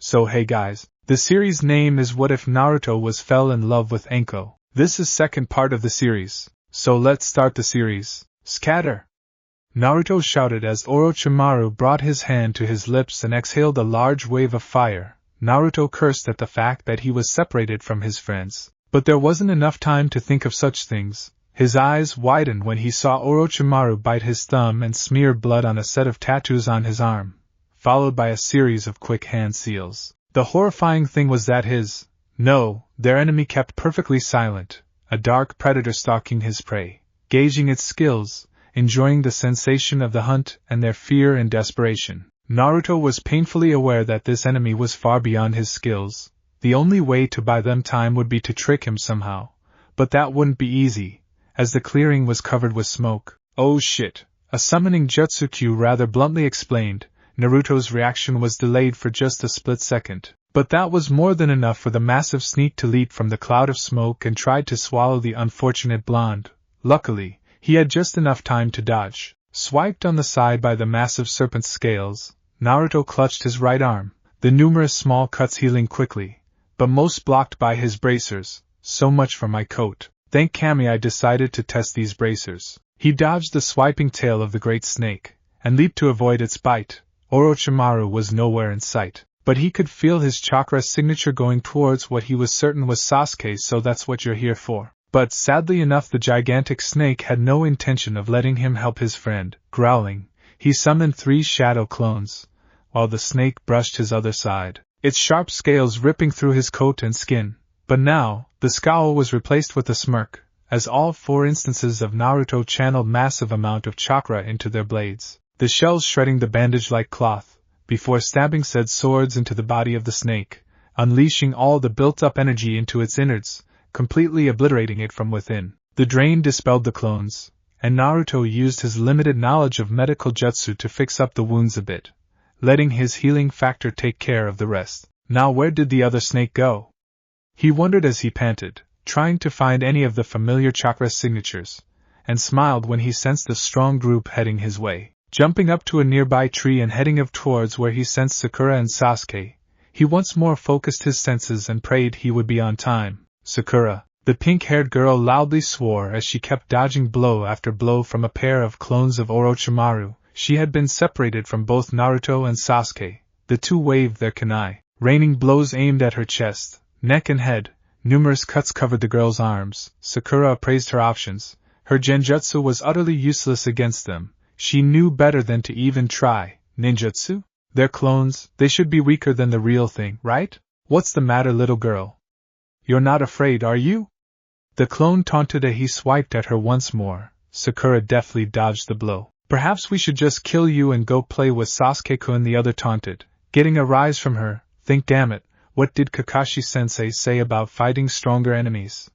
So hey guys, the series name is What If Naruto fell in love with Anko. This is second part of the series, so let's start the series. Scatter! Naruto shouted as Orochimaru brought his hand to his lips and exhaled a large wave of fire. Naruto cursed at the fact that he was separated from his friends, but there wasn't enough time to think of such things. His eyes widened when he saw Orochimaru bite his thumb and smear blood on a set of tattoos on his arm, followed by a series of quick hand seals. The horrifying thing was that their enemy kept perfectly silent, a dark predator stalking his prey, gauging its skills, enjoying the sensation of the hunt and their fear and desperation. Naruto was painfully aware that this enemy was far beyond his skills. The only way to buy them time would be to trick him somehow, but that wouldn't be easy, as the clearing was covered with smoke. Oh shit, a summoning jutsu Q rather bluntly explained. Naruto's reaction was delayed for just a split second, but that was more than enough for the massive sneak to leap from the cloud of smoke and tried to swallow the unfortunate blonde. Luckily, he had just enough time to dodge. Swiped on the side by the massive serpent's scales, Naruto clutched his right arm, the numerous small cuts healing quickly, but most blocked by his bracers. So much for my coat. Thank Kami I decided to test these bracers. He dodged the swiping tail of the great snake, and leaped to avoid its bite. Orochimaru was nowhere in sight, but he could feel his chakra signature going towards what he was certain was Sasuke, so that's what you're here for. But sadly enough, the gigantic snake had no intention of letting him help his friend. Growling, he summoned 3 shadow clones, while the snake brushed his other side, its sharp scales ripping through his coat and skin. But now, the scowl was replaced with a smirk, as all 4 instances of Naruto channeled massive amount of chakra into their blades, the shells shredding the bandage like cloth, before stabbing said swords into the body of the snake, unleashing all the built-up energy into its innards, completely obliterating it from within. The drain dispelled the clones, and Naruto used his limited knowledge of medical jutsu to fix up the wounds a bit, letting his healing factor take care of the rest. Now where did the other snake go? He wondered as he panted, trying to find any of the familiar chakra signatures, and smiled when he sensed a strong group heading his way. Jumping up to a nearby tree and heading up towards where he sensed Sakura and Sasuke, he once more focused his senses and prayed he would be on time. Sakura, the pink-haired girl, loudly swore as she kept dodging blow after blow from a pair of clones of Orochimaru. She had been separated from both Naruto and Sasuke. The two waved their kunai, raining blows aimed at her chest, neck and head. Numerous cuts covered the girl's arms. Sakura appraised her options. Her genjutsu was utterly useless against them. She knew better than to even try. Ninjutsu? They're clones, they should be weaker than the real thing, right? What's the matter, little girl? You're not afraid, are you? The clone taunted as he swiped at her once more. Sakura deftly dodged the blow. Perhaps we should just kill you and go play with Sasuke-kun, the other taunted, getting a rise from her. Think, damn it, what did Kakashi-sensei say about fighting stronger enemies?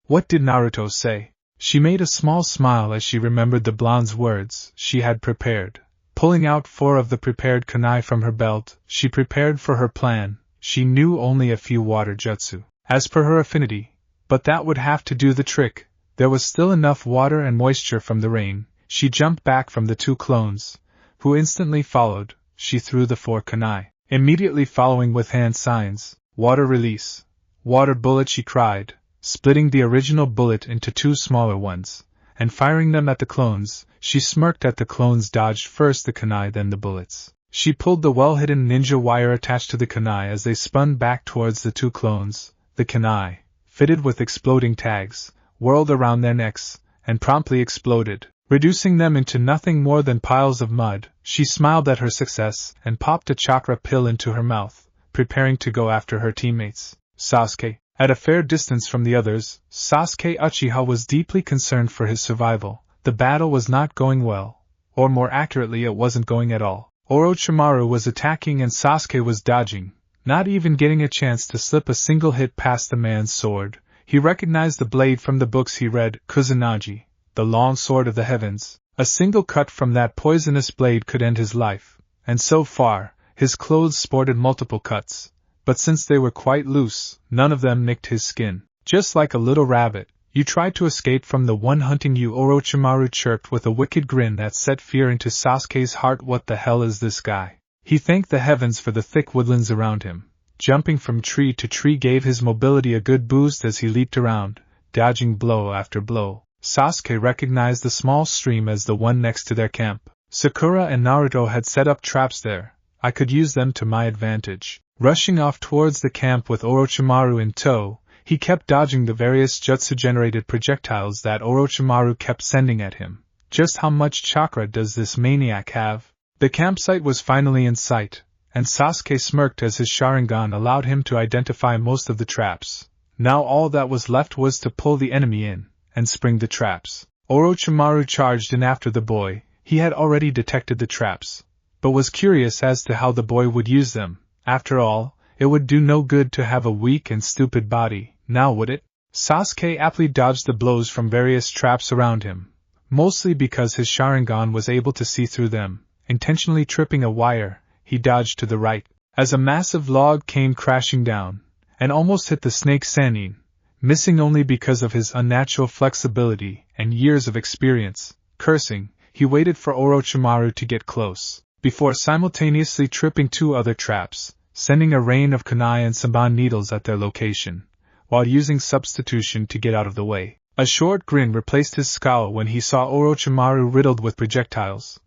What did Naruto say? She made a small smile as she remembered the blonde's words she had prepared. Pulling out 4 of the prepared kunai from her belt, she prepared for her plan. She knew only a few water jutsu, as per her affinity, but that would have to do the trick. There was still enough water and moisture from the rain. She jumped back from the 2 clones, who instantly followed. She threw the 4 kunai, immediately following with hand signs. Water release. Water bullet, she cried, splitting the original bullet into 2 smaller ones, and firing them at the clones. She smirked at the clones, dodged first the kunai then the bullets. She pulled the well-hidden ninja wire attached to the kunai as they spun back towards the 2 clones. The kunai, fitted with exploding tags, whirled around their necks, and promptly exploded, reducing them into nothing more than piles of mud. She smiled at her success and popped a chakra pill into her mouth, preparing to go after her teammates. Sasuke, at a fair distance from the others, Sasuke Uchiha was deeply concerned for his survival. The battle was not going well, or more accurately, it wasn't going at all. Orochimaru was attacking and Sasuke was dodging, not even getting a chance to slip a single hit past the man's sword. He recognized the blade from the books he read, Kusanagi, the long sword of the heavens. A single cut from that poisonous blade could end his life, and so far, his clothes sported multiple cuts. But since they were quite loose, none of them nicked his skin. Just like a little rabbit, you tried to escape from the one hunting you, Orochimaru chirped with a wicked grin that set fear into Sasuke's heart. What the hell is this guy? He thanked the heavens for the thick woodlands around him. Jumping from tree to tree gave his mobility a good boost as he leaped around, dodging blow after blow. Sasuke recognized the small stream as the one next to their camp. Sakura and Naruto had set up traps there. I could use them to my advantage. Rushing off towards the camp with Orochimaru in tow, he kept dodging the various jutsu-generated projectiles that Orochimaru kept sending at him. Just how much chakra does this maniac have? The campsite was finally in sight, and Sasuke smirked as his Sharingan allowed him to identify most of the traps. Now all that was left was to pull the enemy in, and spring the traps. Orochimaru charged in after the boy. He had already detected the traps, but was curious as to how the boy would use them. After all, it would do no good to have a weak and stupid body, now would it? Sasuke aptly dodged the blows from various traps around him, mostly because his Sharingan was able to see through them. Intentionally tripping a wire, he dodged to the right, as a massive log came crashing down, and almost hit the snake Sannin, missing only because of his unnatural flexibility and years of experience. Cursing, he waited for Orochimaru to get close, before simultaneously tripping 2 other traps, sending a rain of kunai and saban needles at their location, while using substitution to get out of the way. A short grin replaced his scowl when he saw Orochimaru riddled with projectiles.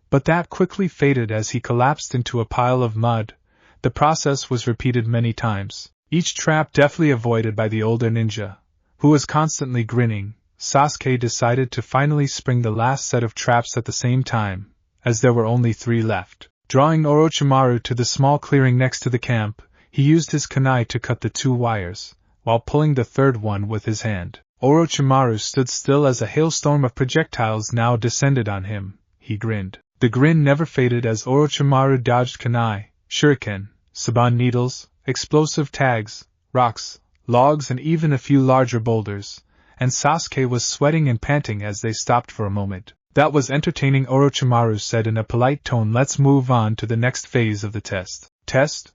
But that quickly faded as he collapsed into a pile of mud. The process was repeated many times, each trap deftly avoided by the older ninja, who was constantly grinning. Sasuke decided to finally spring the last set of traps at the same time, as there were only 3 left. Drawing Orochimaru to the small clearing next to the camp, he used his kunai to cut the 2 wires, while pulling the 3rd one with his hand. Orochimaru stood still as a hailstorm of projectiles now descended on him. He grinned. The grin never faded as Orochimaru dodged kunai, shuriken, saban needles, explosive tags, rocks, logs and even a few larger boulders, and Sasuke was sweating and panting as they stopped for a moment. That was entertaining, Orochimaru said in a polite tone. Let's move on to the next phase of the test. Test?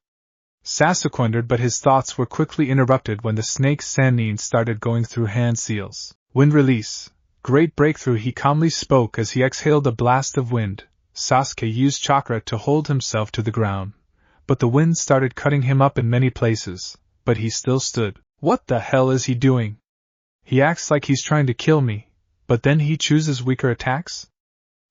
Sasuke wondered, but his thoughts were quickly interrupted when the snake Sannin started going through hand seals. Wind release. Great breakthrough, he calmly spoke as he exhaled a blast of wind. Sasuke used chakra to hold himself to the ground, but the wind started cutting him up in many places, but he still stood. What the hell is he doing? He acts like he's trying to kill me, but then he chooses weaker attacks?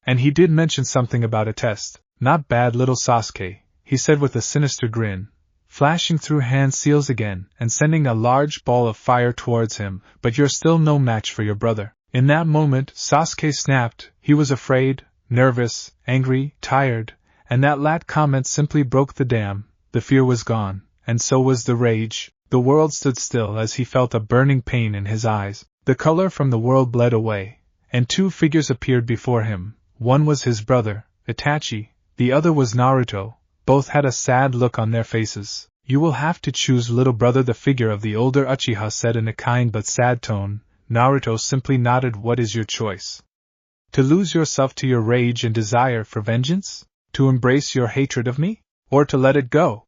And he did mention something about a test. Not bad, little Sasuke, he said with a sinister grin, flashing through hand seals again and sending a large ball of fire towards him. But you're still no match for your brother. In that moment, Sasuke snapped. He was afraid, nervous, angry, tired, and that last comment simply broke the dam. The fear was gone, and so was the rage. The world stood still as he felt a burning pain in his eyes. The color from the world bled away, and 2 figures appeared before him. One was his brother, Itachi, the other was Naruto. Both had a sad look on their faces. You will have to choose, little brother, the figure of the older Uchiha said in a kind but sad tone. Naruto simply nodded. What is your choice? To lose yourself to your rage and desire for vengeance? To embrace your hatred of me? Or to let it go?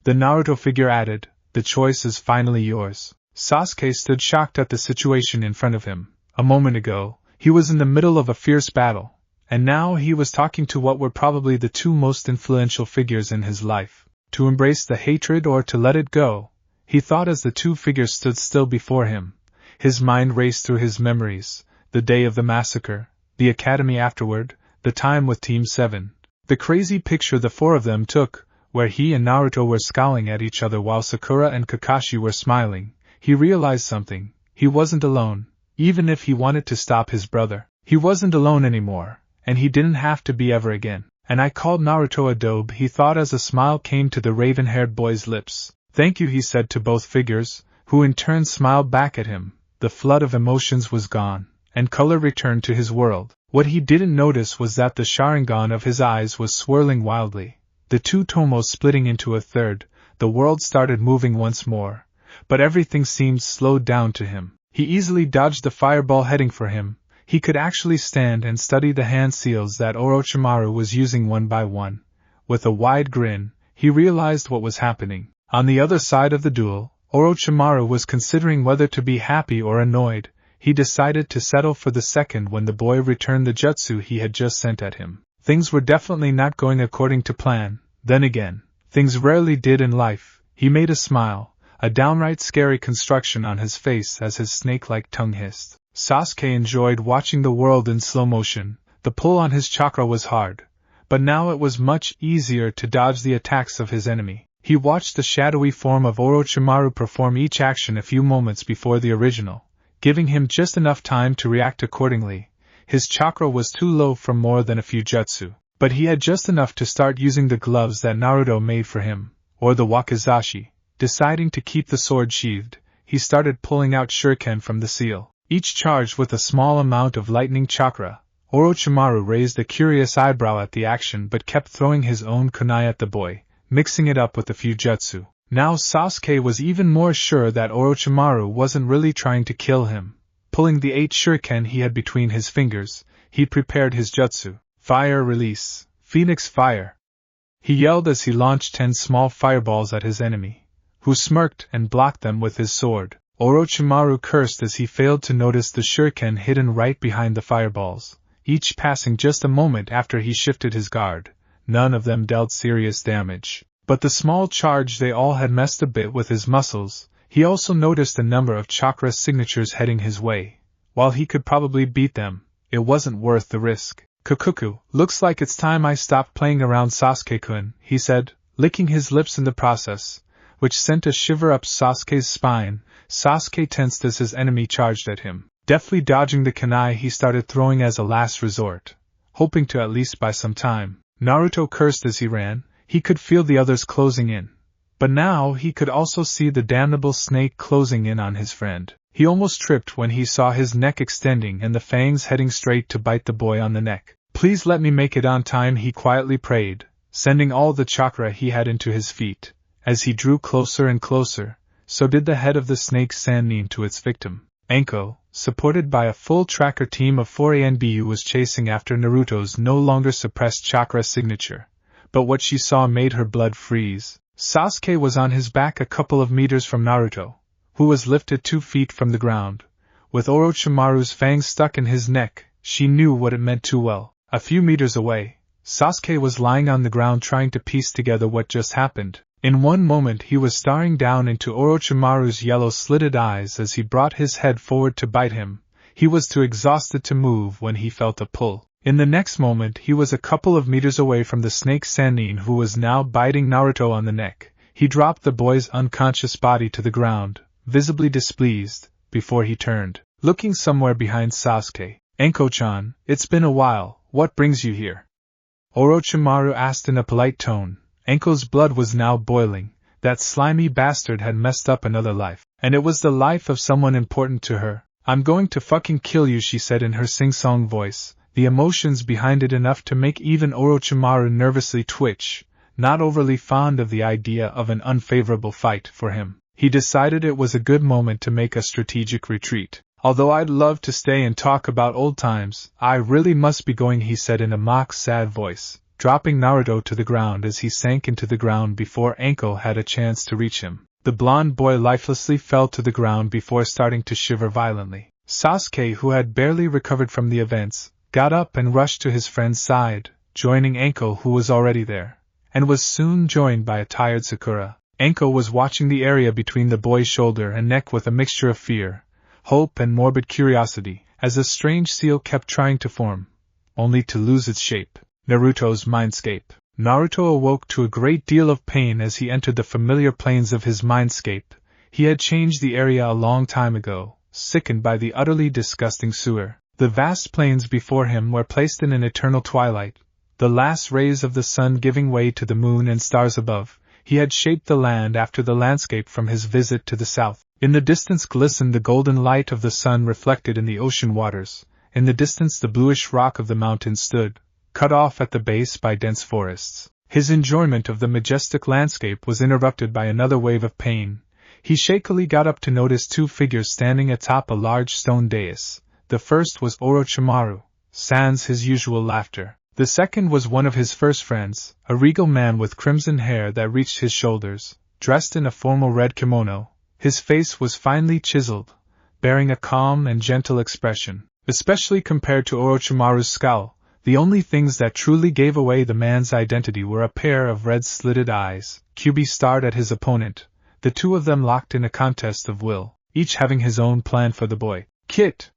The Naruto figure added, the choice is finally yours. Sasuke stood shocked at the situation in front of him. A moment ago, he was in the middle of a fierce battle, and now he was talking to what were probably the 2 most influential figures in his life. To embrace the hatred or to let it go? He thought as the 2 figures stood still before him. His mind raced through his memories, the day of the massacre, the academy afterward, the time with Team 7, the crazy picture the 4 of them took, where he and Naruto were scowling at each other while Sakura and Kakashi were smiling. He realized something. He wasn't alone. Even if he wanted to stop his brother, he wasn't alone anymore, and he didn't have to be ever again. And I called Naruto a dope, he thought as a smile came to the raven-haired boy's lips. Thank you, he said to both figures, who in turn smiled back at him. The flood of emotions was gone, and color returned to his world. What he didn't notice was that the Sharingan of his eyes was swirling wildly, the 2 tomos splitting into a third. The world started moving once more, but everything seemed slowed down to him. He easily dodged the fireball heading for him. He could actually stand and study the hand seals that Orochimaru was using one by one. With a wide grin, he realized what was happening. On the other side of the duel, Orochimaru was considering whether to be happy or annoyed. He decided to settle for the second when the boy returned the jutsu he had just sent at him. Things were definitely not going according to plan. Then again, things rarely did in life. He made a smile, a downright scary construction on his face as his snake-like tongue hissed. Sasuke enjoyed watching the world in slow motion. The pull on his chakra was hard, but now it was much easier to dodge the attacks of his enemy. He watched the shadowy form of Orochimaru perform each action a few moments before the original, giving him just enough time to react accordingly. His chakra was too low for more than a few jutsu, but he had just enough to start using the gloves that Naruto made for him, or the wakizashi. Deciding to keep the sword sheathed, he started pulling out shuriken from the seal, each charged with a small amount of lightning chakra. Orochimaru raised a curious eyebrow at the action but kept throwing his own kunai at the boy, mixing it up with a few jutsu. Now Sasuke was even more sure that Orochimaru wasn't really trying to kill him. Pulling the 8 shuriken he had between his fingers, he prepared his jutsu. Fire release, Phoenix fire! He yelled as he launched 10 small fireballs at his enemy, who smirked and blocked them with his sword. Orochimaru cursed as he failed to notice the shuriken hidden right behind the fireballs, each passing just a moment after he shifted his guard. None of them dealt serious damage, but the small charge they all had messed a bit with his muscles. He also noticed a number of chakra signatures heading his way. While he could probably beat them, it wasn't worth the risk. Kukuku, looks like it's time I stopped playing around, Sasuke-kun, he said, licking his lips in the process, which sent a shiver up Sasuke's spine. Sasuke tensed as his enemy charged at him. Deftly dodging the kunai he started throwing as a last resort, hoping to at least buy some time. Naruto cursed as he ran. He could feel the others closing in, but now he could also see the damnable snake closing in on his friend. He almost tripped when he saw his neck extending and the fangs heading straight to bite the boy on the neck. Please let me make it on time, he quietly prayed, sending all the chakra he had into his feet. As he drew closer and closer, so did the head of the snake Sannin to its victim. Anko, supported by a full tracker team of 4 ANBU, was chasing after Naruto's no longer suppressed chakra signature, but what she saw made her blood freeze. Sasuke was on his back a couple of meters from Naruto, who was lifted 2 feet from the ground. With Orochimaru's fangs stuck in his neck, she knew what it meant too well. A few meters away, Sasuke was lying on the ground trying to piece together what just happened. In one moment he was staring down into Orochimaru's yellow-slitted eyes as he brought his head forward to bite him. He was too exhausted to move when he felt a pull. In the next moment he was a couple of meters away from the snake Sannin, who was now biting Naruto on the neck. He dropped the boy's unconscious body to the ground, visibly displeased, before he turned, looking somewhere behind Sasuke. Anko-chan, it's been a while, what brings you here? Orochimaru asked in a polite tone. Anko's blood was now boiling. That slimy bastard had messed up another life, and it was the life of someone important to her. I'm going to fucking kill you, she said in her sing-song voice, the emotions behind it enough to make even Orochimaru nervously twitch. Not overly fond of the idea of an unfavorable fight for him, he decided it was a good moment to make a strategic retreat. Although I'd love to stay and talk about old times, I really must be going, he said in a mock-sad voice, dropping Naruto to the ground as he sank into the ground before Anko had a chance to reach him. The blonde boy lifelessly fell to the ground before starting to shiver violently. Sasuke, who had barely recovered from the events, got up and rushed to his friend's side, joining Anko, who was already there, and was soon joined by a tired Sakura. Anko was watching the area between the boy's shoulder and neck with a mixture of fear, hope and morbid curiosity, as a strange seal kept trying to form, only to lose its shape. Naruto's mindscape. Naruto awoke to a great deal of pain as he entered the familiar planes of his mindscape. He had changed the area a long time ago, sickened by the utterly disgusting sewer. The vast plains before him were placed in an eternal twilight, the last rays of the sun giving way to the moon and stars above. He had shaped the land after the landscape from his visit to the south. In the distance glistened the golden light of the sun reflected in the ocean waters. In the distance the bluish rock of the mountain stood, cut off at the base by dense forests. His enjoyment of the majestic landscape was interrupted by another wave of pain. He shakily got up to notice 2 figures standing atop a large stone dais. The first was Orochimaru, sans his usual laughter. The second was one of his first friends, a regal man with crimson hair that reached his shoulders, dressed in a formal red kimono. His face was finely chiseled, bearing a calm and gentle expression, especially compared to Orochimaru's scowl. The only things that truly gave away the man's identity were a pair of red-slitted eyes. QB stared at his opponent, the two of them locked in a contest of will, each having his own plan for the boy. Kit!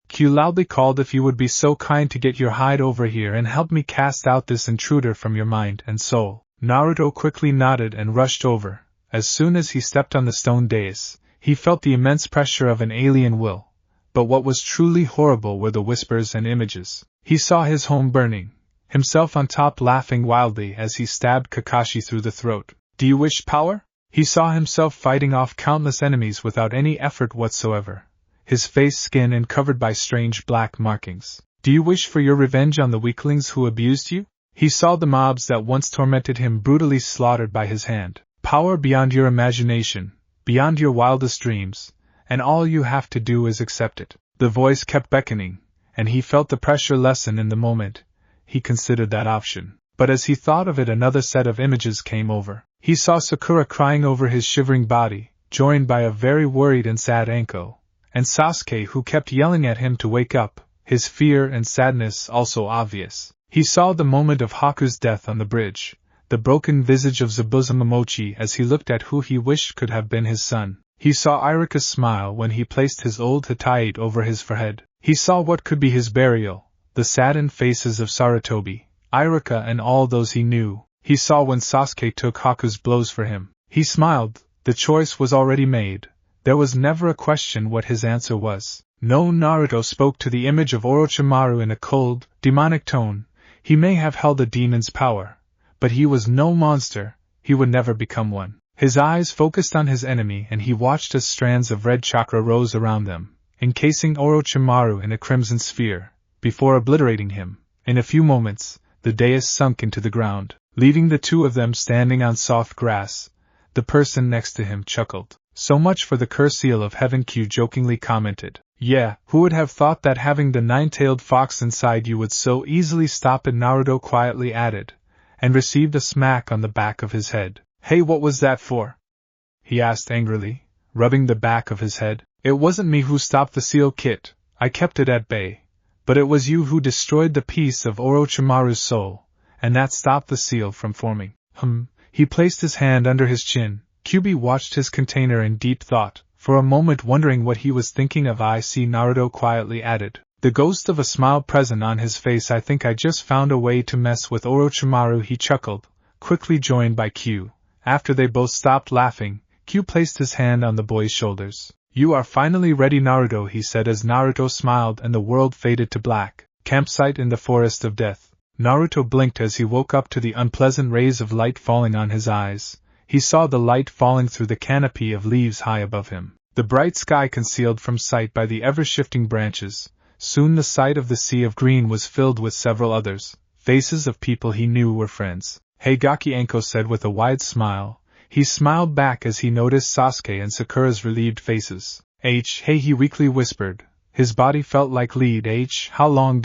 Q loudly called, if you would be so kind to get your hide over here and help me cast out this intruder from your mind and soul. Naruto quickly nodded and rushed over. As soon as he stepped on the stone dais, he felt the immense pressure of an alien will. But what was truly horrible were the whispers and images. He saw his home burning, himself on top laughing wildly as he stabbed Kakashi through the throat. Do you wish power? He saw himself fighting off countless enemies without any effort whatsoever, his face skinned and covered by strange black markings. Do you wish for your revenge on the weaklings who abused you? He saw the mobs that once tormented him brutally slaughtered by his hand. Power beyond your imagination, beyond your wildest dreams, and all you have to do is accept it. The voice kept beckoning, and he felt the pressure lessen in the moment he considered that option. But as he thought of it, another set of images came over. He saw Sakura crying over his shivering body, joined by a very worried and sad Anko, and Sasuke who kept yelling at him to wake up, his fear and sadness also obvious. He saw the moment of Haku's death on the bridge, the broken visage of Zabuza Momochi as he looked at who he wished could have been his son. He saw Iruka's smile when he placed his old Hitayite over his forehead. He saw what could be his burial, the saddened faces of Sarutobi, Iruka and all those he knew. He saw when Sasuke took Haku's blows for him. He smiled. The choice was already made. There was never a question what his answer was. No, Naruto spoke to the image of Orochimaru in a cold, demonic tone. He may have held a demon's power, but he was no monster. He would never become one. His eyes focused on his enemy and he watched as strands of red chakra rose around them, encasing Orochimaru in a crimson sphere. Before obliterating him, in a few moments, the dais sunk into the ground, leaving the two of them standing on soft grass. The person next to him chuckled. So much for the curse seal of heaven, Q jokingly commented. Yeah, who would have thought that having the nine-tailed fox inside you would so easily stop it, Naruto quietly added, and received a smack on the back of his head. Hey, what was that for? He asked angrily, rubbing the back of his head. It wasn't me who stopped the seal, Kit. I kept it at bay. But it was you who destroyed the piece of Orochimaru's soul, and that stopped the seal from forming. He placed his hand under his chin. QB watched his container in deep thought, for a moment wondering what he was thinking of. I see, Naruto quietly added, the ghost of a smile present on his face. I think I just found a way to mess with Orochimaru. He chuckled, quickly joined by Q. After they both stopped laughing, Q placed his hand on the boy's shoulders. You are finally ready, Naruto, he said as Naruto smiled and the world faded to black. Campsite in the Forest of Death. Naruto blinked as he woke up to the unpleasant rays of light falling on his eyes. He saw the light falling through the canopy of leaves high above him, the bright sky concealed from sight by the ever-shifting branches. Soon the sight of the sea of green was filled with several others, faces of people he knew were friends. Hey Gaki, Anko said with a wide smile. He smiled back as he noticed Sasuke and Sakura's relieved faces. Hey, he weakly whispered. His body felt like lead. How long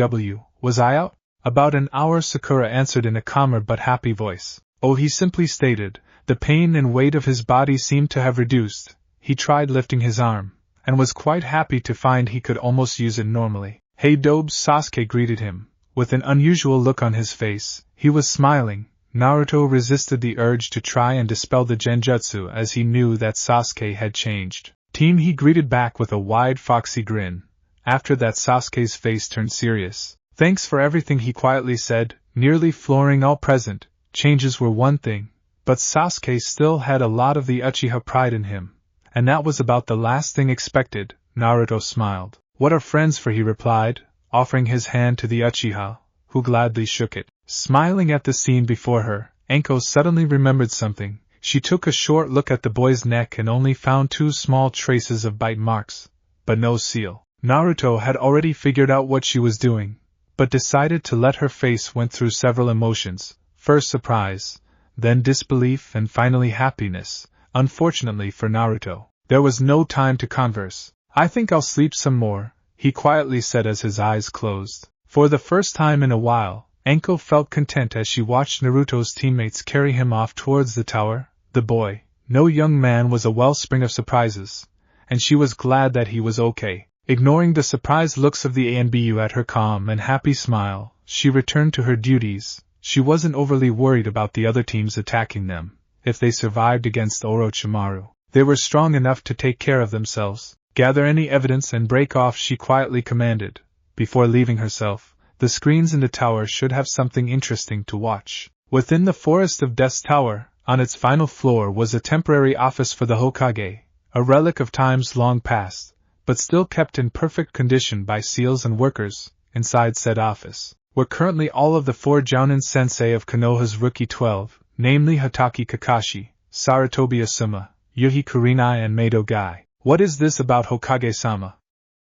was I out? About an hour, Sakura answered in a calmer but happy voice. Oh, he simply stated. The pain and weight of his body seemed to have reduced. He tried lifting his arm, and was quite happy to find he could almost use it normally. Hey Dobes, Sasuke greeted him, with an unusual look on his face. He was smiling. Naruto resisted the urge to try and dispel the genjutsu as he knew that Sasuke had changed. Team, he greeted back with a wide foxy grin. After that, Sasuke's face turned serious. Thanks for everything, he quietly said, nearly flooring all present. Changes were one thing, but Sasuke still had a lot of the Uchiha pride in him, and that was about the last thing expected. Naruto smiled. What are friends for, he replied, offering his hand to the Uchiha, who gladly shook it. Smiling at the scene before her, Anko suddenly remembered something. She took a short look at the boy's neck and only found 2 small traces of bite marks, but no seal. Naruto had already figured out what she was doing, but decided to let her face went through several emotions, first surprise, then disbelief and finally happiness. Unfortunately for Naruto, there was no time to converse. I think I'll sleep some more, he quietly said as his eyes closed. For the first time in a while, Anko felt content as she watched Naruto's teammates carry him off towards the tower. The boy, no young man, was a wellspring of surprises, and she was glad that he was okay. Ignoring the surprised looks of the ANBU at her calm and happy smile, she returned to her duties. She wasn't overly worried about the other teams attacking them. If they survived against Orochimaru, they were strong enough to take care of themselves. Gather any evidence and break off, she quietly commanded. Before leaving herself, the screens in the tower should have something interesting to watch. Within the Forest of Death's tower, on its final floor, was a temporary office for the Hokage, a relic of times long past, but still kept in perfect condition by seals and workers. Inside said office were currently all of the 4 Jounin sensei of Konoha's Rookie 12, namely Hatake Kakashi, Sarutobi Asuma, Yuhi Kurenai and Mado Gai. What is this about Hokage-sama?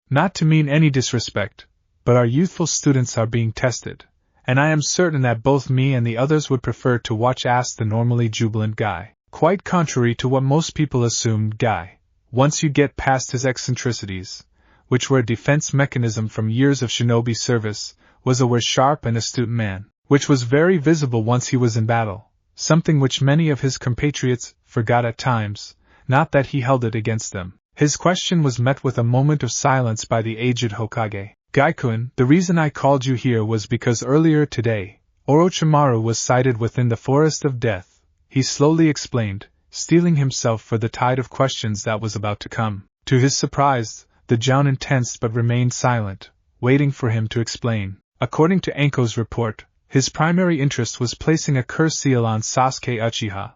Not to mean any disrespect, but our youthful students are being tested, and I am certain that both me and the others would prefer to watch, asked the normally jubilant Guy. Quite contrary to what most people assumed, Guy, once you get past his eccentricities, which were a defense mechanism from years of shinobi service, was a sharp and astute man, which was very visible once he was in battle, something which many of his compatriots forgot at times, not that he held it against them. His question was met with a moment of silence by the aged Hokage. Gaikun, the reason I called you here was because earlier today, Orochimaru was sighted within the Forest of Death, he slowly explained, steeling himself for the tide of questions that was about to come. To his surprise, the Jounin tensed but remained silent, waiting for him to explain. According to Anko's report, his primary interest was placing a curse seal on Sasuke Uchiha,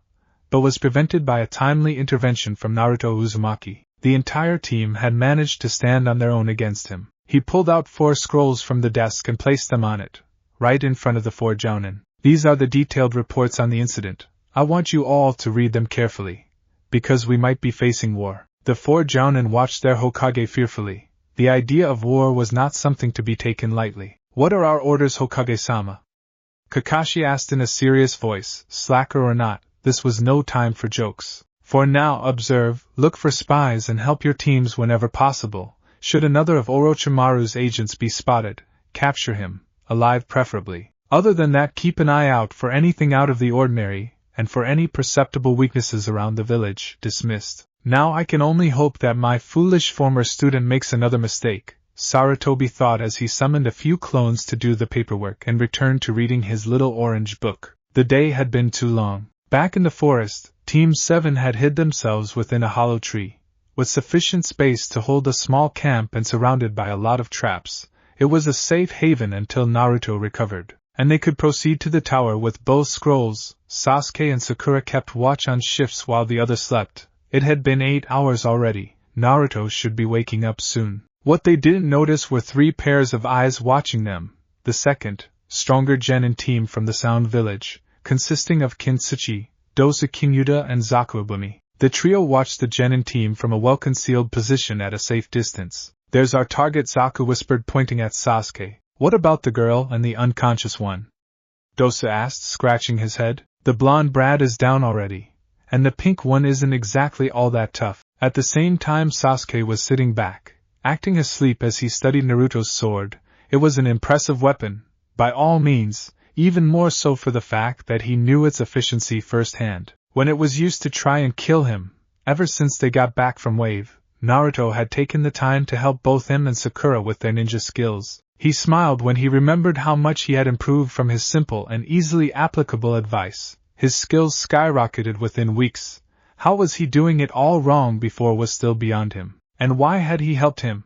but was prevented by a timely intervention from Naruto Uzumaki. The entire team had managed to stand on their own against him. He pulled out 4 scrolls from the desk and placed them on it, right in front of the 4 Jounin. These are the detailed reports on the incident. I want you all to read them carefully, because we might be facing war. The 4 Jounin watched their Hokage fearfully. The idea of war was not something to be taken lightly. What are our orders, Hokage-sama? Kakashi asked in a serious voice. Slacker or not, this was no time for jokes. For now, observe, look for spies and help your teams whenever possible. Should another of Orochimaru's agents be spotted, capture him, alive preferably. Other than that, keep an eye out for anything out of the ordinary, and for any perceptible weaknesses around the village. Dismissed. Now I can only hope that my foolish former student makes another mistake, Sarutobi thought as he summoned a few clones to do the paperwork and returned to reading his little orange book. The day had been too long. Back in the forest, Team 7 had hid themselves within a hollow tree, with sufficient space to hold a small camp and surrounded by a lot of traps. It was a safe haven until Naruto recovered, and they could proceed to the tower with both scrolls. Sasuke and Sakura kept watch on shifts while the others slept. It had been 8 hours already. Naruto should be waking up soon. What they didn't notice were 3 pairs of eyes watching them. The second, stronger genin team from the Sound Village, consisting of Kintsuchi, Dosa Kinyuda and Zakubumi. The trio watched the genin team from a well-concealed position at a safe distance. There's our target, Zaku whispered, pointing at Sasuke. What about the girl and the unconscious one? Dosa asked, scratching his head. The blonde brat is down already, and the pink one isn't exactly all that tough. At the same time, Sasuke was sitting back, acting asleep as he studied Naruto's sword. It was an impressive weapon, by all means, even more so for the fact that he knew its efficiency firsthand. When it was used to try and kill him, ever since they got back from Wave, Naruto had taken the time to help both him and Sakura with their ninja skills. He smiled when he remembered how much he had improved from his simple and easily applicable advice. His skills skyrocketed within weeks. How was he doing it all wrong before was still beyond him. And why had he helped him?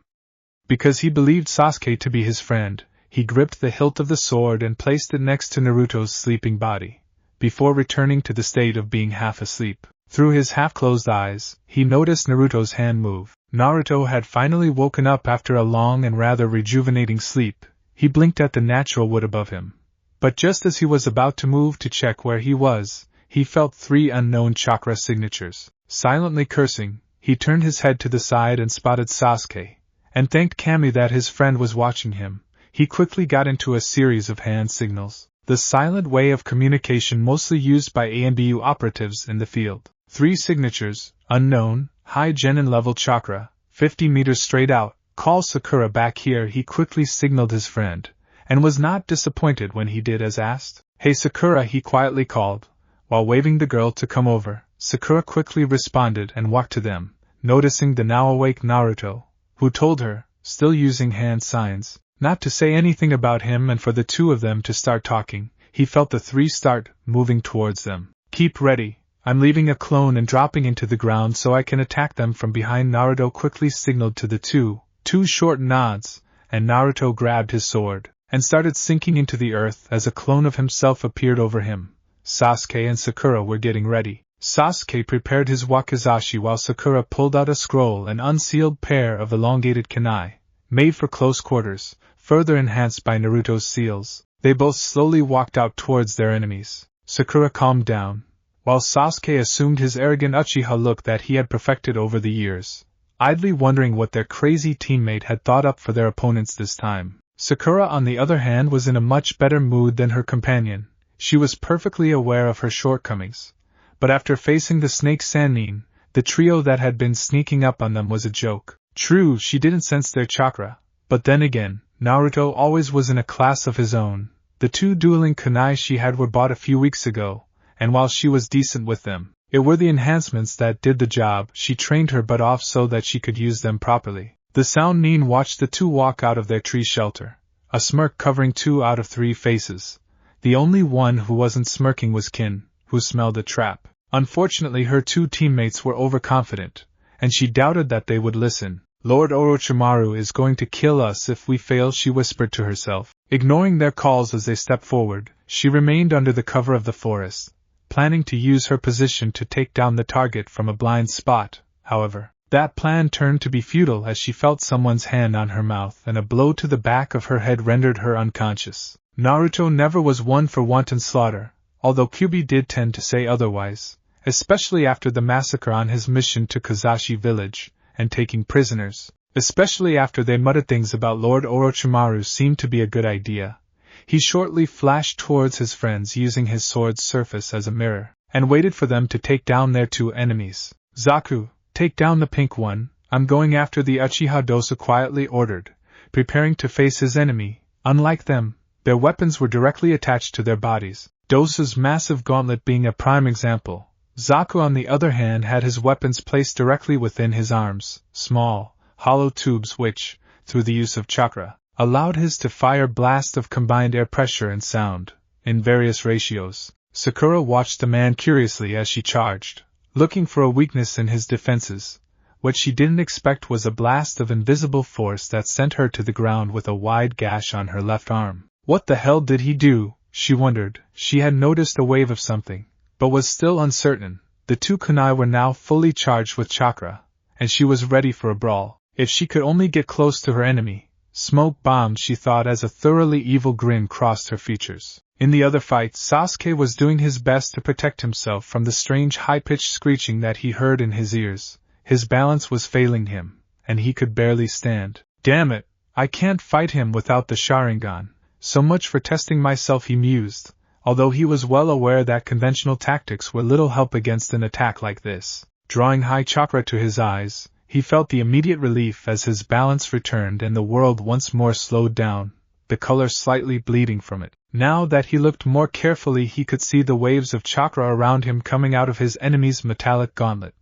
Because he believed Sasuke to be his friend. He gripped the hilt of the sword and placed it next to Naruto's sleeping body, before returning to the state of being half asleep. Through his half-closed eyes, he noticed Naruto's hand move. Naruto had finally woken up after a long and rather rejuvenating sleep. He blinked at the natural wood above him. But just as he was about to move to check where he was, he felt 3 unknown chakra signatures. Silently cursing, he turned his head to the side and spotted Sasuke, and thanked Kami that his friend was watching him. He quickly got into a series of hand signals, the silent way of communication mostly used by ANBU operatives in the field. 3 signatures, unknown, high genin level chakra, 50 meters straight out, call Sakura back here. He quickly signaled his friend, and was not disappointed when he did as asked. Hey Sakura, he quietly called, while waving the girl to come over. Sakura quickly responded and walked to them, noticing the now awake Naruto, who told her, still using hand signs, not to say anything about him and for the two of them to start talking. He felt the three start moving towards them. Keep ready, I'm leaving a clone and dropping into the ground so I can attack them from behind. Naruto quickly signaled to the two short nods, and Naruto grabbed his sword and started sinking into the earth as a clone of himself appeared over him. Sasuke and Sakura were getting ready. Sasuke prepared his wakizashi while Sakura pulled out a scroll and unsealed pair of elongated kunai, made for close quarters, further enhanced by Naruto's seals. They both slowly walked out towards their enemies. Sakura calmed down, while Sasuke assumed his arrogant Uchiha look that he had perfected over the years, idly wondering what their crazy teammate had thought up for their opponents this time. Sakura, on the other hand, was in a much better mood than her companion. She was perfectly aware of her shortcomings, but after facing the Snake Sannin, the trio that had been sneaking up on them was a joke. True, she didn't sense their chakra, but then again, Naruto always was in a class of his own. The two dueling kunai she had were bought a few weeks ago, and while she was decent with them, it were the enhancements that did the job. She trained her butt off so that she could use them properly. The Sound Nin watched the two walk out of their tree shelter, a smirk covering 2 out of 3 faces. The only one who wasn't smirking was Kin, who smelled a trap. Unfortunately, her two teammates were overconfident, and she doubted that they would listen. Lord Orochimaru is going to kill us if we fail, she whispered to herself. Ignoring their calls as they stepped forward, she remained under the cover of the forest, planning to use her position to take down the target from a blind spot. However, that plan turned to be futile as she felt someone's hand on her mouth and a blow to the back of her head rendered her unconscious. Naruto never was one for wanton slaughter, although Kyuubi did tend to say otherwise, especially after the massacre on his mission to Kazashi village, and taking prisoners, especially after they muttered things about Lord Orochimaru seemed to be a good idea. He shortly flashed towards his friends using his sword's surface as a mirror, and waited for them to take down their two enemies. Zaku, take down the pink one, I'm going after the Uchiha, Dosa quietly ordered, preparing to face his enemy. Unlike them, their weapons were directly attached to their bodies, Dosa's massive gauntlet being a prime example. Zaku, on the other hand, had his weapons placed directly within his arms, small, hollow tubes which, through the use of chakra, allowed his to fire blasts of combined air pressure and sound, in various ratios. Sakura watched the man curiously as she charged, looking for a weakness in his defenses. What she didn't expect was a blast of invisible force that sent her to the ground with a wide gash on her left arm. What the hell did he do? She wondered. She had noticed a wave of something, but was still uncertain. The two kunai were now fully charged with chakra, and she was ready for a brawl. If she could only get close to her enemy. Smoke bombed, she thought as a thoroughly evil grin crossed her features. In the other fight, Sasuke was doing his best to protect himself from the strange high-pitched screeching that he heard in his ears. His balance was failing him, and he could barely stand. Damn it, I can't fight him without the Sharingan. So much for testing myself, he mused, although he was well aware that conventional tactics were little help against an attack like this. Drawing high chakra to his eyes, he felt the immediate relief as his balance returned and the world once more slowed down, the color slightly bleeding from it. Now that he looked more carefully, he could see the waves of chakra around him coming out of his enemy's metallic gauntlet.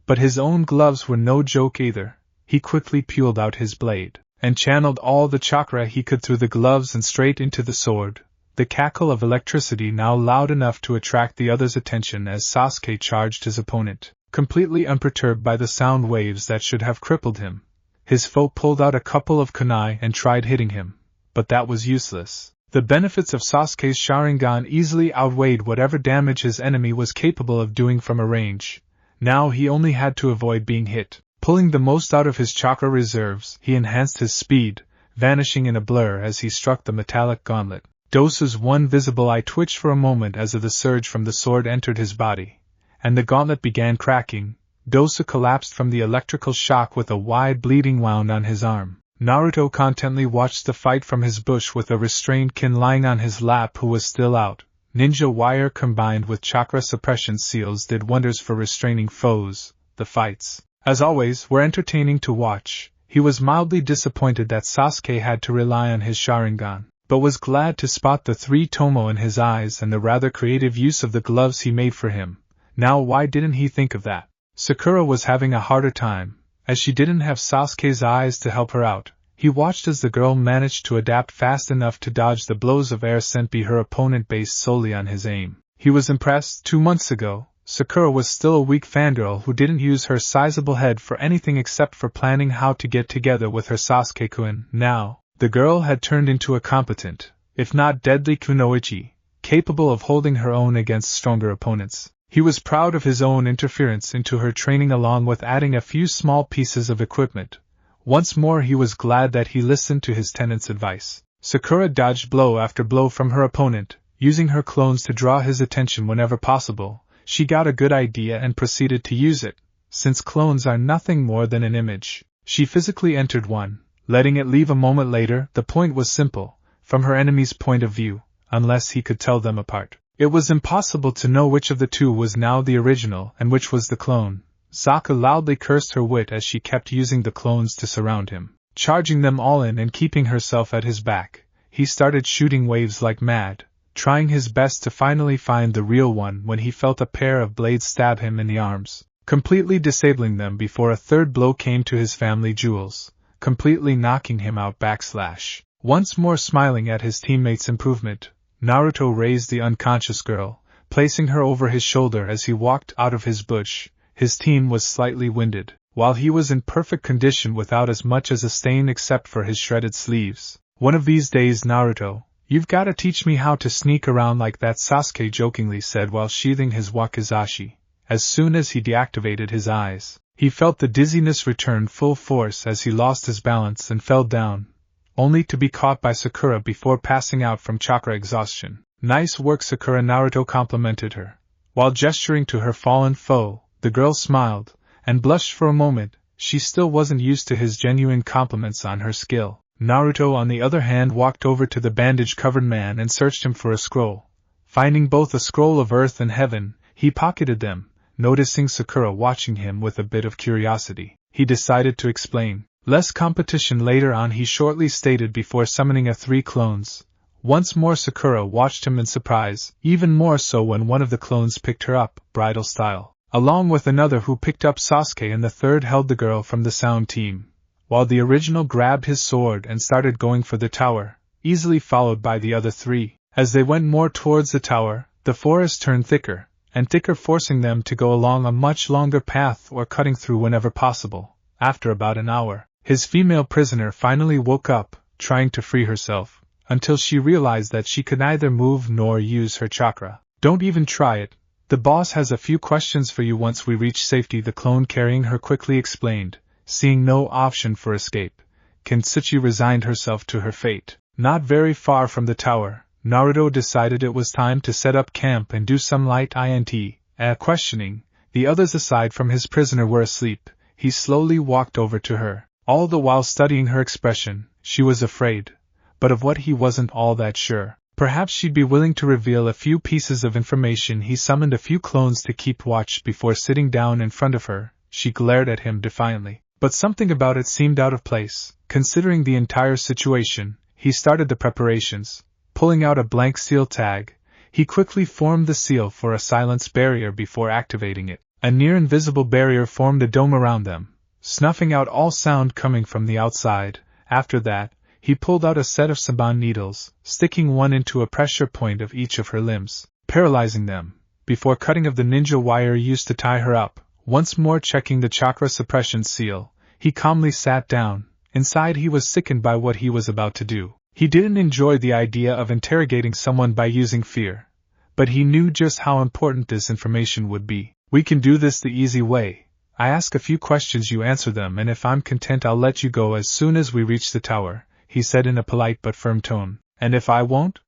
But his own gloves were no joke either. He quickly peeled out his blade, and channeled all the chakra he could through the gloves and straight into the sword, the cackle of electricity now loud enough to attract the other's attention as Sasuke charged his opponent. Completely unperturbed by the sound waves that should have crippled him, his foe pulled out a couple of kunai and tried hitting him, but that was useless. The benefits of Sasuke's Sharingan easily outweighed whatever damage his enemy was capable of doing from a range. Now he only had to avoid being hit. Pulling the most out of his chakra reserves, he enhanced his speed, vanishing in a blur as he struck the metallic gauntlet. Dosa's one visible eye twitched for a moment as the surge from the sword entered his body, and the gauntlet began cracking. Dosa collapsed from the electrical shock with a wide bleeding wound on his arm. Naruto contently watched the fight from his bush with a restrained Kin lying on his lap who was still out. Ninja wire combined with chakra suppression seals did wonders for restraining foes. The fights, as always, were entertaining to watch. He was mildly disappointed that Sasuke had to rely on his Sharingan, but was glad to spot the 3 tomo in his eyes and the rather creative use of the gloves he made for him. Now why didn't he think of that? Sakura was having a harder time, as she didn't have Sasuke's eyes to help her out. He watched as the girl managed to adapt fast enough to dodge the blows of air sent by her opponent based solely on his aim. He was impressed. 2 months ago, Sakura was still a weak fangirl who didn't use her sizable head for anything except for planning how to get together with her Sasuke-kun. Now, the girl had turned into a competent, if not deadly kunoichi, capable of holding her own against stronger opponents. He was proud of his own interference into her training along with adding a few small pieces of equipment. Once more he was glad that he listened to his tenant's advice. Sakura dodged blow after blow from her opponent, using her clones to draw his attention whenever possible. She got a good idea and proceeded to use it. Since clones are nothing more than an image, she physically entered one, letting it leave a moment later. The point was simple, from her enemy's point of view, unless he could tell them apart. It was impossible to know which of the two was now the original and which was the clone. Sokka loudly cursed her wit as she kept using the clones to surround him, charging them all in and keeping herself at his back. He started shooting waves like mad, trying his best to finally find the real one when he felt a pair of blades stab him in the arms, completely disabling them before a third blow came to his family jewels, completely knocking him out. Once more smiling at his teammates' improvement, Naruto raised the unconscious girl, placing her over his shoulder as he walked out of his bush. His team was slightly winded, while he was in perfect condition without as much as a stain except for his shredded sleeves. "One of these days, Naruto, you've gotta teach me how to sneak around like that," Sasuke jokingly said while sheathing his wakizashi. As soon as he deactivated his eyes, he felt the dizziness return full force as he lost his balance and fell down, only to be caught by Sakura before passing out from chakra exhaustion. "Nice work, Sakura," Naruto complimented her. While gesturing to her fallen foe, the girl smiled, and blushed for a moment. She still wasn't used to his genuine compliments on her skill. Naruto, on the other hand, walked over to the bandage-covered man and searched him for a scroll. Finding both a scroll of earth and heaven, he pocketed them. Noticing Sakura watching him with a bit of curiosity, he decided to explain. "Less competition later on," he shortly stated before summoning 3 clones. Once more Sakura watched him in surprise, even more so when one of the clones picked her up, bridal style, along with another who picked up Sasuke, and the third held the girl from the sound team, while the original grabbed his sword and started going for the tower, easily followed by the other 3. As they went more towards the tower, the forest turned thicker and thicker, forcing them to go along a much longer path or cutting through whenever possible. After about an hour, his female prisoner finally woke up, trying to free herself, until she realized that she could neither move nor use her chakra. "Don't even try it. The boss has a few questions for you once we reach safety," the clone carrying her quickly explained. Seeing no option for escape, Kintsuchi resigned herself to her fate. Not very far from the tower, Naruto decided it was time to set up camp and do some light questioning. The others aside from his prisoner were asleep. He slowly walked over to her, all the while studying her expression. She was afraid, but of what he wasn't all that sure. Perhaps she'd be willing to reveal a few pieces of information. He summoned a few clones to keep watch before sitting down in front of her. She glared at him defiantly, but something about it seemed out of place. Considering the entire situation, he started the preparations. Pulling out a blank seal tag, he quickly formed the seal for a silence barrier before activating it. A near-invisible barrier formed a dome around them, snuffing out all sound coming from the outside. After that, he pulled out a set of saban needles, sticking one into a pressure point of each of her limbs, paralyzing them, before cutting of the ninja wire used to tie her up. Once more checking the chakra suppression seal, he calmly sat down. Inside he was sickened by what he was about to do. He didn't enjoy the idea of interrogating someone by using fear, but he knew just how important this information would be. "We can do this the easy way. I ask a few questions, you answer them, and if I'm content I'll let you go as soon as we reach the tower," he said in a polite but firm tone. "And if I won't?"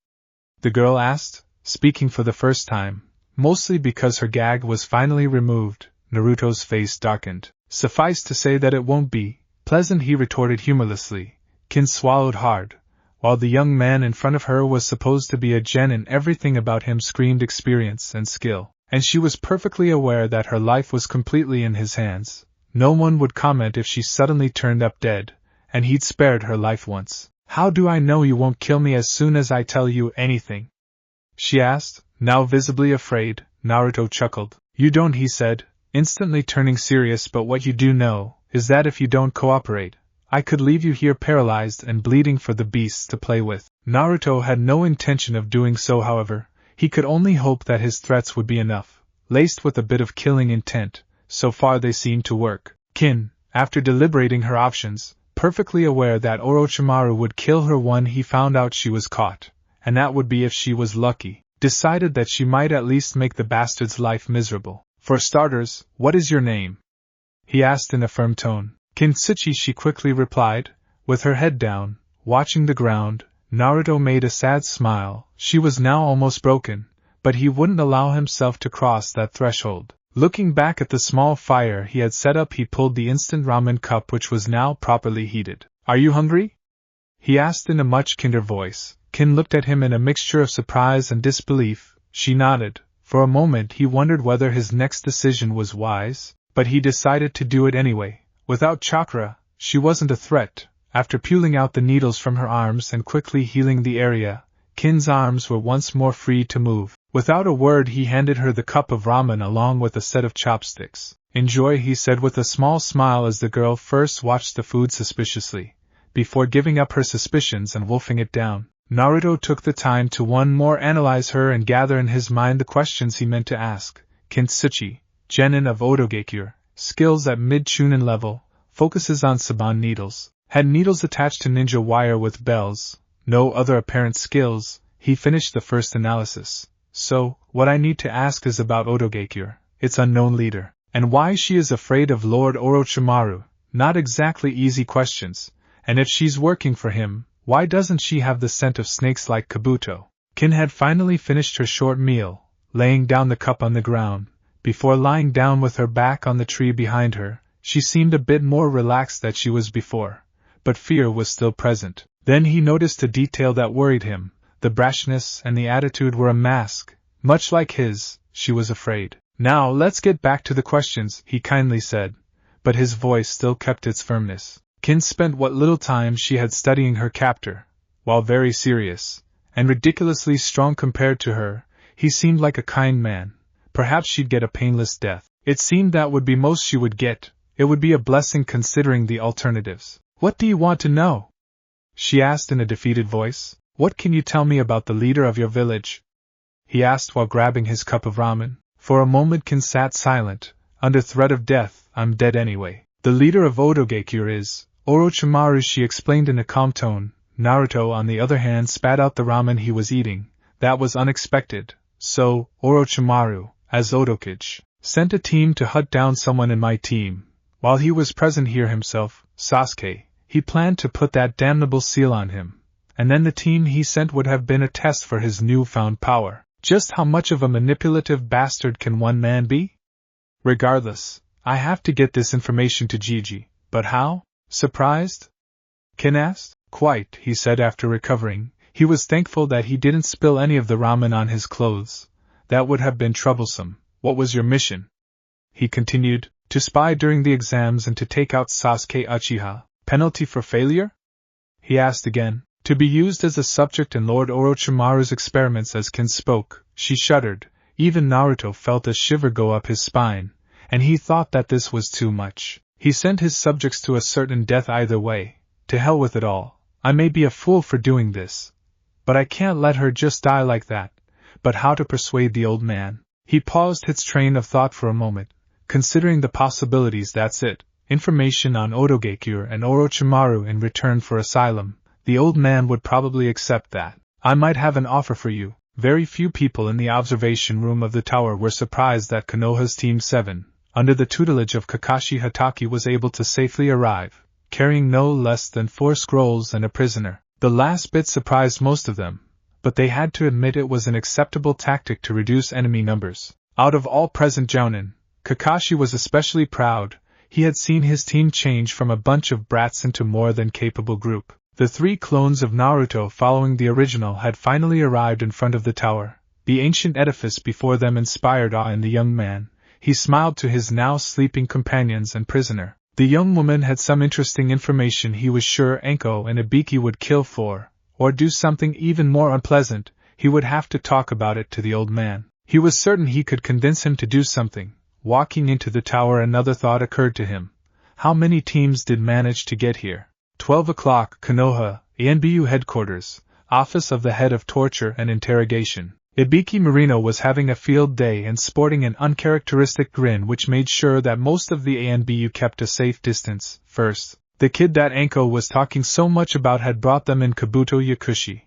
the girl asked, speaking for the first time, mostly because her gag was finally removed. Naruto's face darkened. "Suffice to say that it won't be pleasant," he retorted humorlessly. Kin swallowed hard. While the young man in front of her was supposed to be a genin, everything about him screamed experience and skill, and she was perfectly aware that her life was completely in his hands. No one would comment if she suddenly turned up dead, and he'd spared her life once. "How do I know you won't kill me as soon as I tell you anything?" she asked, now visibly afraid. Naruto chuckled. "You don't," he said, instantly turning serious, "but what you do know is that if you don't cooperate, I could leave you here paralyzed and bleeding for the beasts to play with. Naruto had no intention of doing so, however. He could only hope that his threats would be enough, laced with a bit of killing intent. So far they seemed to work. Kin, after deliberating her options, perfectly aware that Orochimaru would kill her when he found out she was caught, and that would be if she was lucky, decided that she might at least make the bastard's life miserable. For starters, what is your name? He asked in a firm tone. Kintsuchi, she quickly replied, with her head down, watching the ground. Naruto made a sad smile. She was now almost broken, but he wouldn't allow himself to cross that threshold. Looking back at the small fire he had set up, he pulled the instant ramen cup, which was now properly heated. Are you hungry? He asked in a much kinder voice. Kin looked at him in a mixture of surprise and disbelief. She nodded. For a moment he wondered whether his next decision was wise, but he decided to do it anyway. Without chakra, she wasn't a threat. After peeling out the needles from her arms and quickly healing the area, Kin's arms were once more free to move. Without a word he handed her the cup of ramen along with a set of chopsticks. Enjoy, he said with a small smile as the girl first watched the food suspiciously, before giving up her suspicions and wolfing it down. Naruto took the time to one more analyze her and gather in his mind the questions he meant to ask. Kintsuchi, genin of Odogekure, skills at mid-chunin level, focuses on Saban needles, had needles attached to ninja wire with bells, no other apparent skills. He finished the first analysis. So, what I need to ask is about Odogekure, its unknown leader, and why she is afraid of Lord Orochimaru. Not exactly easy questions, and if she's working for him, why doesn't she have the scent of snakes like Kabuto? Kin had finally finished her short meal, laying down the cup on the ground. Before lying down with her back on the tree behind her, she seemed a bit more relaxed than she was before, but fear was still present. Then he noticed a detail that worried him. The brashness and the attitude were a mask, much like his. She was afraid. Now let's get back to the questions, he kindly said, but his voice still kept its firmness. Kin spent what little time she had studying her captor. While very serious, and ridiculously strong compared to her, he seemed like a kind man. Perhaps she'd get a painless death. It seemed that would be most she would get. It would be a blessing considering the alternatives. What do you want to know? She asked in a defeated voice. What can you tell me about the leader of your village? He asked while grabbing his cup of ramen. For a moment Kin sat silent, under threat of death. I'm dead anyway. The leader of Odogekure is Orochimaru, she explained in a calm tone. Naruto, on the other hand, spat out the ramen he was eating. That was unexpected. So, Orochimaru, as Odokage, sent a team to hunt down someone in my team. While he was present here himself, Sasuke, he planned to put that damnable seal on him. And then the team he sent would have been a test for his newfound power. Just how much of a manipulative bastard can one man be? Regardless, I have to get this information to Gigi. But how? Surprised? Kin asked. Quite, he said after recovering. He was thankful that he didn't spill any of the ramen on his clothes. That would have been troublesome. What was your mission? He continued. To spy during the exams and to take out Sasuke Uchiha. Penalty for failure? He asked again. To be used as a subject in Lord Orochimaru's experiments. As Kin spoke, she shuddered. Even Naruto felt a shiver go up his spine, and he thought that this was too much. He sent his subjects to a certain death either way. To hell with it all. I may be a fool for doing this, but I can't let her just die like that. But how to persuade the old man? He paused his train of thought for a moment, considering the possibilities. That's it. Information on Odogekure and Orochimaru in return for asylum. The old man would probably accept that. I might have an offer for you. Very few people in the observation room of the tower were surprised that Konoha's Team 7, under the tutelage of Kakashi Hatake, was able to safely arrive, carrying no less than 4 scrolls and a prisoner. The last bit surprised most of them, but they had to admit it was an acceptable tactic to reduce enemy numbers. Out of all present jounin, Kakashi was especially proud. He had seen his team change from a bunch of brats into more than capable group. The 3 clones of Naruto following the original had finally arrived in front of the tower. The ancient edifice before them inspired awe in the young man. He smiled to his now sleeping companions and prisoner. The young woman had some interesting information he was sure Anko and Ibiki would kill for, or do something even more unpleasant. He would have to talk about it to the old man. He was certain he could convince him to do something. Walking into the tower, another thought occurred to him. How many teams did manage to get here? 12 o'clock, Konoha, ANBU headquarters, office of the head of torture and interrogation. Ibiki Marino was having a field day and sporting an uncharacteristic grin which made sure that most of the ANBU kept a safe distance. First, the kid that Anko was talking so much about had brought them in Kabuto Yakushi,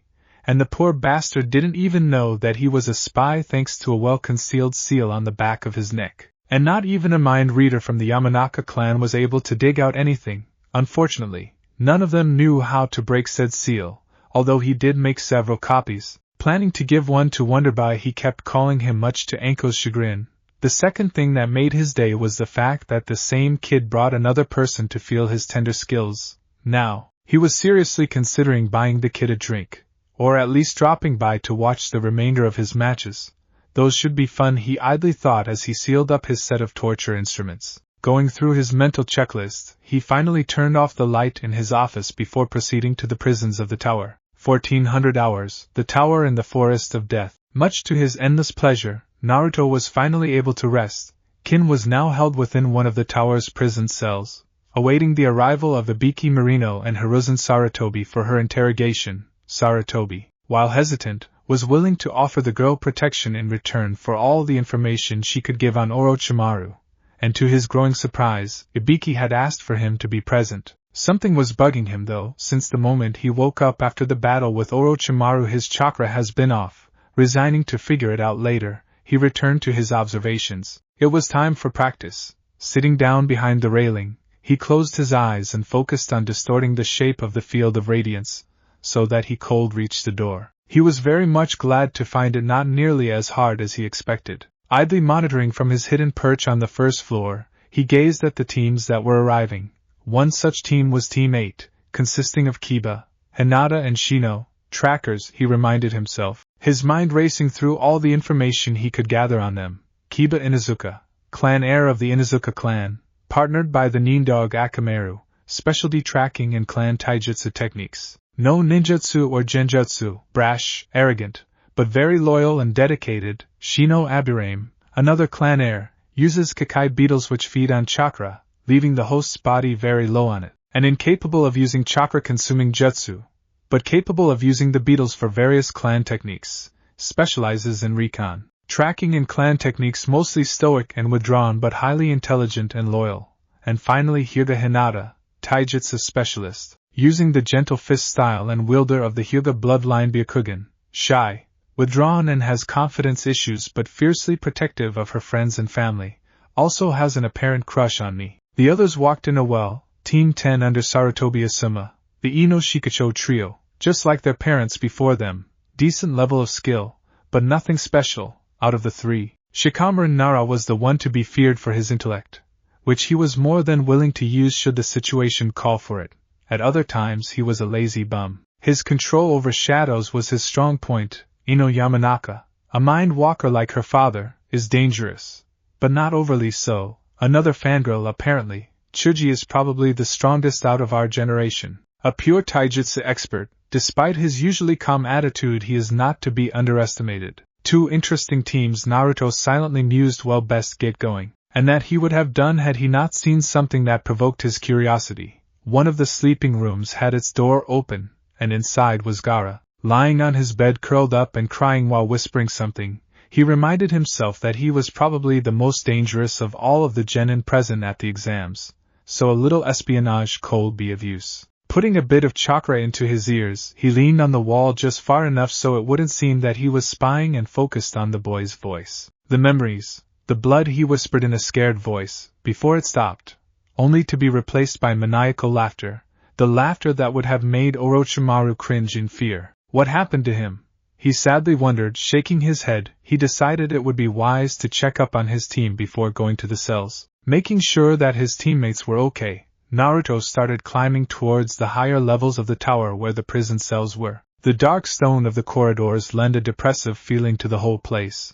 and the poor bastard didn't even know that he was a spy thanks to a well-concealed seal on the back of his neck. And not even a mind reader from the Yamanaka clan was able to dig out anything. Unfortunately, none of them knew how to break said seal, although he did make several copies. Planning to give one to Wonderboy, he kept calling him, much to Anko's chagrin. The second thing that made his day was the fact that the same kid brought another person to feel his tender skills. Now, he was seriously considering buying the kid a drink, or at least dropping by to watch the remainder of his matches. Those should be fun, he idly thought as he sealed up his set of torture instruments. Going through his mental checklist, he finally turned off the light in his office before proceeding to the prisons of the tower. 1400 hours, the tower in the forest of death. Much to his endless pleasure, Naruto was finally able to rest. Kin was now held within one of the tower's prison cells, awaiting the arrival of Ibiki Marino and Hiruzen Sarutobi for her interrogation. Sarutobi, while hesitant, was willing to offer the girl protection in return for all the information she could give on Orochimaru, and to his growing surprise, Ibiki had asked for him to be present. Something was bugging him though, since the moment he woke up after the battle with Orochimaru his chakra has been off. Resigning to figure it out later, he returned to his observations. It was time for practice. Sitting down behind the railing, he closed his eyes and focused on distorting the shape of the field of radiance, so that he could reach the door. He was very much glad to find it not nearly as hard as he expected. Idly monitoring from his hidden perch on the first floor, he gazed at the teams that were arriving. One such team was Team 8, consisting of Kiba, Hinata and Shino, trackers, he reminded himself, his mind racing through all the information he could gather on them. Kiba Inuzuka, clan heir of the Inuzuka clan, partnered by the Nindog Akamaru, specialty tracking and clan taijutsu techniques. No ninjutsu or genjutsu, brash, arrogant, but very loyal and dedicated. Shino Abirame, another clan heir, uses Kakai beetles which feed on chakra, leaving the host's body very low on it, and incapable of using chakra-consuming jutsu, but capable of using the beetles for various clan techniques, specializes in recon, tracking and clan techniques, mostly stoic and withdrawn but highly intelligent and loyal. And finally Hyuga Hinata, taijutsu specialist, using the gentle fist style and wielder of the Hyuga bloodline Byakugan, shy, withdrawn and has confidence issues but fiercely protective of her friends and family, also has an apparent crush on me. The others walked in a well, Team 10 under Sarutobi Asuma, the Ino Shikacho trio, just like their parents before them, decent level of skill, but nothing special. Out of the three, Shikamaru Nara was the one to be feared for his intellect, which he was more than willing to use should the situation call for it. At other times he was a lazy bum. His control over shadows was his strong point. Ino Yamanaka, a mind walker like her father, is dangerous, but not overly so. Another fangirl apparently. Chuji is probably the strongest out of our generation. A pure taijutsu expert. Despite his usually calm attitude, he is not to be underestimated. Two interesting teams Naruto silently mused well best get going, and that he would have done had he not seen something that provoked his curiosity. One of the sleeping rooms had its door open, and inside was Gaara, lying on his bed curled up and crying while whispering something. He reminded himself that he was probably the most dangerous of all of the genin present at the exams, so a little espionage could be of use. Putting a bit of chakra into his ears, he leaned on the wall just far enough so it wouldn't seem that he was spying and focused on the boy's voice. The memories, the blood, he whispered in a scared voice, before it stopped, only to be replaced by maniacal laughter, the laughter that would have made Orochimaru cringe in fear. What happened to him? He sadly wondered, shaking his head. He decided it would be wise to check up on his team before going to the cells. Making sure that his teammates were okay, Naruto started climbing towards the higher levels of the tower where the prison cells were. The dark stone of the corridors lent a depressive feeling to the whole place,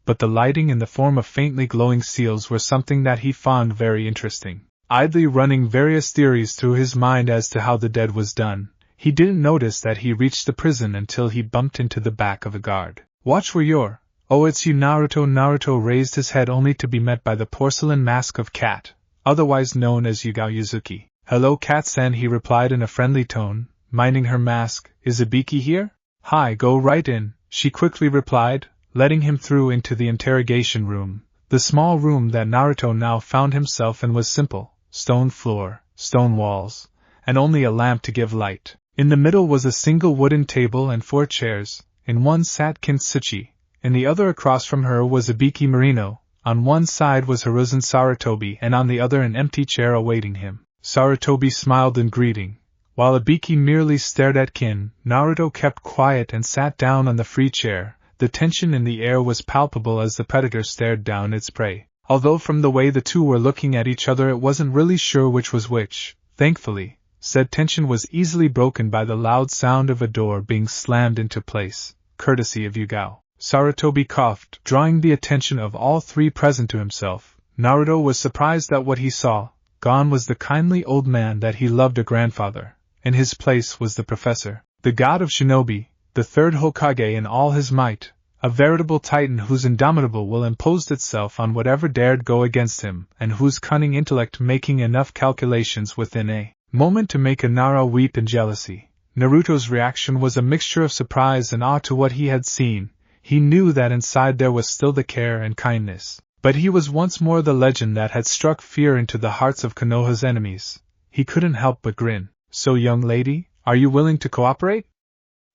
but the lighting in the form of faintly glowing seals were something that he found very interesting. Idly running various theories through his mind as to how the deed was done, he didn't notice that he reached the prison until he bumped into the back of a guard. "Watch where you're." "Oh, it's you, Naruto." Naruto raised his head only to be met by the porcelain mask of Cat, otherwise known as Yugao Yuzuki. "Hello, Kat-san," he replied in a friendly tone, minding her mask. "Is Ibiki here?" "Hi, go right in," she quickly replied, letting him through into the interrogation room. The small room that Naruto now found himself in was simple: stone floor, stone walls, and only a lamp to give light. In the middle was a single wooden table and 4 chairs. In one sat Kintsuchi, in the other across from her was Ibiki Marino. On one side was Hiruzen Sarutobi and on the other an empty chair awaiting him. Sarutobi smiled in greeting. While Ibiki merely stared at Kin, Naruto kept quiet and sat down on the free chair. The tension in the air was palpable as the predator stared down its prey. Although from the way the two were looking at each other it wasn't really sure which was which. Thankfully, said tension was easily broken by the loud sound of a door being slammed into place, courtesy of Yugao. Sarutobi coughed, drawing the attention of all three present to himself. Naruto was surprised at what he saw. Gone was the kindly old man that he loved, a grandfather. In his place was the professor, the god of shinobi, the third Hokage in all his might, a veritable titan whose indomitable will imposed itself on whatever dared go against him, and whose cunning intellect making enough calculations within a moment to make a Nara weep in jealousy. Naruto's reaction was a mixture of surprise and awe to what he had seen. He knew that inside there was still the care and kindness, but he was once more the legend that had struck fear into the hearts of Konoha's enemies. He couldn't help but grin. "So, young lady, are you willing to cooperate?"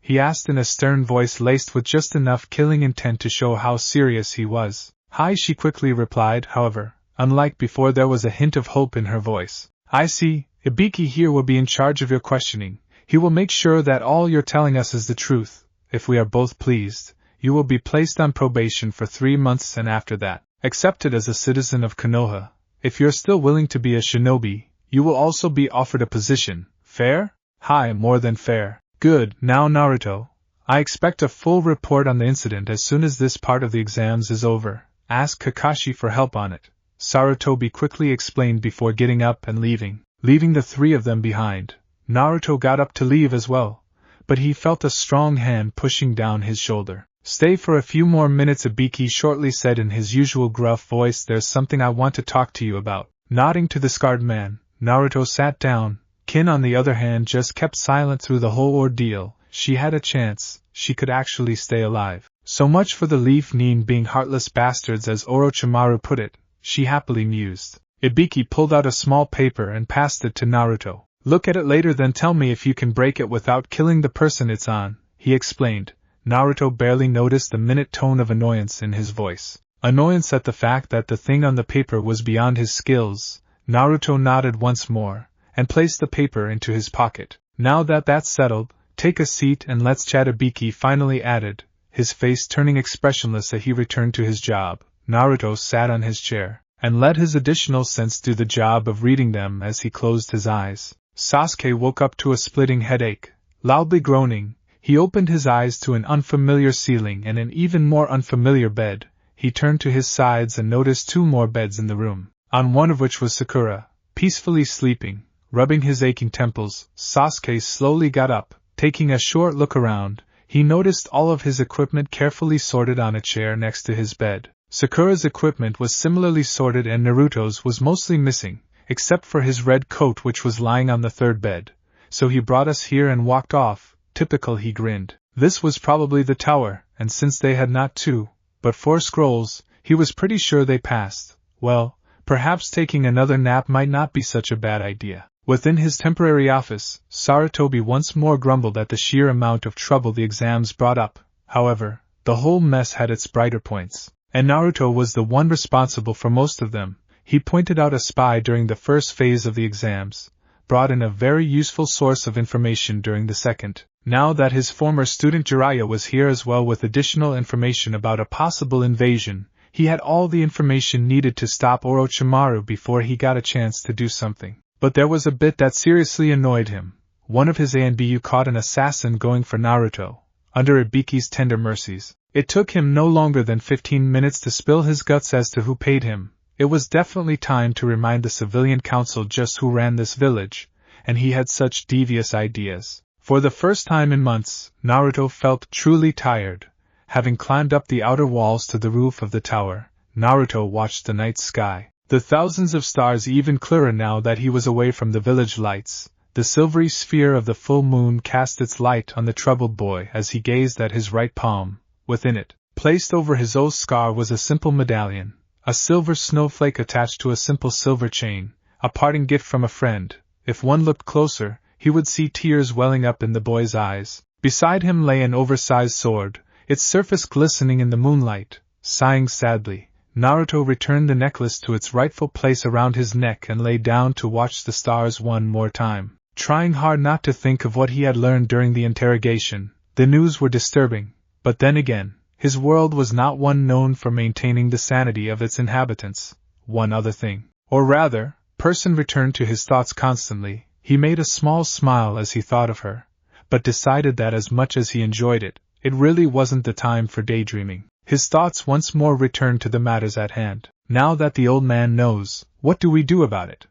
he asked in a stern voice laced with just enough killing intent to show how serious he was. "Hi," she quickly replied. However, unlike before, there was a hint of hope in her voice. "I see. Ibiki here will be in charge of your questioning. He will make sure that all you're telling us is the truth. If we are both pleased, you will be placed on probation for 3 months and after that, accepted as a citizen of Konoha. If you're still willing to be a shinobi, you will also be offered a position. Fair?" "Hi, more than fair." "Good. Now, Naruto, I expect a full report on the incident as soon as this part of the exams is over. Ask Kakashi for help on it," Sarutobi quickly explained before getting up and leaving the three of them behind. Naruto got up to leave as well, but he felt a strong hand pushing down his shoulder. "Stay for a few more minutes," Ibiki shortly said in his usual gruff voice. "There's something I want to talk to you about." Nodding to the scarred man, Naruto sat down. Kin, on the other hand, just kept silent through the whole ordeal. She had a chance. She could actually stay alive. So much for the Leaf Nin being heartless bastards, as Orochimaru put it, she happily mused. Ibiki pulled out a small paper and passed it to Naruto. "Look at it later, then tell me if you can break it without killing the person it's on," he explained. Naruto barely noticed the minute tone of annoyance in his voice. Annoyance at the fact that the thing on the paper was beyond his skills. Naruto nodded once more and placed the paper into his pocket. "Now that that's settled, take a seat and let's chat," Ibiki finally added, his face turning expressionless as he returned to his job. Naruto sat on his chair and let his additional sense do the job of reading them as he closed his eyes. Sasuke woke up to a splitting headache. Loudly groaning, he opened his eyes to an unfamiliar ceiling and an even more unfamiliar bed. He turned to his sides and noticed 2 more beds in the room, on one of which was Sakura, peacefully sleeping. Rubbing his aching temples, Sasuke slowly got up. Taking a short look around, he noticed all of his equipment carefully sorted on a chair next to his bed. Sakura's equipment was similarly sorted and Naruto's was mostly missing, except for his red coat, which was lying on the 3rd bed. "So he brought us here and walked off. Typical," he grinned. This was probably the tower, and since they had not 2, but 4 scrolls, he was pretty sure they passed. Well, perhaps taking another nap might not be such a bad idea. Within his temporary office, Sarutobi once more grumbled at the sheer amount of trouble the exams brought up. However, the whole mess had its brighter points, and Naruto was the one responsible for most of them. He pointed out a spy during the first phase of the exams, brought in a very useful source of information during the second. Now that his former student Jiraiya was here as well with additional information about a possible invasion, he had all the information needed to stop Orochimaru before he got a chance to do something. But there was a bit that seriously annoyed him. One of his ANBU caught an assassin going for Naruto, under Ibiki's tender mercies. It took him no longer than 15 minutes to spill his guts as to who paid him. It was definitely time to remind the civilian council just who ran this village, and he had such devious ideas. For the first time in months, Naruto felt truly tired. Having climbed up the outer walls to the roof of the tower, Naruto watched the night sky. The thousands of stars even clearer now that he was away from the village lights. The silvery sphere of the full moon cast its light on the troubled boy as he gazed at his right palm. Within it, placed over his old scar, was a simple medallion, a silver snowflake attached to a simple silver chain, a parting gift from a friend. If one looked closer, he would see tears welling up in the boy's eyes. Beside him lay an oversized sword, its surface glistening in the moonlight. Sighing sadly, Naruto returned the necklace to its rightful place around his neck and lay down to watch the stars one more time, trying hard not to think of what he had learned during the interrogation. The news were disturbing, but then again, his world was not one known for maintaining the sanity of its inhabitants. One other thing, or rather, person returned to his thoughts constantly. He made a small smile as he thought of her, but decided that as much as he enjoyed it, it really wasn't the time for daydreaming. His thoughts once more returned to the matters at hand. Now that the old man knows, what do we do about it?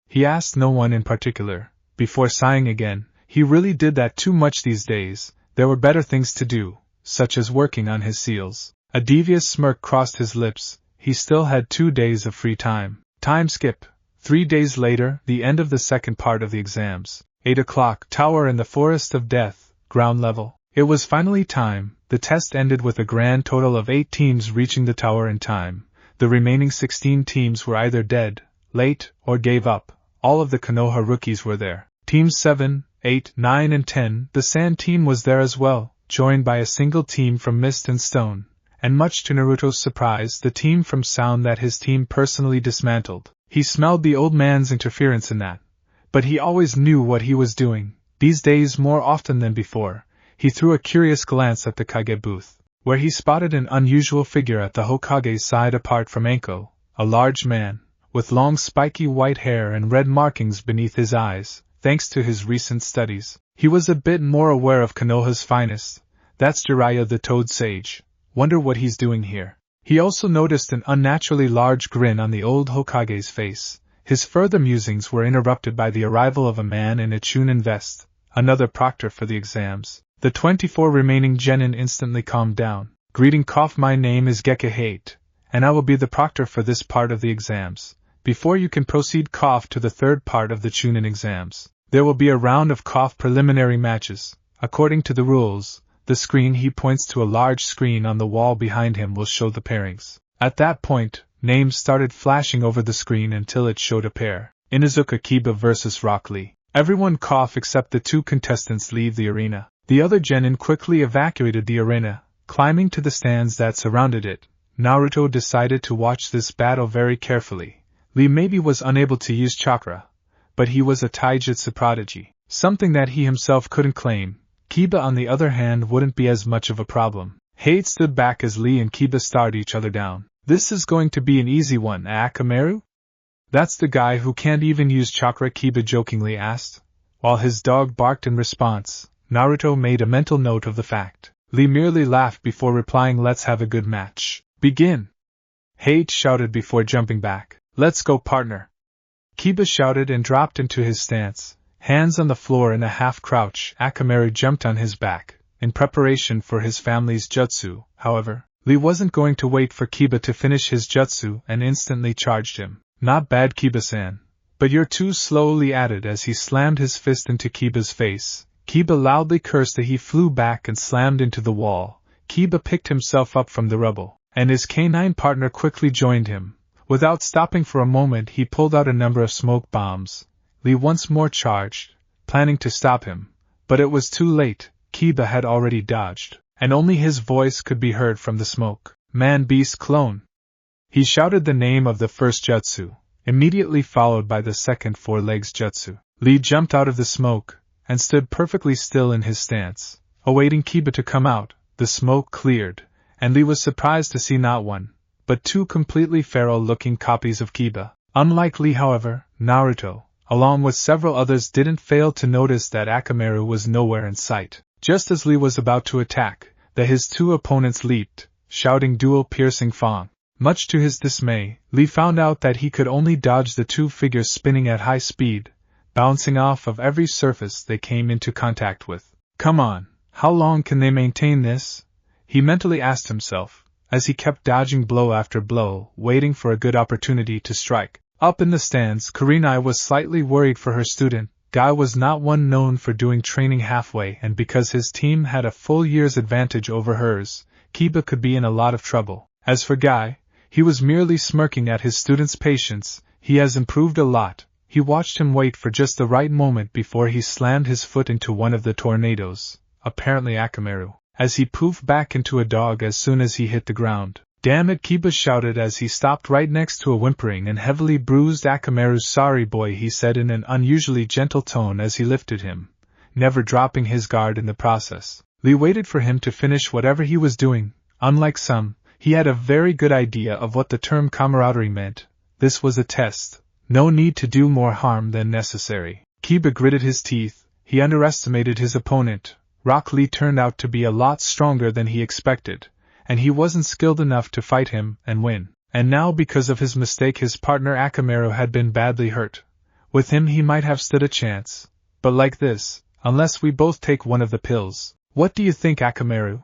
He asked no one in particular. Before sighing again, he really did that too much these days. There were better things to do, such as working on his seals. A devious smirk crossed his lips. He still had 2 days of free time. Time skip. 3 days later, the end of the second part of the exams. 8 o'clock, tower in the Forest of Death, ground level. It was finally time. The test ended with a grand total of 8 teams reaching the tower in time. The remaining 16 teams were either dead, late, or gave up. All of the Konoha rookies were there. Teams 7, 8, 9 and 10, the Sand team was there as well, joined by a single team from Mist and Stone. And much to Naruto's surprise, the team from Sound that his team personally dismantled. He smelled the old man's interference in that. But he always knew what he was doing. These days, more often than before, he threw a curious glance at the Kage booth, where he spotted an unusual figure at the Hokage's side apart from Anko, a large man, with long spiky white hair and red markings beneath his eyes. Thanks to his recent studies, he was a bit more aware of Konoha's finest. That's Jiraiya the Toad Sage. Wonder what he's doing here. He also noticed an unnaturally large grin on the old Hokage's face. His further musings were interrupted by the arrival of a man in a Chunin vest, another proctor for the exams. The 24 remaining genin instantly calmed down. Greeting, my name is Gekahate, and I will be the proctor for this part of the exams. Before you can proceed to the third part of the Chunin exams, there will be a round of preliminary matches. According to the rules, the screen he points to a large screen on the wall behind him will show the pairings. At that point, names started flashing over the screen until it showed a pair. Inuzuka Kiba vs. Rock Lee. Everyone except the 2 contestants leave the arena. The other genin quickly evacuated the arena, climbing to the stands that surrounded it. Naruto decided to watch this battle very carefully. Lee maybe was unable to use chakra, but he was a taijutsu prodigy, something that he himself couldn't claim. Kiba on the other hand wouldn't be as much of a problem. Hade stood back as Lee and Kiba stared each other down. This is going to be an easy one, Akamaru? That's the guy who can't even use chakra, Kiba jokingly asked. While his dog barked in response, Naruto made a mental note of the fact. Lee merely laughed before replying, let's have a good match. Begin! Hade shouted before jumping back. Let's go, partner! Kiba shouted and dropped into his stance, hands on the floor in a half-crouch. Akamaru jumped on his back, in preparation for his family's jutsu. However, Lee wasn't going to wait for Kiba to finish his jutsu and instantly charged him. Not bad, Kiba-san. But you're too slow, Lee added as he slammed his fist into Kiba's face. Kiba loudly cursed as he flew back and slammed into the wall. Kiba picked himself up from the rubble, and his canine partner quickly joined him. Without stopping for a moment, he pulled out a number of smoke bombs. Lee once more charged, planning to stop him, but it was too late. Kiba had already dodged, and only his voice could be heard from the smoke. Man, beast, clone! He shouted the name of the first jutsu, immediately followed by the second 4 legs jutsu. Lee jumped out of the smoke, and stood perfectly still in his stance, awaiting Kiba to come out. The smoke cleared, and Lee was surprised to see not 1, but 2 completely feral-looking copies of Kiba. Unlike Lee, however, Naruto, along with several others, didn't fail to notice that Akamaru was nowhere in sight. Just as Lee was about to attack, his 2 opponents leaped, shouting dual piercing fang. Much to his dismay, Lee found out that he could only dodge the 2 figures spinning at high speed, bouncing off of every surface they came into contact with. Come on, how long can they maintain this? He mentally asked himself, as he kept dodging blow after blow, waiting for a good opportunity to strike. Up in the stands, Kurenai was slightly worried for her student. Guy was not one known for doing training halfway, and because his team had a full year's advantage over hers, Kiba could be in a lot of trouble. As for Guy, he was merely smirking at his student's patience. He has improved a lot. He watched him wait for just the right moment before he slammed his foot into one of the tornadoes, apparently Akamaru, as he poofed back into a dog as soon as he hit the ground. "Damn it," Kiba shouted as he stopped right next to a whimpering and heavily bruised Akamaru. "Sorry boy," he said in an unusually gentle tone as he lifted him, never dropping his guard in the process. Lee waited for him to finish whatever he was doing. Unlike some, he had a very good idea of what the term camaraderie meant. This was a test. No need to do more harm than necessary. Kiba gritted his teeth. He underestimated his opponent. Rock Lee turned out to be a lot stronger than he expected, and he wasn't skilled enough to fight him and win. And now, because of his mistake, his partner Akamaru had been badly hurt. With him he might have stood a chance. But like this, unless we both take one of the pills. What do you think, Akamaru?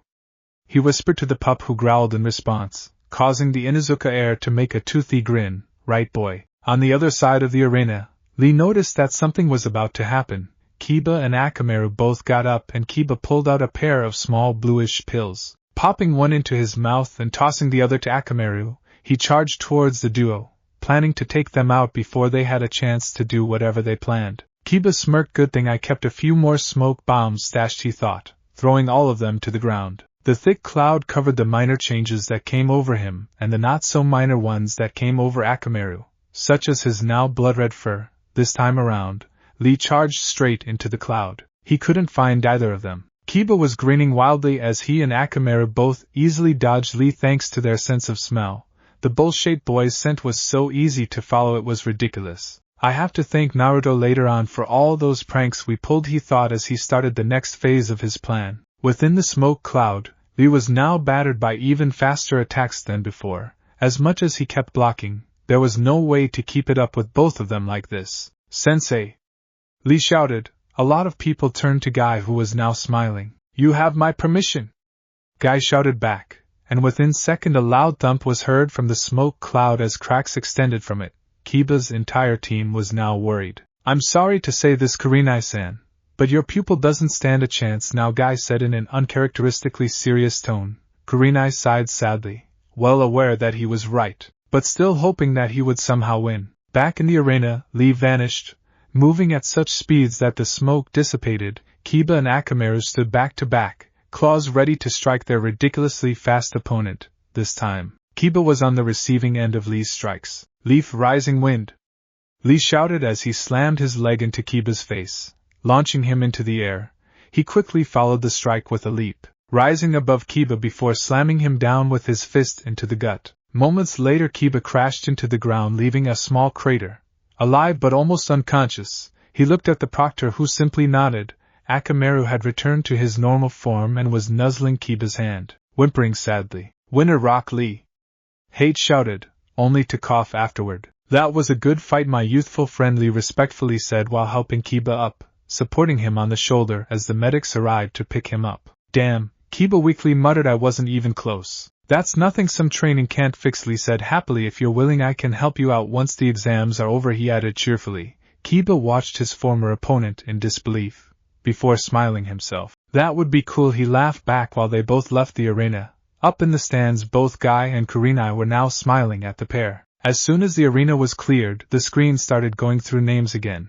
He whispered to the pup, who growled in response, causing the Inuzuka heir to make a toothy grin. Right boy. On the other side of the arena, Lee noticed that something was about to happen. Kiba and Akamaru both got up, and Kiba pulled out a pair of small bluish pills. Popping one into his mouth and tossing the other to Akamaru, he charged towards the duo, planning to take them out before they had a chance to do whatever they planned. Kiba smirked. "Good thing I kept a few more smoke bombs stashed," he thought, throwing all of them to the ground. The thick cloud covered the minor changes that came over him and the not-so-minor ones that came over Akamaru, such as his now blood-red fur. This time around, Lee charged straight into the cloud. He couldn't find either of them. Kiba was grinning wildly as he and Akamaru both easily dodged Lee thanks to their sense of smell. The bull-shaped boy's scent was so easy to follow it was ridiculous. "I have to thank Naruto later on for all those pranks we pulled," he thought as he started the next phase of his plan. Within the smoke cloud, Lee was now battered by even faster attacks than before. As much as he kept blocking, there was no way to keep it up with both of them like this. "Sensei!" Lee shouted. A lot of people turned to Guy, who was now smiling. "You have my permission!" Guy shouted back, and within second a loud thump was heard from the smoke cloud as cracks extended from it. Kiba's entire team was now worried. "I'm sorry to say this, Kurenai-san, but your pupil doesn't stand a chance now," Guy said in an uncharacteristically serious tone. Kurenai sighed sadly, well aware that he was right, but still hoping that he would somehow win. Back in the arena, Lee vanished, moving at such speeds that the smoke dissipated. Kiba and Akamaru stood back to back, claws ready to strike their ridiculously fast opponent. This time, Kiba was on the receiving end of Lee's strikes. "Leaf Rising Wind!" Lee shouted as he slammed his leg into Kiba's face, launching him into the air. He quickly followed the strike with a leap, rising above Kiba before slamming him down with his fist into the gut. Moments later, Kiba crashed into the ground, leaving a small crater. Alive but almost unconscious, he looked at the proctor, who simply nodded. Akamaru had returned to his normal form and was nuzzling Kiba's hand, whimpering sadly. "Winner Rock Lee!" Hate shouted, only to cough afterward. "That was a good fight, my youthful friend," Lee respectfully said while helping Kiba up, supporting him on the shoulder as the medics arrived to pick him up. "Damn," Kiba weakly muttered, "I wasn't even close." "That's nothing some training can't fix," Lee said happily. "If you're willing, I can help you out once the exams are over," he added cheerfully. Kiba watched his former opponent in disbelief, before smiling himself. "That would be cool," he laughed back while they both left the arena. Up in the stands, both Guy and Kurenai were now smiling at the pair. As soon as the arena was cleared, the screen started going through names again,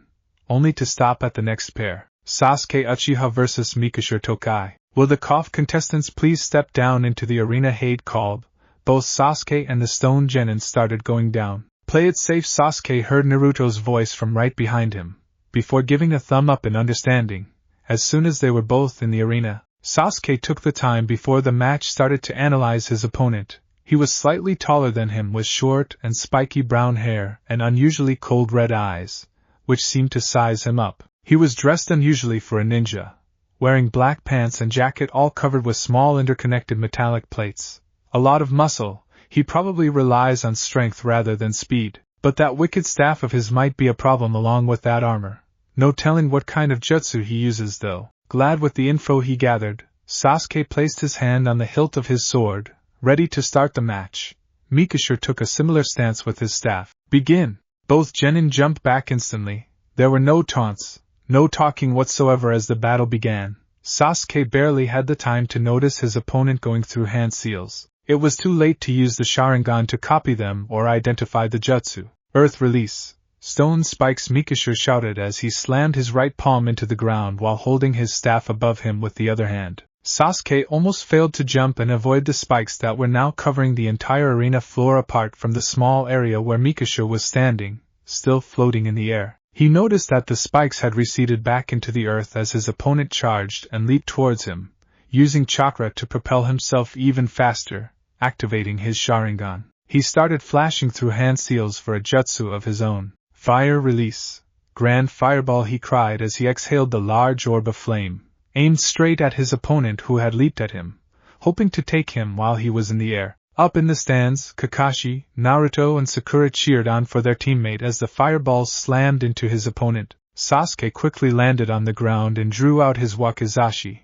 only to stop at the next pair. Sasuke Uchiha vs. Mikashir Tokai. "Will the KOF contestants please step down into the arena?" Hade called. Both Sasuke and the Stone Genin started going down. "Play it safe," Sasuke heard Naruto's voice from right behind him, before giving a thumb up in understanding. As soon as they were both in the arena, Sasuke took the time before the match started to analyze his opponent. He was slightly taller than him, with short and spiky brown hair and unusually cold red eyes, which seemed to size him up. He was dressed unusually for a ninja, wearing black pants and jacket all covered with small interconnected metallic plates. A lot of muscle. He probably relies on strength rather than speed, but that wicked staff of his might be a problem along with that armor. No telling what kind of jutsu he uses though. Glad with the info he gathered, Sasuke placed his hand on the hilt of his sword, ready to start the match. Mikashir took a similar stance with his staff. Begin! Both genin jumped back instantly. There were no taunts, no talking whatsoever as the battle began. Sasuke barely had the time to notice his opponent going through hand seals. It was too late to use the Sharingan to copy them or identify the jutsu. Earth release. Stone spikes, Mikashir shouted as he slammed his right palm into the ground while holding his staff above him with the other hand. Sasuke almost failed to jump and avoid the spikes that were now covering the entire arena floor apart from the small area where Mikashir was standing, still floating in the air. He noticed that the spikes had receded back into the earth as his opponent charged and leaped towards him, using chakra to propel himself even faster, activating his Sharingan. He started flashing through hand seals for a jutsu of his own. Fire release. Grand fireball, he cried as he exhaled the large orb of flame, aimed straight at his opponent who had leaped at him, hoping to take him while he was in the air. Up in the stands, Kakashi, Naruto and Sakura cheered on for their teammate as the fireballs slammed into his opponent. Sasuke quickly landed on the ground and drew out his wakizashi,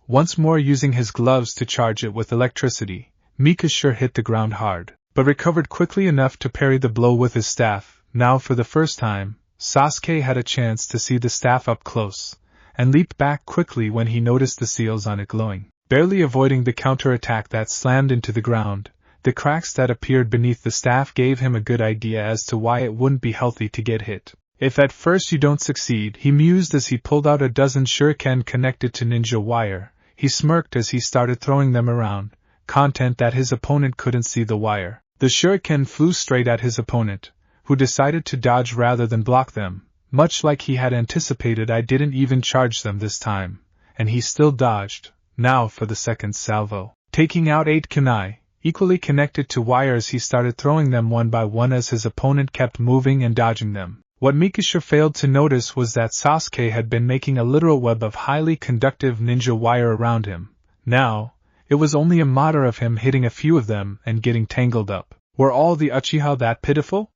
once more using his gloves to charge it with electricity. Mikashir hit the ground hard, but recovered quickly enough to parry the blow with his staff. Now for the first time, Sasuke had a chance to see the staff up close, and leaped back quickly when he noticed the seals on it glowing. Barely avoiding the counterattack that slammed into the ground, the cracks that appeared beneath the staff gave him a good idea as to why it wouldn't be healthy to get hit. If at first you don't succeed, he mused as he pulled out a dozen shuriken connected to ninja wire. He smirked as he started throwing them around, content that his opponent couldn't see the wire. The shuriken flew straight at his opponent, who decided to dodge rather than block them. Much like he had anticipated, I didn't even charge them this time, and he still dodged. Now for the second salvo. Taking out 8 kunai, equally connected to wires, he started throwing them one by one as his opponent kept moving and dodging them. What Mikashir failed to notice was that Sasuke had been making a literal web of highly conductive ninja wire around him. Now, it was only a matter of him hitting a few of them and getting tangled up. Were all the Uchiha that pitiful?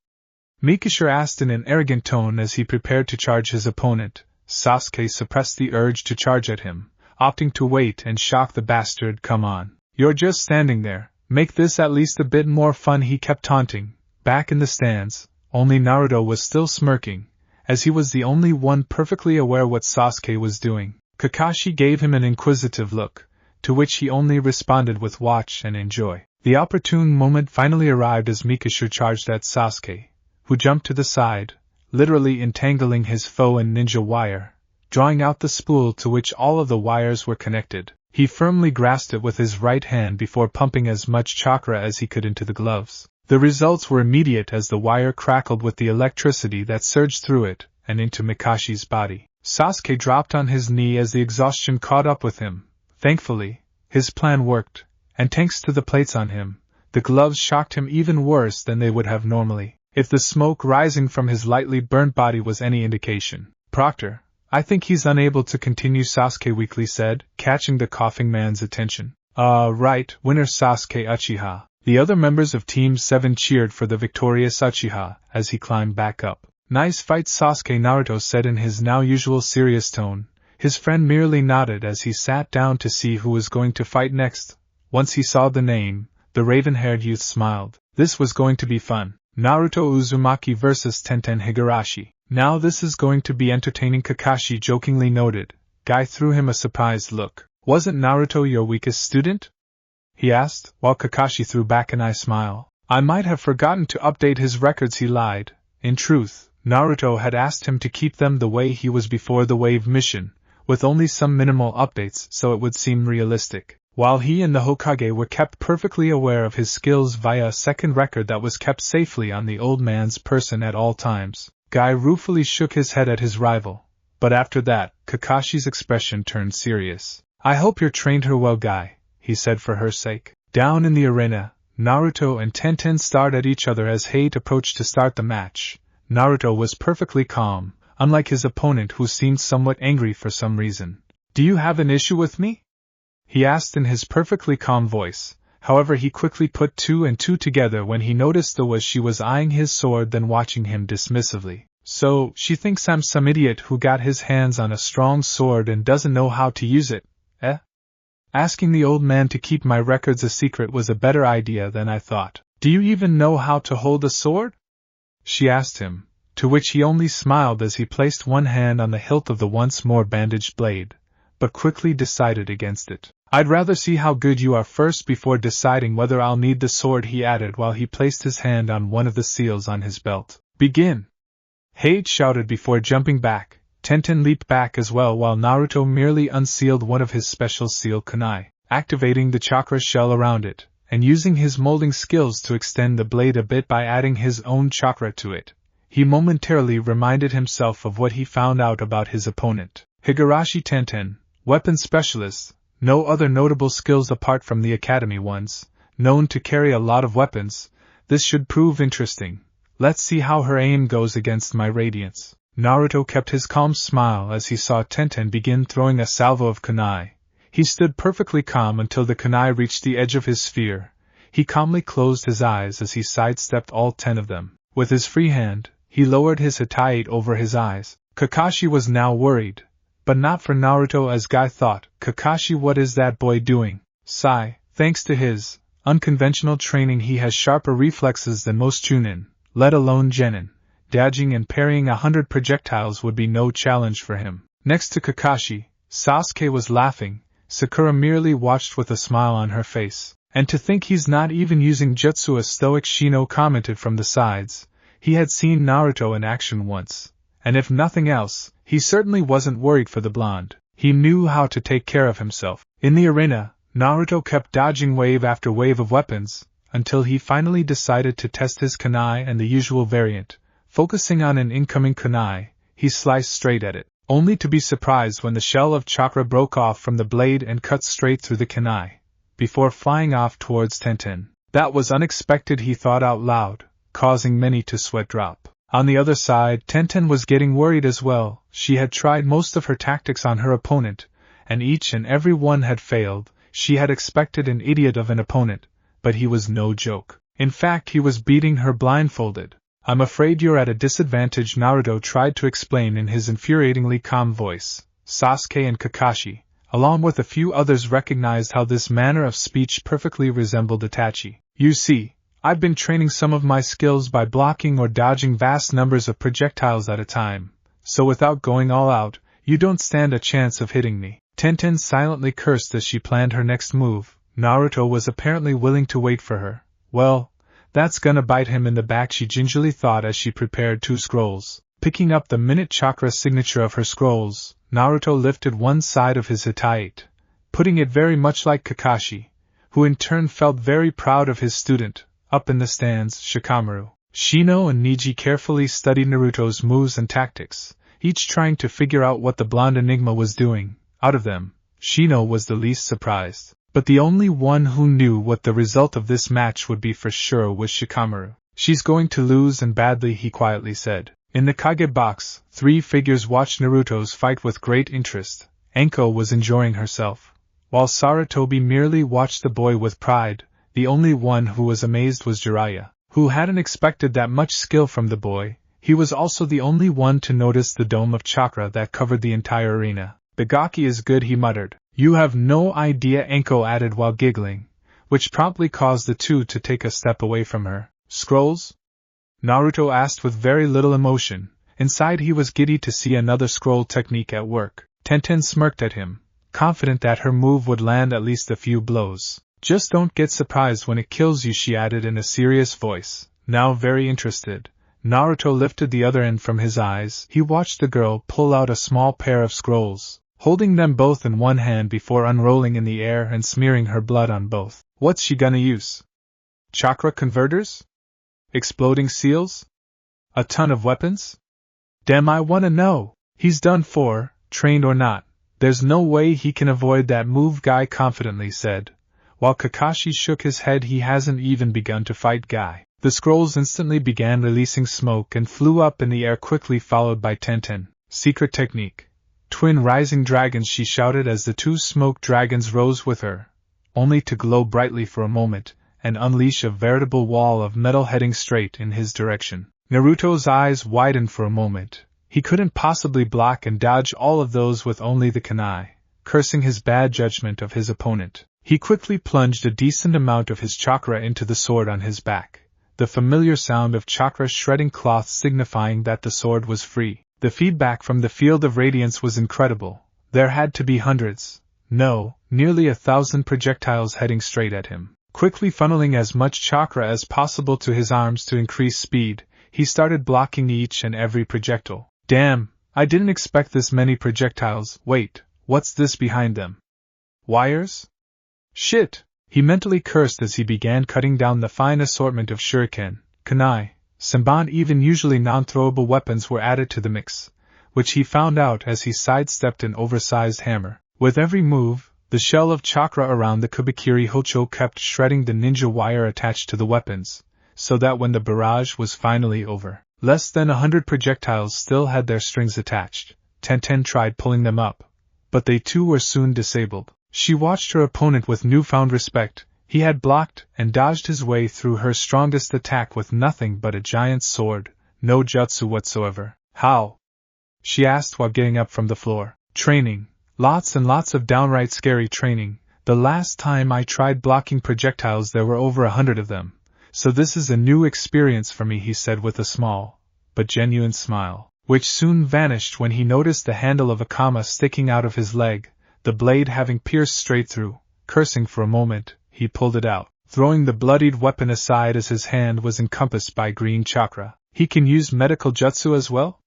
Mikashir asked in an arrogant tone as he prepared to charge his opponent. Sasuke suppressed the urge to charge at him, opting to wait and shock the bastard. Come on. You're just standing there. Make this at least a bit more fun, he kept taunting. Back in the stands, only Naruto was still smirking, as he was the only one perfectly aware what Sasuke was doing. Kakashi gave him an inquisitive look, to which he only responded with watch and enjoy. The opportune moment finally arrived as Mikashir charged at Sasuke, who jumped to the side, literally entangling his foe in ninja wire, drawing out the spool to which all of the wires were connected. He firmly grasped it with his right hand before pumping as much chakra as he could into the gloves. The results were immediate as the wire crackled with the electricity that surged through it and into Mikashi's body. Sasuke dropped on his knee as the exhaustion caught up with him. Thankfully, his plan worked, and thanks to the plates on him, the gloves shocked him even worse than they would have normally, if the smoke rising from his lightly burnt body was any indication. Proctor, I think he's unable to continue, Sasuke weakly said, catching the coughing man's attention. Right, winner Sasuke Uchiha. The other members of Team 7 cheered for the victorious Uchiha as he climbed back up. Nice fight, Sasuke, Naruto said in his now usual serious tone. His friend merely nodded as he sat down to see who was going to fight next. Once he saw the name, the raven-haired youth smiled. This was going to be fun. Naruto Uzumaki vs Tenten Higurashi. Now this is going to be entertaining, Kakashi jokingly noted. Guy threw him a surprised look. Wasn't Naruto your weakest student? He asked, while Kakashi threw back an eye smile. I might have forgotten to update his records, he lied. In truth, Naruto had asked him to keep them the way he was before the wave mission, with only some minimal updates so it would seem realistic. While he and the Hokage were kept perfectly aware of his skills via a second record that was kept safely on the old man's person at all times. Guy ruefully shook his head at his rival, but after that, Kakashi's expression turned serious. I hope you trained her well, Guy, he said for her sake. Down in the arena, Naruto and Tenten stared at each other as Hate approached to start the match. Naruto was perfectly calm, unlike his opponent who seemed somewhat angry for some reason. Do you have an issue with me? He asked in his perfectly calm voice. However, he quickly put 2 and 2 together when he noticed she was eyeing his sword, then watching him dismissively. So, she thinks I'm some idiot who got his hands on a strong sword and doesn't know how to use it, eh? Asking the old man to keep my records a secret was a better idea than I thought. Do you even know how to hold a sword? She asked him, to which he only smiled as he placed one hand on the hilt of the once more bandaged blade, but quickly decided against it. I'd rather see how good you are first before deciding whether I'll need the sword, he added while he placed his hand on one of the seals on his belt. Begin! Hate shouted before jumping back. Tenten leaped back as well while Naruto merely unsealed one of his special seal kunai, activating the chakra shell around it, and using his molding skills to extend the blade a bit by adding his own chakra to it. He momentarily reminded himself of what he found out about his opponent. Higurashi Tenten, weapon specialist, no other notable skills apart from the academy ones, known to carry a lot of weapons. This should prove interesting. Let's see how her aim goes against my radiance. Naruto kept his calm smile as he saw Tenten begin throwing a salvo of kunai. He stood perfectly calm until the kunai reached the edge of his sphere. He calmly closed his eyes as he sidestepped all 10 of them. With his free hand, he lowered his hatayate over his eyes. Kakashi was now worried. But not for Naruto, as Guy thought. Kakashi, what is that boy doing? Sigh. Thanks to his unconventional training, he has sharper reflexes than most Chunin, let alone Genin. Dodging and parrying 100 projectiles would be no challenge for him. Next to Kakashi, Sasuke was laughing. Sakura merely watched with a smile on her face. And to think he's not even using jutsu, a stoic Shino commented from the sides. He had seen Naruto in action once. And if nothing else, he certainly wasn't worried for the blonde. He knew how to take care of himself. In the arena, Naruto kept dodging wave after wave of weapons, until he finally decided to test his kunai and the usual variant. Focusing on an incoming kunai, he sliced straight at it, only to be surprised when the shell of chakra broke off from the blade and cut straight through the kunai, before flying off towards Tenten. That was unexpected, he thought out loud, causing many to sweat drop. On the other side, Tenten was getting worried as well. She had tried most of her tactics on her opponent, and each and every one had failed. She had expected an idiot of an opponent, but he was no joke. In fact, he was beating her blindfolded. I'm afraid you're at a disadvantage, Naruto tried to explain in his infuriatingly calm voice. Sasuke and Kakashi, along with a few others, recognized how this manner of speech perfectly resembled Itachi. You see, I've been training some of my skills by blocking or dodging vast numbers of projectiles at a time, so without going all out, you don't stand a chance of hitting me. Tenten silently cursed as she planned her next move. Naruto was apparently willing to wait for her. Well, that's gonna bite him in the back, she gingerly thought as she prepared 2 scrolls. Picking up the minute chakra signature of her scrolls, Naruto lifted one side of his hatayate, putting it very much like Kakashi, who in turn felt very proud of his student. Up in the stands, Shikamaru, Shino and Neji carefully studied Naruto's moves and tactics, each trying to figure out what the blonde enigma was doing. Out of them, Shino was the least surprised, but the only one who knew what the result of this match would be for sure was Shikamaru. She's going to lose, and badly, he quietly said. In the Kage box, 3 figures watched Naruto's fight with great interest. Anko was enjoying herself, while Sarutobi merely watched the boy with pride. The only one who was amazed was Jiraiya, who hadn't expected that much skill from the boy. He was also the only one to notice the dome of chakra that covered the entire arena. The gaki is good, he muttered. You have no idea, Anko added while giggling, which promptly caused the two to take a step away from her. Scrolls? Naruto asked with very little emotion. Inside he was giddy to see another scroll technique at work. Tenten smirked at him, confident that her move would land at least a few blows. Just don't get surprised when it kills you, she added in a serious voice. Now very interested, Naruto lifted the other end from his eyes. He watched the girl pull out a small pair of scrolls, holding them both in one hand before unrolling in the air and smearing her blood on both. What's she gonna use? Chakra converters? Exploding seals? A ton of weapons? Damn, I wanna know. He's done for, trained or not. There's no way he can avoid that move, Guy confidently said. While Kakashi shook his head, he hasn't even begun to fight Guy. The scrolls instantly began releasing smoke and flew up in the air, quickly followed by Tenten. Secret technique. Twin rising dragons, she shouted as the 2 smoke dragons rose with her, only to glow brightly for a moment and unleash a veritable wall of metal heading straight in his direction. Naruto's eyes widened for a moment. He couldn't possibly block and dodge all of those with only the kunai. cursing his bad judgment of his opponent. He quickly plunged a decent amount of his chakra into the sword on his back, the familiar sound of chakra shredding cloth signifying that the sword was free. The feedback from the field of radiance was incredible. There had to be hundreds, no, nearly 1,000 projectiles heading straight at him. Quickly funneling as much chakra as possible to his arms to increase speed, he started blocking each and every projectile. Damn, I didn't expect this many projectiles. Wait, what's this behind them? Wires? Shit! He mentally cursed as he began cutting down the fine assortment of shuriken, kunai, senbon, even usually non-throwable weapons were added to the mix, which he found out as he sidestepped an oversized hammer. With every move, the shell of chakra around the Kubikiri Hocho kept shredding the ninja wire attached to the weapons, so that when the barrage was finally over, less than 100 projectiles still had their strings attached. Tenten tried pulling them up, but they too were soon disabled. She watched her opponent with newfound respect. He had blocked and dodged his way through her strongest attack with nothing but a giant sword, no jutsu whatsoever. How? She asked while getting up from the floor. Training. Lots and lots of downright scary training. The last time I tried blocking projectiles there were over 100 of them, so this is a new experience for me, he said with a small, but genuine smile, which soon vanished when he noticed the handle of a kama sticking out of his leg, the blade having pierced straight through. Cursing for a moment, he pulled it out, throwing the bloodied weapon aside as his hand was encompassed by green chakra. He can use medical jutsu as well?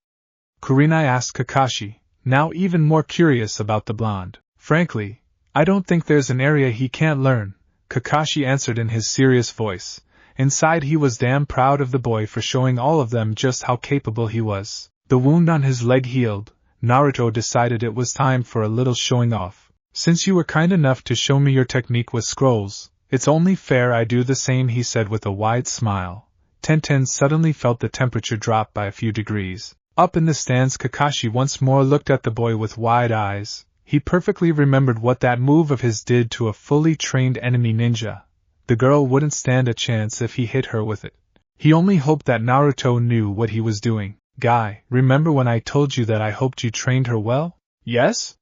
Kurenai asked Kakashi, now even more curious about the blonde. Frankly, I don't think there's an area he can't learn, Kakashi answered in his serious voice. Inside he was damn proud of the boy for showing all of them just how capable he was. The wound on his leg healed, Naruto decided it was time for a little showing off. Since you were kind enough to show me your technique with scrolls, it's only fair I do the same, he said with a wide smile. Tenten suddenly felt the temperature drop by a few degrees. Up in the stands, Kakashi once more looked at the boy with wide eyes. He perfectly remembered what that move of his did to a fully trained enemy ninja. The girl wouldn't stand a chance if he hit her with it. He only hoped that Naruto knew what he was doing. Guy, remember when I told you that I hoped you trained her well? Yes?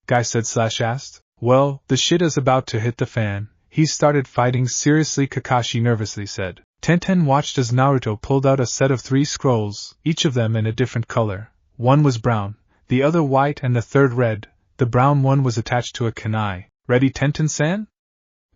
Guy said / asked. Well, the shit is about to hit the fan. He started fighting seriously, Kakashi nervously said. Tenten watched as Naruto pulled out a set of 3 scrolls, each of them in a different color. One was brown, the other white and the third red. The brown one was attached to a kunai. Ready, Tenten-san?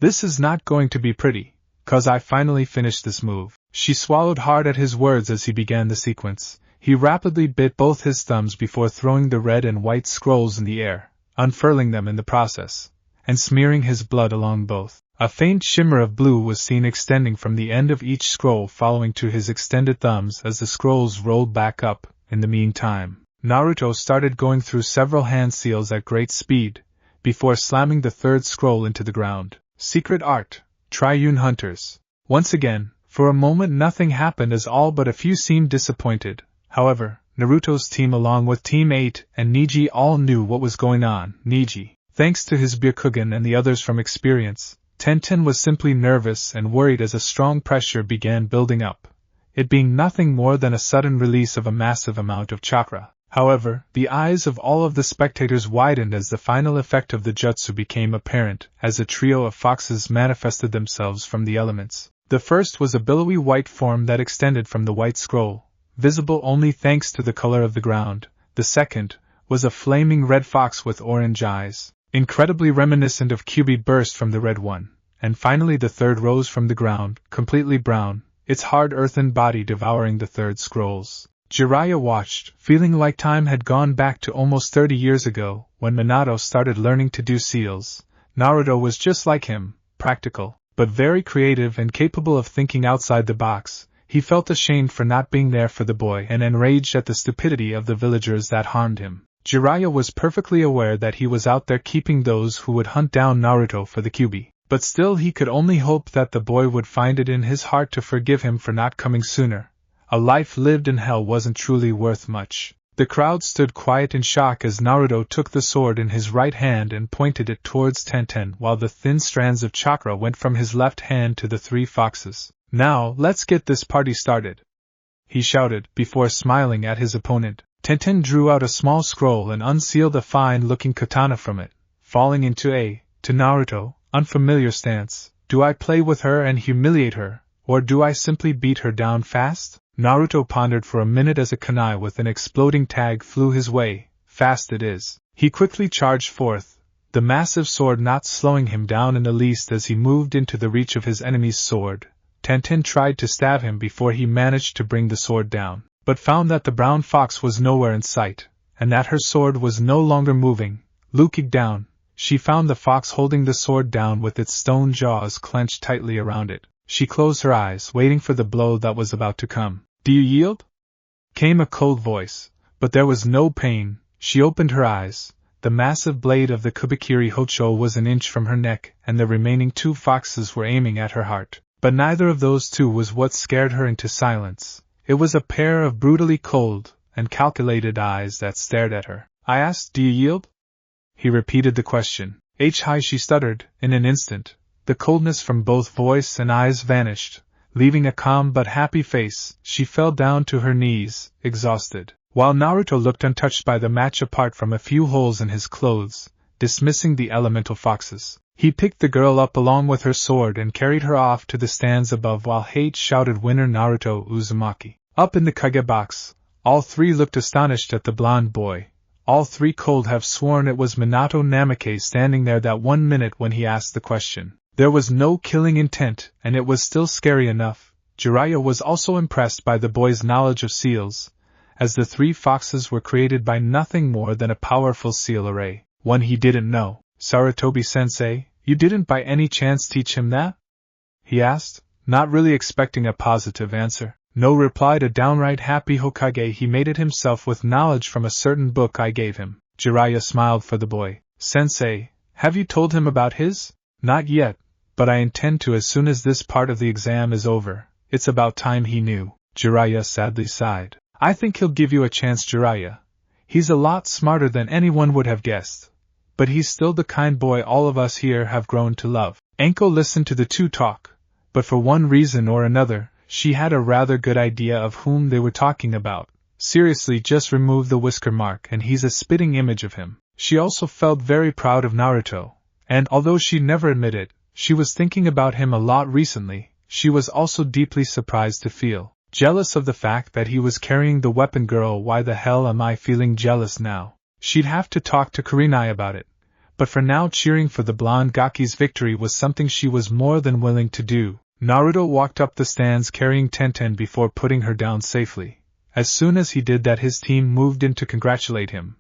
This is not going to be pretty, 'cause I finally finished this move. She swallowed hard at his words as he began the sequence. He rapidly bit both his thumbs before throwing the red and white scrolls in the air, unfurling them in the process, and smearing his blood along both. A faint shimmer of blue was seen extending from the end of each scroll following to his extended thumbs as the scrolls rolled back up. In the meantime, Naruto started going through several hand seals at great speed, before slamming the 3rd scroll into the ground. Secret Art, Triune Hunters. Once again, for a moment nothing happened as all but a few seemed disappointed. However, Naruto's team along with Team 8 and Niji all knew what was going on. Niji, thanks to his Byakugan and the others from experience, Tenten was simply nervous and worried as a strong pressure began building up, it being nothing more than a sudden release of a massive amount of chakra. However, the eyes of all of the spectators widened as the final effect of the jutsu became apparent as a trio of foxes manifested themselves from the elements. The first was a billowy white form that extended from the white scroll, visible only thanks to the color of the ground. The second was a flaming red fox with orange eyes, incredibly reminiscent of Kyuubi, burst from the red one. And finally the third rose from the ground, completely brown, its hard earthen body devouring the 3rd scrolls. Jiraiya watched, feeling like time had gone back to almost 30 years ago, when Minato started learning to do seals. Naruto was just like him, practical, but very creative and capable of thinking outside the box. He felt ashamed for not being there for the boy and enraged at the stupidity of the villagers that harmed him. Jiraiya was perfectly aware that he was out there keeping those who would hunt down Naruto for the Kyuubi, but still he could only hope that the boy would find it in his heart to forgive him for not coming sooner. A life lived in hell wasn't truly worth much. The crowd stood quiet in shock as Naruto took the sword in his right hand and pointed it towards Tenten while the thin strands of chakra went from his left hand to the 3 foxes. Now, let's get this party started, he shouted, before smiling at his opponent. Tenten drew out a small scroll and unsealed a fine-looking katana from it, falling into to Naruto, unfamiliar stance. Do I play with her and humiliate her, or do I simply beat her down fast? Naruto pondered for a minute as a kunai with an exploding tag flew his way. Fast it is. He quickly charged forth, the massive sword not slowing him down in the least as he moved into the reach of his enemy's sword. Tenten tried to stab him before he managed to bring the sword down, but found that the brown fox was nowhere in sight, and that her sword was no longer moving. Looking down, she found the fox holding the sword down with its stone jaws clenched tightly around it. She closed her eyes, waiting for the blow that was about to come. Do you yield? Came a cold voice, but there was no pain. She opened her eyes. The massive blade of the Kubikiri Hocho was an inch from her neck, and the remaining 2 foxes were aiming at her heart. But neither of those 2 was what scared her into silence. It was a pair of brutally cold and calculated eyes that stared at her. I asked, do you yield? He repeated the question. Hi, she stuttered. In an instant, the coldness from both voice and eyes vanished, leaving a calm but happy face. She fell down to her knees, exhausted, while Naruto looked untouched by the match apart from a few holes in his clothes, dismissing the elemental foxes. He picked the girl up along with her sword and carried her off to the stands above while Hate shouted winner Naruto Uzumaki. Up in the Kage box, all 3 looked astonished at the blonde boy. All 3 could have sworn it was Minato Namikaze standing there that 1 minute when he asked the question. There was no killing intent, and it was still scary enough. Jiraiya was also impressed by the boy's knowledge of seals, as the 3 foxes were created by nothing more than a powerful seal array. One he didn't know. Sarutobi-sensei, you didn't by any chance teach him that? He asked, not really expecting a positive answer. No, replied a downright happy Hokage. He made it himself with knowledge from a certain book I gave him. Jiraiya smiled for the boy. Sensei, have you told him about his? Not yet, but I intend to as soon as this part of the exam is over. It's about time he knew. Jiraiya sadly sighed. I think he'll give you a chance, Jiraiya. He's a lot smarter than anyone would have guessed. But he's still the kind boy all of us here have grown to love. Anko listened to the 2 talk, but for one reason or another, she had a rather good idea of whom they were talking about. Seriously, just remove the whisker mark and he's a spitting image of him. She also felt very proud of Naruto, and although she never admitted, she was thinking about him a lot recently, she was also deeply surprised to feel jealous of the fact that he was carrying the weapon girl. Why the hell am I feeling jealous now? She'd have to talk to Kurenai about it. But for now, cheering for the blonde Gaki's victory was something she was more than willing to do. Naruto walked up the stands carrying Tenten before putting her down safely. As soon as he did that, his team moved in to congratulate him.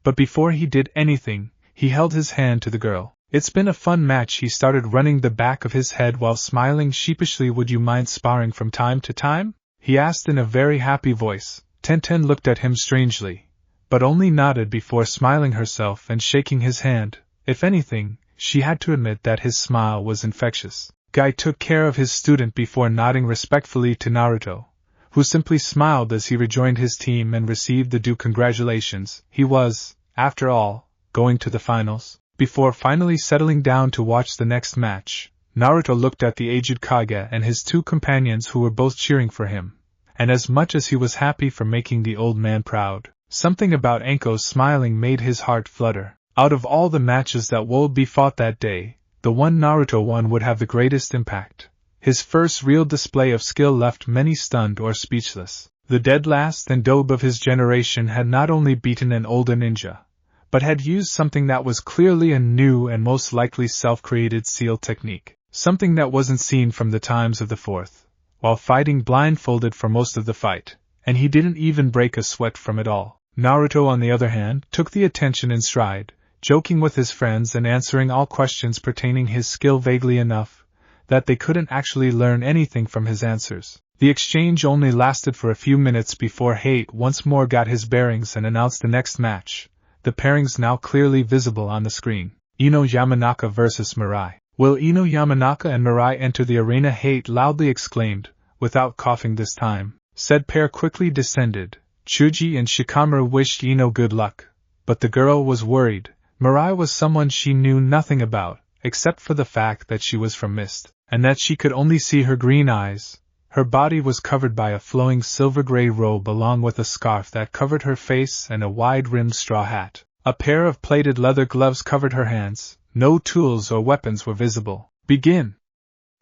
But before he did anything, he held his hand to the girl. It's been a fun match. He started running the back of his head while smiling sheepishly. Would you mind sparring from time to time? He asked in a very happy voice. Tenten looked at him strangely, but only nodded before smiling herself and shaking his hand. If anything, she had to admit that his smile was infectious. Guy took care of his student before nodding respectfully to Naruto, who simply smiled as he rejoined his team and received the due congratulations. He was, after all, going to the finals. Before finally settling down to watch the next match, Naruto looked at the aged Kage and his 2 companions who were both cheering for him, and as much as he was happy for making the old man proud, something about Anko's smiling made his heart flutter. Out of all the matches that would be fought that day, the one Naruto won would have the greatest impact. His first real display of skill left many stunned or speechless. The dead last and dobe of his generation had not only beaten an older ninja, but had used something that was clearly a new and most likely self-created seal technique, something that wasn't seen from the times of the 4th, while fighting blindfolded for most of the fight, and he didn't even break a sweat from it all. Naruto, on the other hand, took the attention in stride, joking with his friends and answering all questions pertaining his skill vaguely enough that they couldn't actually learn anything from his answers. The exchange only lasted for a few minutes before Hate once more got his bearings and announced the next match, the pairings now clearly visible on the screen. Ino Yamanaka vs. Mirai. Will Ino Yamanaka and Mirai enter the arena? Hate loudly exclaimed, without coughing this time. Said pair quickly descended. Chuji and Shikamaru wished Ino good luck, but the girl was worried. Mirai was someone she knew nothing about, except for the fact that she was from Mist, and that she could only see her green eyes. Her body was covered by a flowing silver-gray robe along with a scarf that covered her face and a wide-rimmed straw hat. A pair of plated leather gloves covered her hands. No tools or weapons were visible. Begin!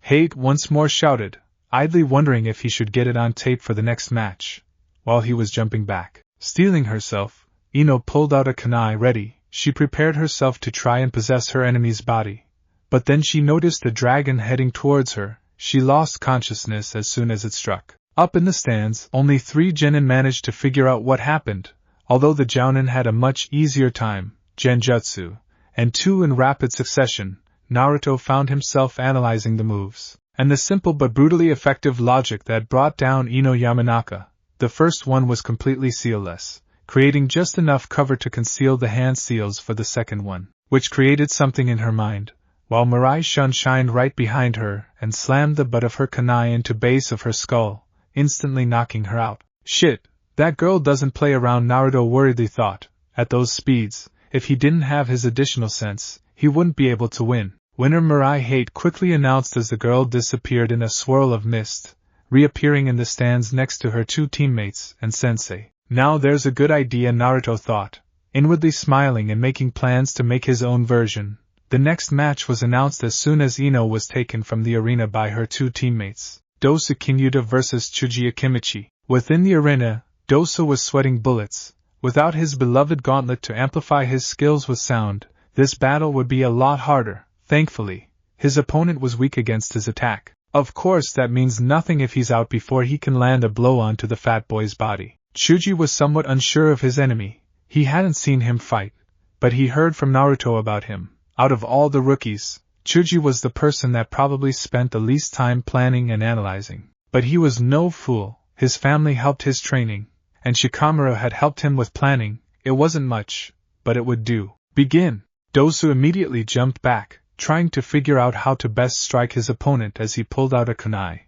Hate once more shouted, idly wondering if he should get it on tape for the next match. While he was jumping back, steeling herself, Ino pulled out a kunai ready. She prepared herself to try and possess her enemy's body. But then she noticed a dragon heading towards her. She lost consciousness as soon as it struck. Up in the stands, only 3 genin managed to figure out what happened, although the jounin had a much easier time, genjutsu, and 2 in rapid succession. Naruto found himself analyzing the moves, and the simple but brutally effective logic that brought down Ino Yamanaka. The first one was completely sealless, creating just enough cover to conceal the hand seals for the second one, which created something in her mind, while Mirai Shun shined right behind her and slammed the butt of her kunai into base of her skull, instantly knocking her out. Shit, that girl doesn't play around, Naruto worriedly thought. At those speeds, if he didn't have his additional sense, he wouldn't be able to win. Winner Mirai Hate quickly announced as the girl disappeared in a swirl of mist, reappearing in the stands next to her 2 teammates and sensei. Now there's a good idea, Naruto thought, inwardly smiling and making plans to make his own version. The next match was announced as soon as Ino was taken from the arena by her 2 teammates. Dosa Kinyuta vs. Chuji Akimichi. Within the arena, Dosa was sweating bullets. Without his beloved gauntlet to amplify his skills with sound, this battle would be a lot harder. Thankfully, his opponent was weak against his attack. Of course, that means nothing if he's out before he can land a blow onto the fat boy's body. Chuji was somewhat unsure of his enemy. He hadn't seen him fight, but he heard from Naruto about him. Out of all the rookies, Chuji was the person that probably spent the least time planning and analyzing. But he was no fool. His family helped his training, and Shikamaru had helped him with planning. It wasn't much, but it would do. Begin! Dosu immediately jumped back, trying to figure out how to best strike his opponent as he pulled out a kunai.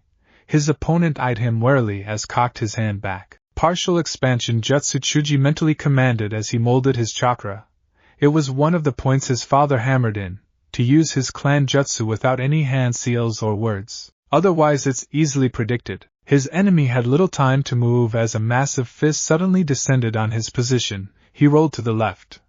His opponent eyed him warily as cocked his hand back. Partial expansion jutsu, Chuji mentally commanded as he molded his chakra. It was one of the points his father hammered in, to use his clan jutsu without any hand seals or words. Otherwise it's easily predicted. His enemy had little time to move as a massive fist suddenly descended on his position. He rolled to the left,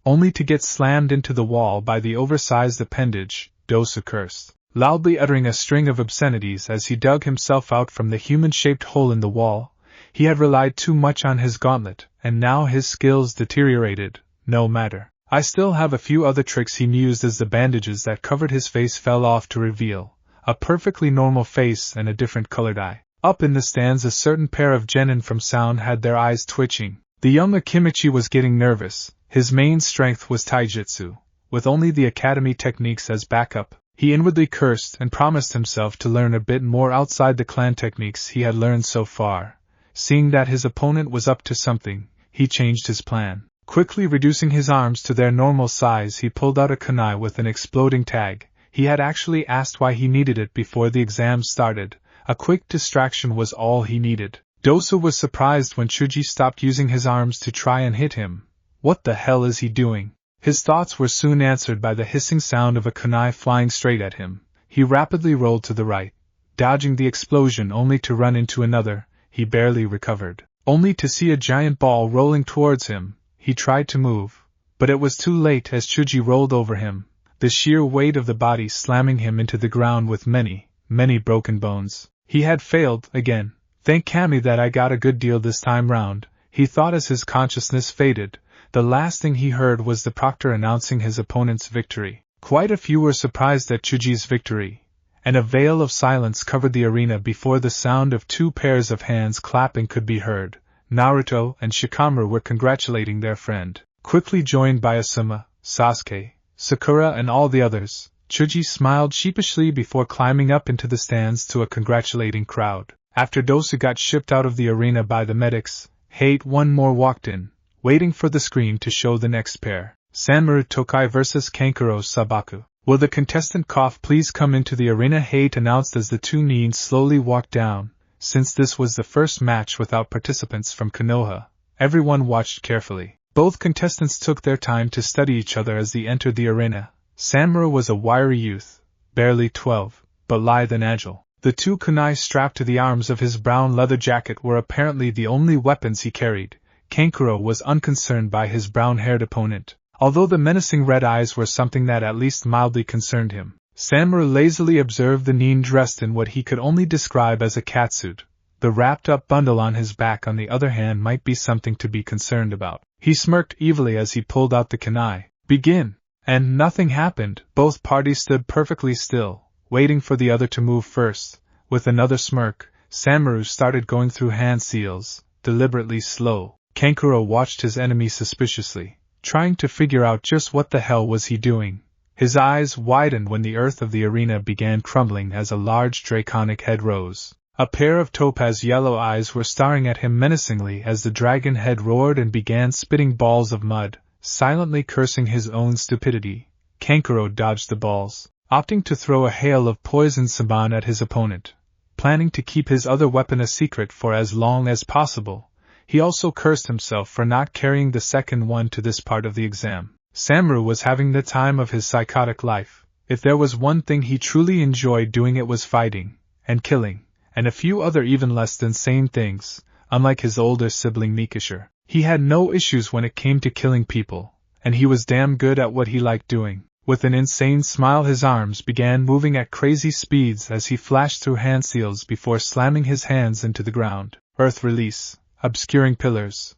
only to get slammed into the wall by the oversized appendage. Dosu cursed, loudly uttering a string of obscenities as he dug himself out from the human-shaped hole in the wall. He had relied too much on his gauntlet, and now his skills deteriorated. No matter. I still have a few other tricks, he mused as the bandages that covered his face fell off to reveal a perfectly normal face and a different colored eye. Up in the stands, a certain pair of genin from sound had their eyes twitching. The young Akimichi was getting nervous. His main strength was taijutsu. With only the academy techniques as backup, he inwardly cursed and promised himself to learn a bit more outside the clan techniques he had learned so far. Seeing that his opponent was up to something, he changed his plan. Quickly reducing his arms to their normal size, he pulled out a kunai with an exploding tag. He had actually asked why he needed it before the exam started. A quick distraction was all he needed. Dosa was surprised when Chuji stopped using his arms to try and hit him. What the hell is he doing? His thoughts were soon answered by the hissing sound of a kunai flying straight at him. He rapidly rolled to the right, dodging the explosion only to run into another. He barely recovered, only to see a giant ball rolling towards him. He tried to move, but it was too late as Chuji rolled over him, the sheer weight of the body slamming him into the ground with many broken bones. He had failed again. Thank Kami that I got a good deal this time round, he thought as his consciousness faded. The last thing he heard was the proctor announcing his opponent's victory. Quite a few were surprised at Chuji's victory, and a veil of silence covered the arena before the sound of 2 pairs of hands clapping could be heard. Naruto and Shikamaru were congratulating their friend, quickly joined by Asuma, Sasuke, Sakura and all the others. Chuji smiled sheepishly before climbing up into the stands to a congratulating crowd. After Dosu got shipped out of the arena by the medics, Hate one more walked in, waiting for the screen to show the next pair. Sanmaru Tokai vs. Kankuro Sabaku. Will the contestant cough please come into the arena? Hate announced as the 2 nins slowly walked down. Since this was the first match without participants from Konoha, everyone watched carefully. Both contestants took their time to study each other as they entered the arena. Sanmaru was a wiry youth, barely 12, but lithe and agile. The 2 kunai strapped to the arms of his brown leather jacket were apparently the only weapons he carried. Kankuro was unconcerned by his brown-haired opponent. although the menacing red eyes were something that at least mildly concerned him. Sanmaru lazily observed the nin dressed in what he could only describe as a catsuit. The wrapped-up bundle on his back, on the other hand, might be something to be concerned about. He smirked evilly as he pulled out the kunai. Begin! And nothing happened. Both parties stood perfectly still, waiting for the other to move first. With another smirk, Sanmaru started going through hand seals, deliberately slow. Kankuro watched his enemy suspiciously, trying to figure out just what the hell was he doing. His eyes widened when the earth of the arena began crumbling as a large draconic head rose. A pair of topaz yellow eyes were staring at him menacingly as the dragon head roared and began spitting balls of mud, silently cursing his own stupidity. Kankuro dodged the balls, opting to throw a hail of poison saban at his opponent, planning to keep his other weapon a secret for as long as possible. He also cursed himself for not carrying the second one to this part of the exam. Sanmaru was having the time of his psychotic life. If there was one thing he truly enjoyed doing, it was fighting, and killing, and a few other even less than sane things. Unlike his older sibling Mikishir, he had no issues when it came to killing people, and he was damn good at what he liked doing. With an insane smile, his arms began moving at crazy speeds as he flashed through hand seals before slamming his hands into the ground. Earth release, obscuring pillars.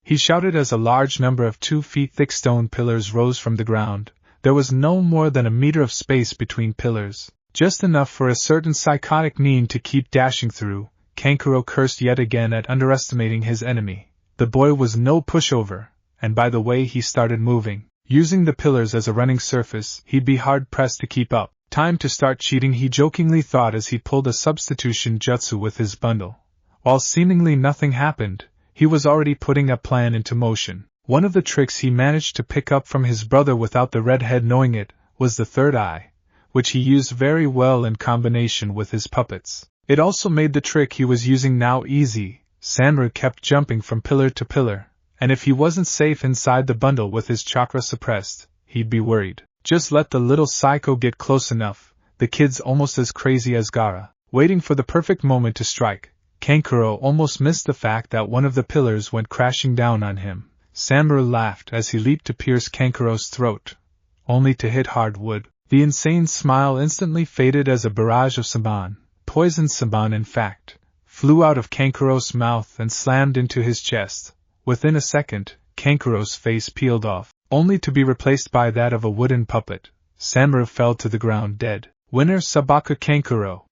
He shouted as a large number of 2 feet thick stone pillars rose from the ground. There was no more than a meter of space between pillars, just enough for a certain psychotic nin to keep dashing through. Kankuro cursed yet again at underestimating his enemy. The boy was no pushover, and by the way he started moving, using the pillars as a running surface, he'd be hard-pressed to keep up. Time to start cheating, he jokingly thought as he pulled a substitution jutsu with his bundle. While seemingly nothing happened, he was already putting a plan into motion. One of the tricks he managed to pick up from his brother without the redhead knowing it was the third eye, which he used very well in combination with his puppets. It also made the trick he was using now easy. Sanmaru kept jumping from pillar to pillar, and if he wasn't safe inside the bundle with his chakra suppressed, he'd be worried. Just let the little psycho get close enough. The kid's almost as crazy as Gaara, waiting for the perfect moment to strike. Kankuro almost missed the fact that one of the pillars went crashing down on him. Sanmaru laughed as he leaped to pierce Kankuro's throat, only to hit hard wood. The insane smile instantly faded as a barrage of saban, poison saban in fact, flew out of Kankuro's mouth and slammed into his chest. Within a second, Kankuro's face peeled off, only to be replaced by that of a wooden puppet. Sanmaru fell to the ground dead. Winner Sabaku Kankuro!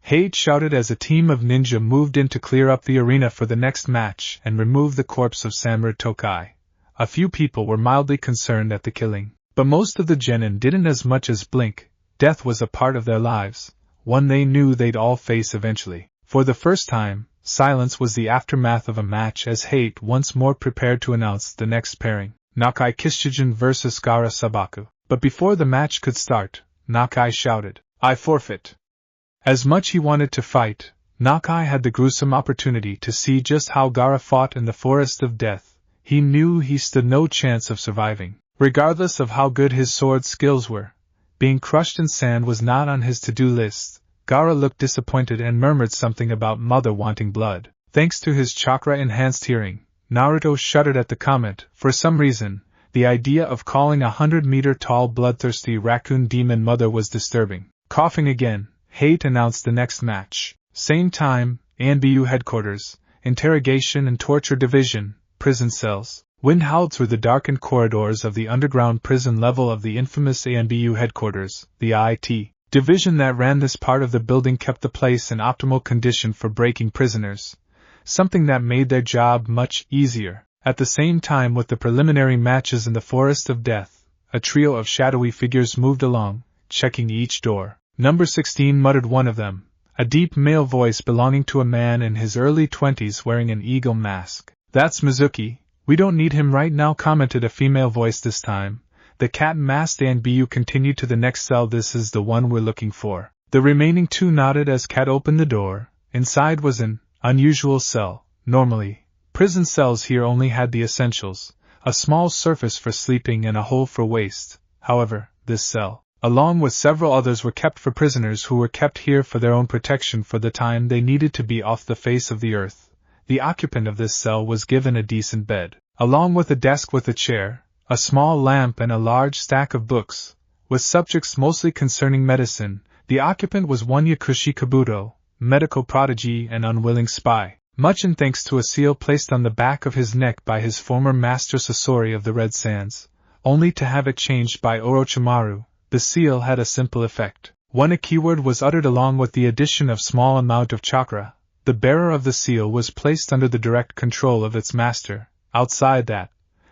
Hate shouted as a team of ninja moved in to clear up the arena for the next match and remove the corpse of Sanmaru Tokai. A few people were mildly concerned at the killing, but most of the genin didn't as much as blink. Death was a part of their lives, one they knew they'd all face eventually. For the first time, silence was the aftermath of a match as Hate once more prepared to announce the next pairing, Nakai Kishijin vs Gaara Sabaku. But before the match could start, Nakai shouted, "I forfeit." As much he wanted to fight, Nakai had the gruesome opportunity to see just how Gaara fought in the Forest of Death. He knew he stood no chance of surviving. Regardless of how good his sword skills were, being crushed in sand was not on his to-do list. Gaara looked disappointed and murmured something about mother wanting blood. Thanks to his chakra-enhanced hearing, Naruto shuddered at the comment. For some reason, the idea of calling 100-meter-tall bloodthirsty raccoon demon mother was disturbing. Coughing again, Hate announced the next match. Same time, ANBU headquarters, Interrogation and Torture Division, prison cells. Wind howled through the darkened corridors of the underground prison level of the infamous ANBU headquarters. The IT division that ran this part of the building kept the place in optimal condition for breaking prisoners, something that made their job much easier. At the same time with the preliminary matches in the Forest of Death, a trio of shadowy figures moved along, checking each door. Number 16 muttered one of them, a deep male voice belonging to a man in his early 20s wearing an eagle mask. "That's Mizuki. We don't need him right now," commented a female voice this time. The cat-masked ANBU continued to the next cell. "This is the one we're looking for." The remaining two nodded as Cat opened the door. Inside was an unusual cell. Normally, prison cells here only had the essentials, a small surface for sleeping and a hole for waste. However, this cell, along with several others, were kept for prisoners who were kept here for their own protection for the time they needed to be off the face of the earth. The occupant of this cell was given a decent bed, along with a desk with a chair, a small lamp and a large stack of books, with subjects mostly concerning medicine. The occupant was one Yakushi Kabuto, medical prodigy and unwilling spy, much in thanks to a seal placed on the back of his neck by his former master Sasori of the Red Sands, only to have it changed by Orochimaru. The seal had a simple effect. When a keyword was uttered along with the addition of small amount of chakra, the bearer of the seal was placed under the direct control of its master. Outside that,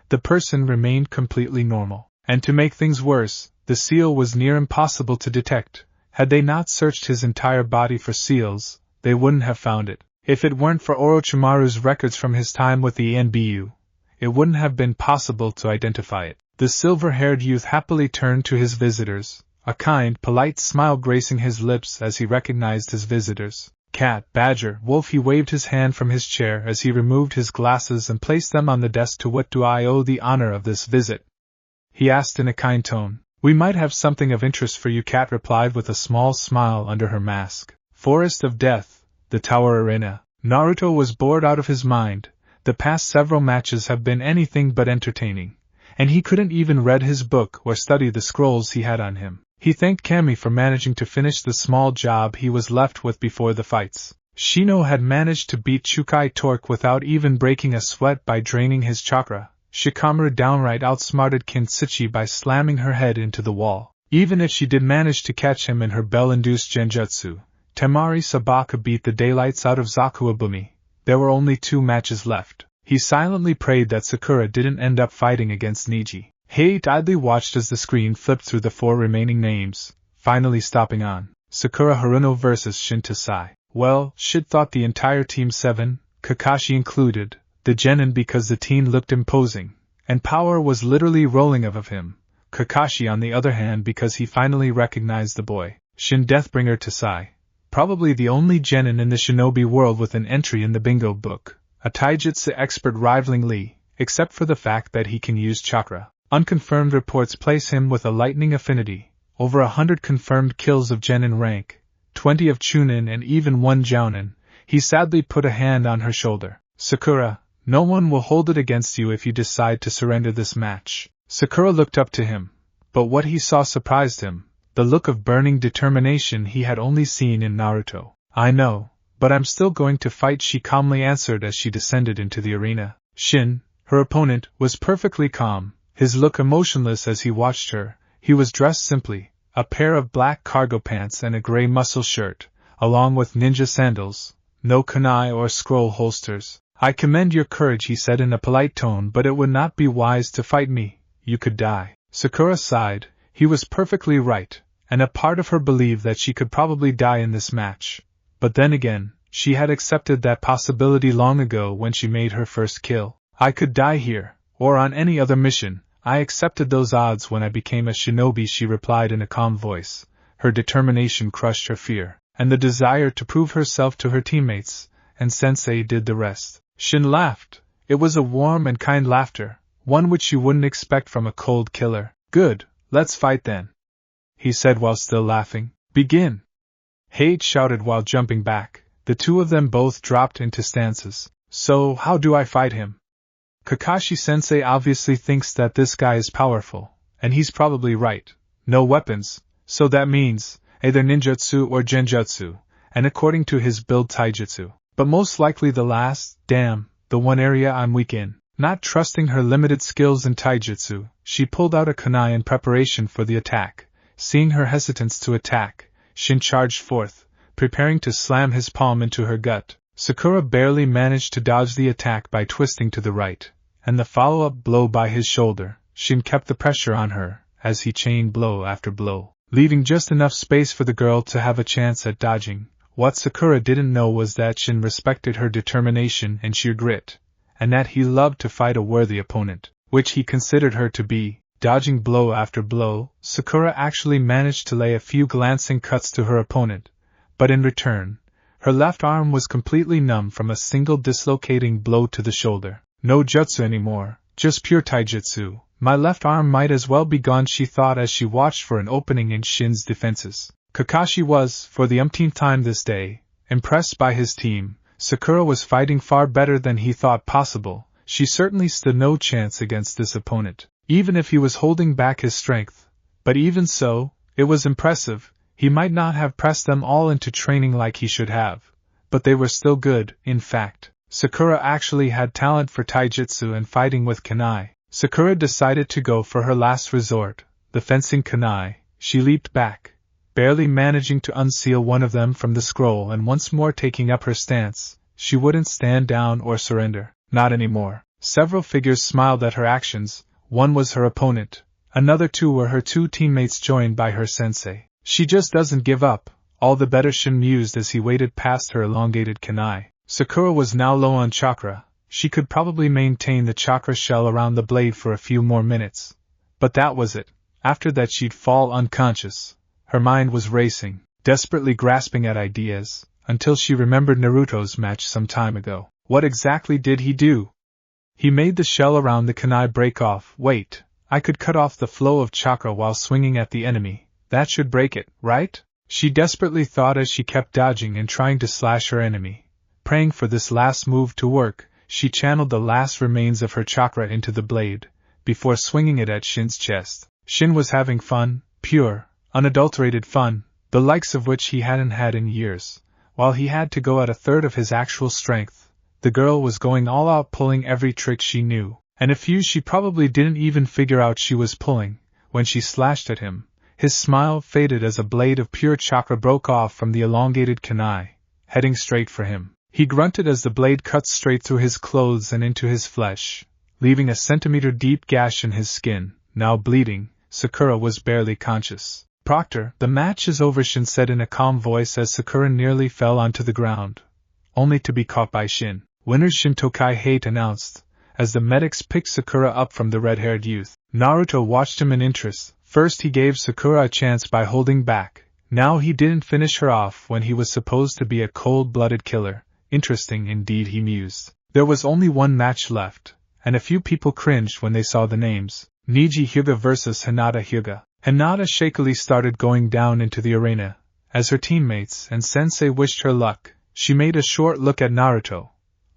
the person remained completely normal. And to make things worse, the seal was near impossible to detect. Had they not searched his entire body for seals, they wouldn't have found it. If it weren't for Orochimaru's records from his time with the ENBU, it wouldn't have been possible to identify it. The silver-haired youth happily turned to his visitors, a kind, polite smile gracing his lips as he recognized his visitors. Cat, badger, wolf. He waved his hand from his chair as he removed his glasses and placed them on the desk. To what do I owe the honor of this visit? He asked in a kind tone. We might have something of interest for you, Cat replied with a small smile under her mask. Forest of Death, the Tower Arena. Naruto was bored out of his mind. The past several matches have been anything but entertaining, and he couldn't even read his book or study the scrolls he had on him. He thanked Kami for managing to finish the small job he was left with before the fights. Shino had managed to beat Chukai Torque without even breaking a sweat by draining his chakra. Shikamaru downright outsmarted Kinshichi by slamming her head into the wall. Even if she did manage to catch him in her bell-induced genjutsu, Temari Sabaka beat the daylights out of Zakuabumi. There were only 2 matches left. He silently prayed that Sakura didn't end up fighting against Niji. Hate idly watched as the screen flipped through the 4 remaining names, finally stopping on Sakura Haruno vs Shin Tasai. Well, Shid thought the entire Team 7, Kakashi included, the genin because the teen looked imposing, and power was literally rolling off of him. Kakashi on the other hand because he finally recognized the boy, Shin Deathbringer Tasai, probably the only genin in the shinobi world with an entry in the bingo book, a taijutsu expert rivaling Lee, except for the fact that he can use chakra. Unconfirmed reports place him with a lightning affinity, over 100 confirmed kills of genin rank, 20 of chunin and even 1 jounin. He sadly put a hand on her shoulder. Sakura, no one will hold it against you if you decide to surrender this match. Sakura looked up to him, but what he saw surprised him, the look of burning determination he had only seen in Naruto. I know, but I'm still going to fight, she calmly answered as she descended into the arena. Shin, her opponent, was perfectly calm, his look emotionless as he watched her. He was dressed simply, a pair of black cargo pants and a gray muscle shirt, along with ninja sandals, no kunai or scroll holsters. I commend your courage, he said in a polite tone, but it would not be wise to fight me. You could die. Sakura sighed. He was perfectly right, and a part of her believed that she could probably die in this match. But then again, she had accepted that possibility long ago when she made her first kill. I could die here, or on any other mission. I accepted those odds when I became a shinobi, she replied in a calm voice. Her determination crushed her fear, and the desire to prove herself to her teammates, and Sensei did the rest. Shin laughed. It was a warm and kind laughter, one which you wouldn't expect from a cold killer. Good, let's fight then, he said while still laughing. Begin! Hate shouted while jumping back. The 2 of them both dropped into stances. So, how do I fight him? Kakashi-sensei obviously thinks that this guy is powerful, and he's probably right. No weapons, so that means either ninjutsu or genjutsu, and according to his build taijutsu. But most likely the last. Damn, the one area I'm weak in. Not trusting her limited skills in taijutsu, she pulled out a kunai in preparation for the attack. Seeing her hesitance to attack, Shin charged forth, preparing to slam his palm into her gut. Sakura barely managed to dodge the attack by twisting to the right, and the follow-up blow by his shoulder. Shin kept the pressure on her, as he chained blow after blow, leaving just enough space for the girl to have a chance at dodging. What Sakura didn't know was that Shin respected her determination and sheer grit, and that he loved to fight a worthy opponent, which he considered her to be. Dodging blow after blow, Sakura actually managed to lay a few glancing cuts to her opponent, but in return, her left arm was completely numb from a single dislocating blow to the shoulder. No jutsu anymore, just pure taijutsu. My left arm might as well be gone, she thought as she watched for an opening in Shin's defenses. Kakashi was, for the umpteenth time this day, impressed by his team. Sakura was fighting far better than he thought possible. She certainly stood no chance against this opponent. Even if he was holding back his strength. But even so, it was impressive. He might not have pressed them all into training like he should have. But they were still good. In fact, Sakura actually had talent for taijutsu and fighting with kunai. Sakura decided to go for her last resort, the fencing kunai. She leaped back, barely managing to unseal one of them from the scroll, and once more taking up her stance. She wouldn't stand down or surrender. Not anymore. Several figures smiled at her actions. One was her opponent. Another two were her two teammates joined by her sensei. She just doesn't give up. All the better, Shin mused as he waded past her elongated kunai. Sakura was now low on chakra. She could probably maintain the chakra shell around the blade for a few more minutes. But that was it. After that she'd fall unconscious. Her mind was racing, desperately grasping at ideas, until she remembered Naruto's match some time ago. What exactly did he do? He made the shell around the kunai break off. Wait, I could cut off the flow of chakra while swinging at the enemy. That should break it, right? She desperately thought as she kept dodging and trying to slash her enemy. Praying for this last move to work, she channeled the last remains of her chakra into the blade, before swinging it at Shin's chest. Shin was having fun, pure, unadulterated fun, the likes of which he hadn't had in years. While he had to go at a third of his actual strength, the girl was going all out, pulling every trick she knew, and a few she probably didn't even figure out she was pulling. When she slashed at him, his smile faded as a blade of pure chakra broke off from the elongated kunai, heading straight for him. He grunted as the blade cut straight through his clothes and into his flesh, leaving a centimeter-deep gash in his skin. Now bleeding, Sakura was barely conscious. Proctor, the match is over, Shin said in a calm voice as Sakura nearly fell onto the ground, only to be caught by Shin. Winner Shin Tokai Hate announced, as the medics picked Sakura up from the red-haired youth. Naruto watched him in interest. First he gave Sakura a chance by holding back. Now he didn't finish her off when he was supposed to be a cold-blooded killer. Interesting indeed, he mused. There was only one match left, and a few people cringed when they saw the names. Niji Hyuga versus Hinata Hyuga. Hinata shakily started going down into the arena. As her teammates and sensei wished her luck, she made a short look at Naruto,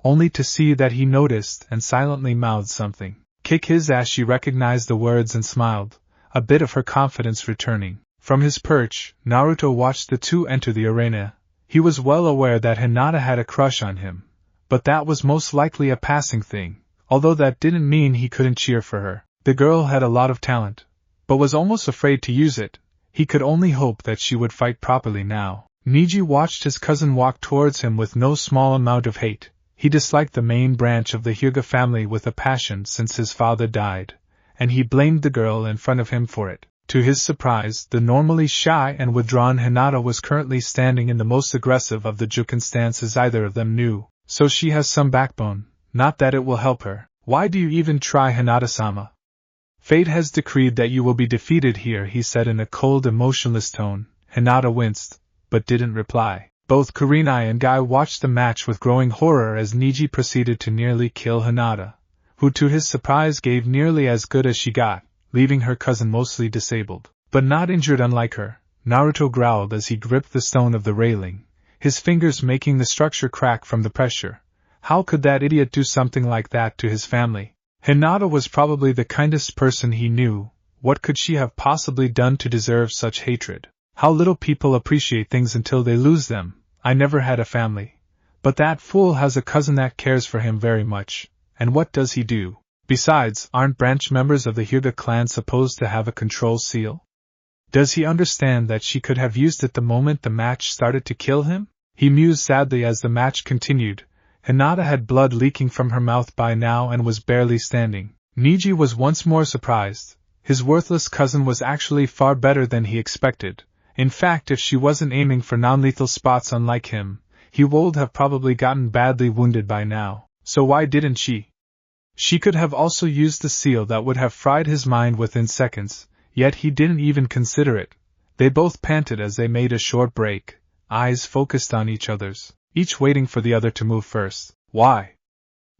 only to see that he noticed and silently mouthed something. Kick his ass, she recognized the words and smiled, a bit of her confidence returning. From his perch, Naruto watched the two enter the arena. He was well aware that Hinata had a crush on him, but that was most likely a passing thing, although that didn't mean he couldn't cheer for her. The girl had a lot of talent, but was almost afraid to use it. He could only hope that she would fight properly now. Niji watched his cousin walk towards him with no small amount of hate. He disliked the main branch of the Hyuga family with a passion since his father died, and he blamed the girl in front of him for it. To his surprise, the normally shy and withdrawn Hinata was currently standing in the most aggressive of the Juken stances either of them knew. So she has some backbone, not that it will help her. Why do you even try, Hinata-sama? Fate has decreed that you will be defeated here, he said in a cold, emotionless tone. Hinata winced, but didn't reply. Both Kurenai and Guy watched the match with growing horror as Niji proceeded to nearly kill Hinata, who to his surprise gave nearly as good as she got, leaving her cousin mostly disabled, but not injured unlike her. Naruto growled as he gripped the stone of the railing, his fingers making the structure crack from the pressure. How could that idiot do something like that to his family? Hinata was probably the kindest person he knew. What could she have possibly done to deserve such hatred? How little people appreciate things until they lose them. I never had a family, but that fool has a cousin that cares for him very much. And what does he do? Besides, aren't branch members of the Hyuga clan supposed to have a control seal? Does he understand that she could have used it the moment the match started to kill him? He mused sadly as the match continued. Hinata had blood leaking from her mouth by now and was barely standing. Niji was once more surprised. His worthless cousin was actually far better than he expected. In fact, if she wasn't aiming for non-lethal spots unlike him, he would have probably gotten badly wounded by now. So why didn't she? She could have also used the seal that would have fried his mind within seconds, yet he didn't even consider it. They both panted as they made a short break, eyes focused on each other's, each waiting for the other to move first. Why?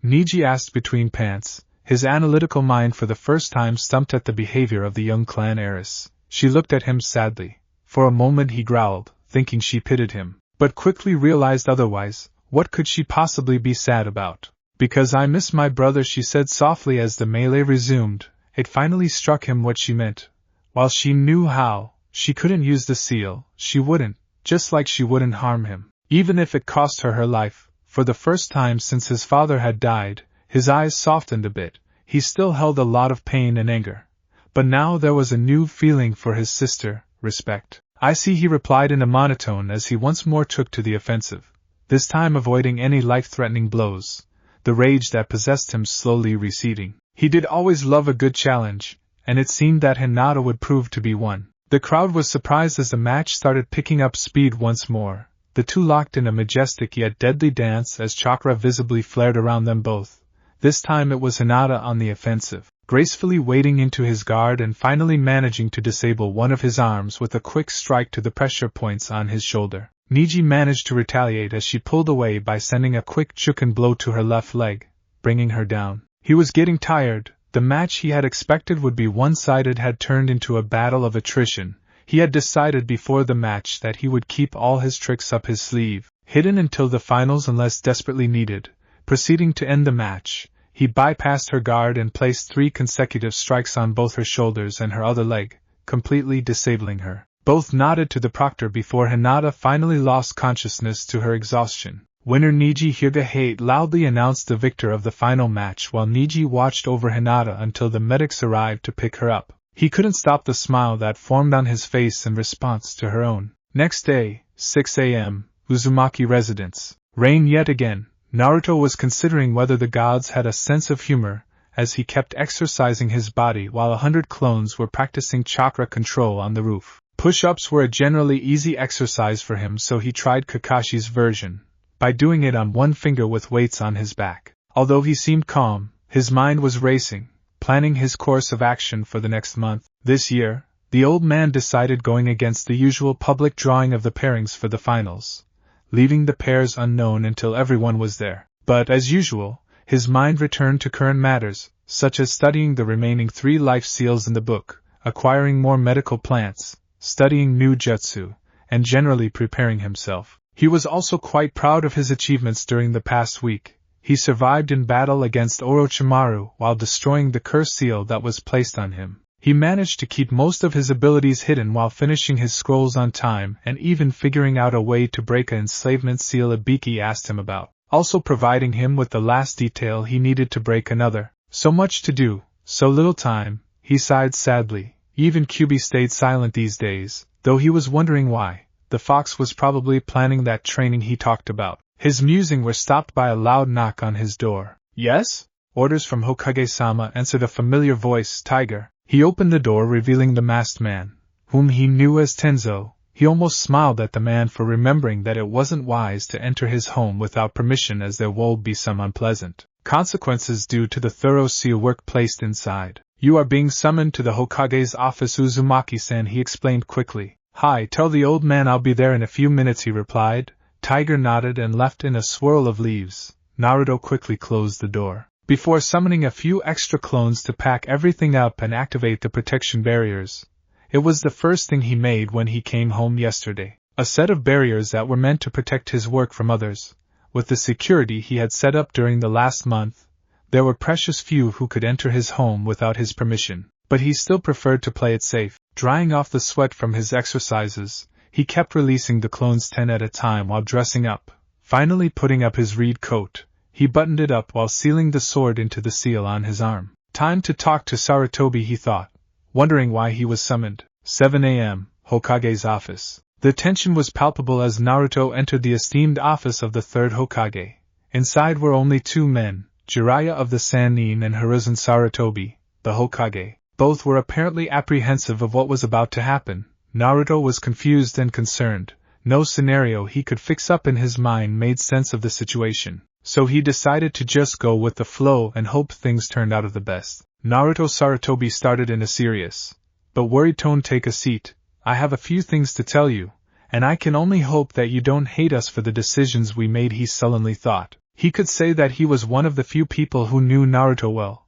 Niji asked between pants, his analytical mind for the first time stumped at the behavior of the young clan heiress. She looked at him sadly. For a moment he growled, thinking she pitied him, but quickly realized otherwise. What could she possibly be sad about? Because I miss my brother, she said softly as the melee resumed, It finally struck him what she meant. While she knew how, she couldn't use the seal, she wouldn't, just like she wouldn't harm him. Even if it cost her life. For the first time since his father had died, his eyes softened a bit. He still held a lot of pain and anger. But now there was a new feeling for his sister, respect. I see, he replied in a monotone as he once more took to the offensive, this time avoiding any life-threatening blows, the rage that possessed him slowly receding. He did always love a good challenge, and it seemed that Hinata would prove to be one. The crowd was surprised as the match started picking up speed once more. The two locked in a majestic yet deadly dance as chakra visibly flared around them both. This time it was Hinata on the offensive, gracefully wading into his guard and finally managing to disable one of his arms with a quick strike to the pressure points on his shoulder. Niji managed to retaliate as she pulled away by sending a quick juken blow to her left leg, bringing her down. He was getting tired. The match he had expected would be one-sided had turned into a battle of attrition. He had decided before the match that he would keep all his tricks up his sleeve, hidden until the finals unless desperately needed. Proceeding to end the match, he bypassed her guard and placed 3 consecutive strikes on both her shoulders and her other leg, completely disabling her. Both nodded to the proctor before Hinata finally lost consciousness to her exhaustion. Winner Niji Higehate loudly announced the victor of the final match while Niji watched over Hinata until the medics arrived to pick her up. He couldn't stop the smile that formed on his face in response to her own. Next day, 6 a.m., Uzumaki residence. Rain yet again. Naruto was considering whether the gods had a sense of humor, as he kept exercising his body while 100 clones were practicing chakra control on the roof. Push-ups were a generally easy exercise for him, so he tried Kakashi's version, by doing it on one finger with weights on his back. Although he seemed calm, his mind was racing, planning his course of action for the next month. This year, the old man decided going against the usual public drawing of the pairings for the finals, leaving the pairs unknown until everyone was there. But, as usual, his mind returned to current matters, such as studying the remaining 3 life seals in the book, acquiring more medical plants, studying new jutsu, and generally preparing himself. He was also quite proud of his achievements during the past week. He survived in battle against Orochimaru while destroying the curse seal that was placed on him. He managed to keep most of his abilities hidden while finishing his scrolls on time and even figuring out a way to break an enslavement seal Ibiki asked him about, also providing him with the last detail he needed to break another. So much to do, so little time, he sighed sadly. Even Kyubi stayed silent these days, though he was wondering why. The fox was probably planning that training he talked about. His musing were stopped by a loud knock on his door. Yes? Orders from Hokage-sama, answered a familiar voice. Tiger. He opened the door, revealing the masked man, whom he knew as Tenzo. He almost smiled at the man for remembering that it wasn't wise to enter his home without permission, as there would be some unpleasant consequences due to the thorough seal work placed inside. You are being summoned to the Hokage's office, Uzumaki-san, he explained quickly. Hi, tell the old man I'll be there in a few minutes, he replied. Tiger nodded and left in a swirl of leaves. Naruto quickly closed the door, before summoning a few extra clones to pack everything up and activate the protection barriers. It was the first thing he made when he came home yesterday. A set of barriers that were meant to protect his work from others. With the security he had set up during the last month, there were precious few who could enter his home without his permission. But he still preferred to play it safe. Drying off the sweat from his exercises, he kept releasing the clones 10 at a time while dressing up. Finally putting up his reed coat, he buttoned it up while sealing the sword into the seal on his arm. Time to talk to Sarutobi, he thought, wondering why he was summoned. 7 a.m., Hokage's office. The tension was palpable as Naruto entered the esteemed office of the third Hokage. Inside were only 2 men, Jiraiya of the Sannin and Hiruzen Sarutobi, the Hokage. Both were apparently apprehensive of what was about to happen. Naruto was confused and concerned. No scenario he could fix up in his mind made sense of the situation, so he decided to just go with the flow and hope things turned out of the best. Naruto, Sarutobi started in a serious, but worried tone. Take a seat. I have a few things to tell you, and I can only hope that you don't hate us for the decisions we made, he sullenly thought. He could say that he was one of the few people who knew Naruto well.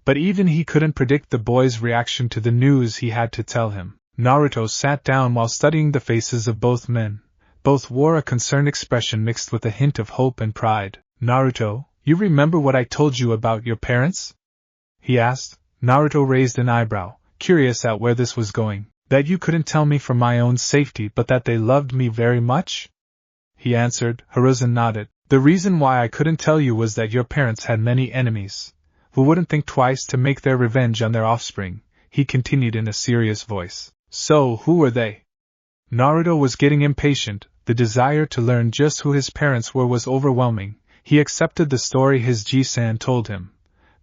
But even he couldn't predict the boy's reaction to the news he had to tell him. Naruto sat down while studying the faces of both men. Both wore a concerned expression mixed with a hint of hope and pride. Naruto, you remember what I told you about your parents? He asked. Naruto raised an eyebrow, curious at where this was going. That you couldn't tell me for my own safety but that they loved me very much? He answered. Hiruzen nodded. The reason why I couldn't tell you was that your parents had many enemies, who wouldn't think twice to make their revenge on their offspring, he continued in a serious voice. So, who were they? Naruto was getting impatient. The desire to learn just who his parents were was overwhelming. He accepted the story his Ji-san told him,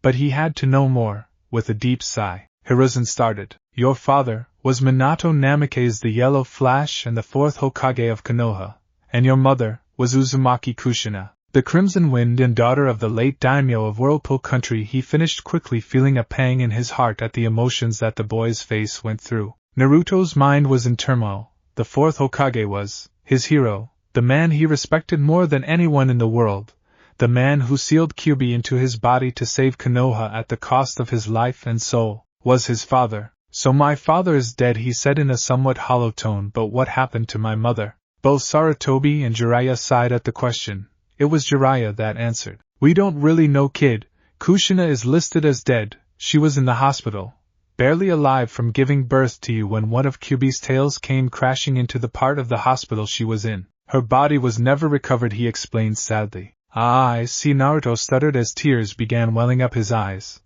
but he had to know more. With a deep sigh, Hiruzen started. Your father was Minato Namikaze the Yellow Flash and the fourth Hokage of Konoha, and your mother was Uzumaki Kushina, the Crimson Wind and daughter of the late daimyo of Whirlpool Country. He finished quickly, feeling a pang in his heart at the emotions that the boy's face went through. Naruto's mind was in turmoil. The fourth Hokage was his hero, the man he respected more than anyone in the world, the man who sealed Kyuubi into his body to save Konoha at the cost of his life and soul, was his father. So my father is dead, he said in a somewhat hollow tone, but what happened to my mother? Both Sarutobi and Jiraiya sighed at the question. It was Jiraiya that answered. We don't really know, kid. Kushina is listed as dead. She was in the hospital, barely alive from giving birth to you when one of Kyuubi's tails came crashing into the part of the hospital she was in. Her body was never recovered, he explained sadly. Ah, I see, Naruto stuttered as tears began welling up his eyes,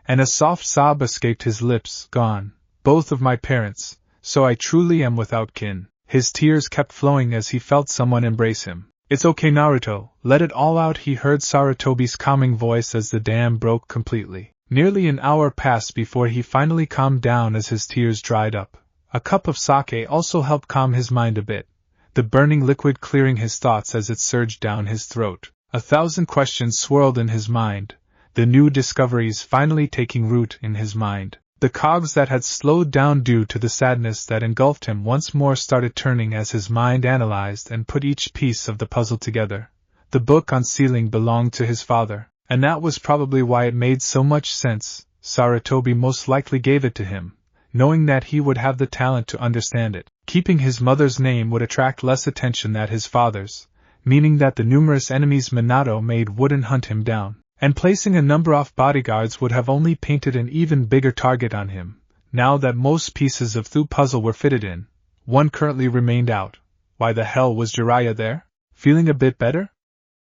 and a soft sob escaped his lips. Gone, both of my parents, so I truly am without kin. His tears kept flowing as he felt someone embrace him. It's okay, Naruto, let it all out, he heard Sarutobi's calming voice as the dam broke completely. Nearly an hour passed before he finally calmed down as his tears dried up. A cup of sake also helped calm his mind a bit, the burning liquid clearing his thoughts as it surged down his throat. 1,000 questions swirled in his mind, the new discoveries finally taking root in his mind. The cogs that had slowed down due to the sadness that engulfed him once more started turning as his mind analyzed and put each piece of the puzzle together. The book on sealing belonged to his father, and that was probably why it made so much sense. Sarutobi most likely gave it to him, knowing that he would have the talent to understand it. Keeping his mother's name would attract less attention than his father's, meaning that the numerous enemies Minato made wouldn't hunt him down, and placing a number of bodyguards would have only painted an even bigger target on him. Now that most pieces of the puzzle were fitted in, one currently remained out. Why the hell was Jiraiya there? Feeling a bit better?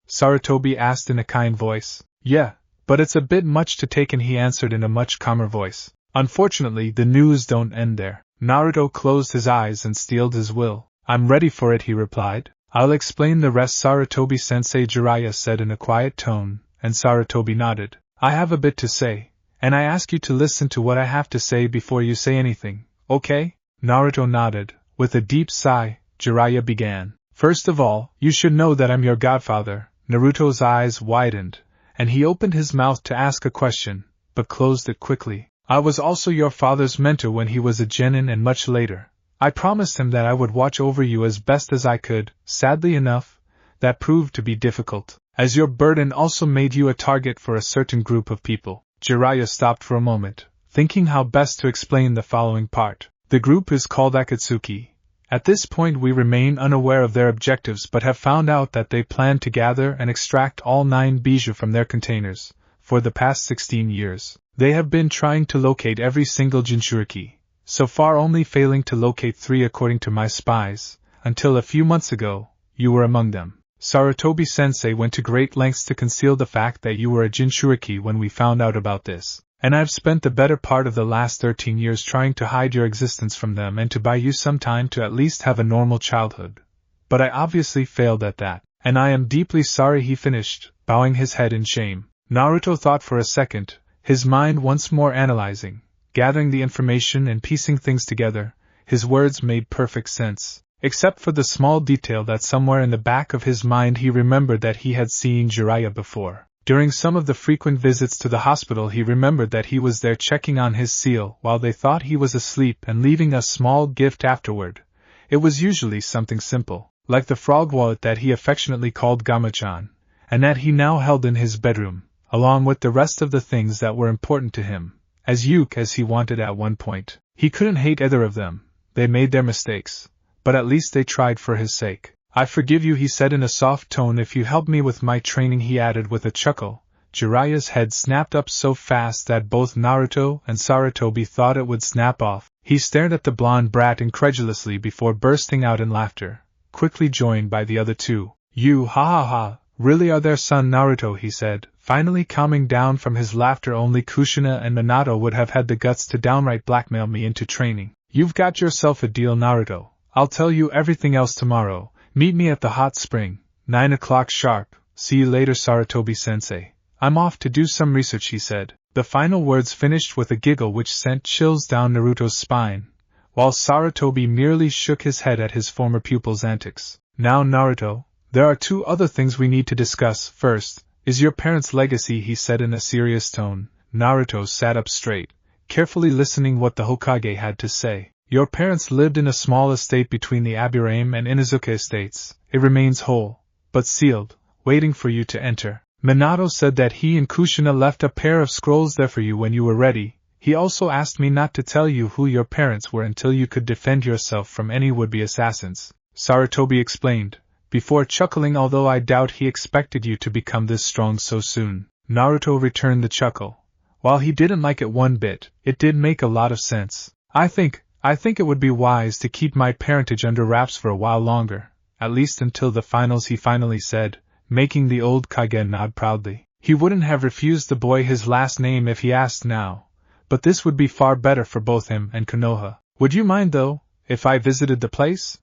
Sarutobi asked in a kind voice. Yeah, but it's a bit much to take in, he answered in a much calmer voice. Unfortunately, the news don't end there. Naruto closed his eyes and steeled his will. I'm ready for it, he replied. I'll explain the rest, Sarutobi-sensei, Jiraiya said in a quiet tone, and Sarutobi nodded. I have a bit to say, and I ask you to listen to what I have to say before you say anything, okay? Naruto nodded. With a deep sigh, Jiraiya began. First of all, you should know that I'm your godfather. Naruto's eyes widened, and he opened his mouth to ask a question, but closed it quickly. I was also your father's mentor when he was a genin and much later. I promised him that I would watch over you as best as I could. Sadly enough, that proved to be difficult, as your burden also made you a target for a certain group of people. Jiraiya stopped for a moment, thinking how best to explain the following part. The group is called Akatsuki. At this point we remain unaware of their objectives but have found out that they plan to gather and extract all 9 bijou from their containers. For the past 16 years, they have been trying to locate every single Jinchuriki, so far only failing to locate 3 according to my spies, until a few months ago, you were among them. Sarutobi-sensei went to great lengths to conceal the fact that you were a Jinchuriki when we found out about this, and I've spent the better part of the last 13 years trying to hide your existence from them and to buy you some time to at least have a normal childhood. But I obviously failed at that, and I am deeply sorry, he finished, bowing his head in shame. Naruto thought for a second, his mind once more analyzing, gathering the information and piecing things together. His words made perfect sense, except for the small detail that somewhere in the back of his mind he remembered that he had seen Jiraiya before. During some of the frequent visits to the hospital he remembered that he was there checking on his seal while they thought he was asleep and leaving a small gift afterward. It was usually something simple, like the frog wallet that he affectionately called Gamachan, and that he now held in his bedroom, along with the rest of the things that were important to him, as Yuke as he wanted at one point. He couldn't hate either of them. They made their mistakes, but at least they tried for his sake. I forgive you, he said in a soft tone. If you help me with my training, he added with a chuckle, Jiraiya's head snapped up so fast that both Naruto and Sarutobi thought it would snap off. He stared at the blonde brat incredulously before bursting out in laughter, quickly joined by the other two. You ha ha ha, really are their son Naruto, he said, finally calming down from his laughter. Only Kushina and Minato would have had the guts to downright blackmail me into training. You've got yourself a deal, Naruto. I'll tell you everything else tomorrow. Meet me at the hot spring, 9 o'clock sharp. See you later, Sarutobi-sensei. I'm off to do some research, he said. The final words finished with a giggle which sent chills down Naruto's spine, while Sarutobi merely shook his head at his former pupil's antics. Now, Naruto, there are two other things we need to discuss. First, is your parents' legacy, he said in a serious tone. Naruto sat up straight, carefully listening what the Hokage had to say. Your parents lived in a small estate between the Aburame and Inuzuka estates. It remains whole, but sealed, waiting for you to enter. Minato said that he and Kushina left a pair of scrolls there for you when you were ready. He also asked me not to tell you who your parents were until you could defend yourself from any would-be assassins, Sarutobi explained, before chuckling, although I doubt he expected you to become this strong so soon. Naruto returned the chuckle. While he didn't like it one bit, it did make a lot of sense. I think it would be wise to keep my parentage under wraps for a while longer, at least until the finals, he finally said, making the old Kage nod proudly. He wouldn't have refused the boy his last name if he asked now, but this would be far better for both him and Konoha. Would you mind, though, if I visited the place?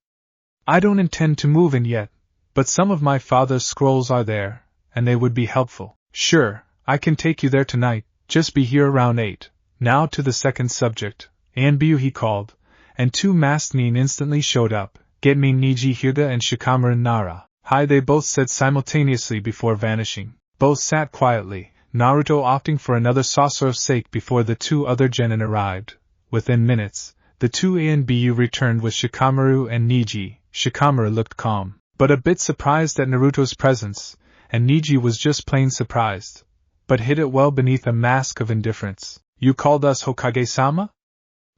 I don't intend to move in yet, but some of my father's scrolls are there, and they would be helpful. Sure, I can take you there tonight, just be here around 8. Now to the second subject. Anbu, he called, and two masked nin instantly showed up. Get me Niji Hyuga and Shikamaru Nara. Hi, they both said simultaneously before vanishing. Both sat quietly, Naruto opting for another saucer of sake before the two other genin arrived. Within minutes, the two Anbu returned with Shikamaru and Niji. Shikamaru looked calm, but a bit surprised at Naruto's presence, and Niji was just plain surprised, but hid it well beneath a mask of indifference. You called us Hokage-sama?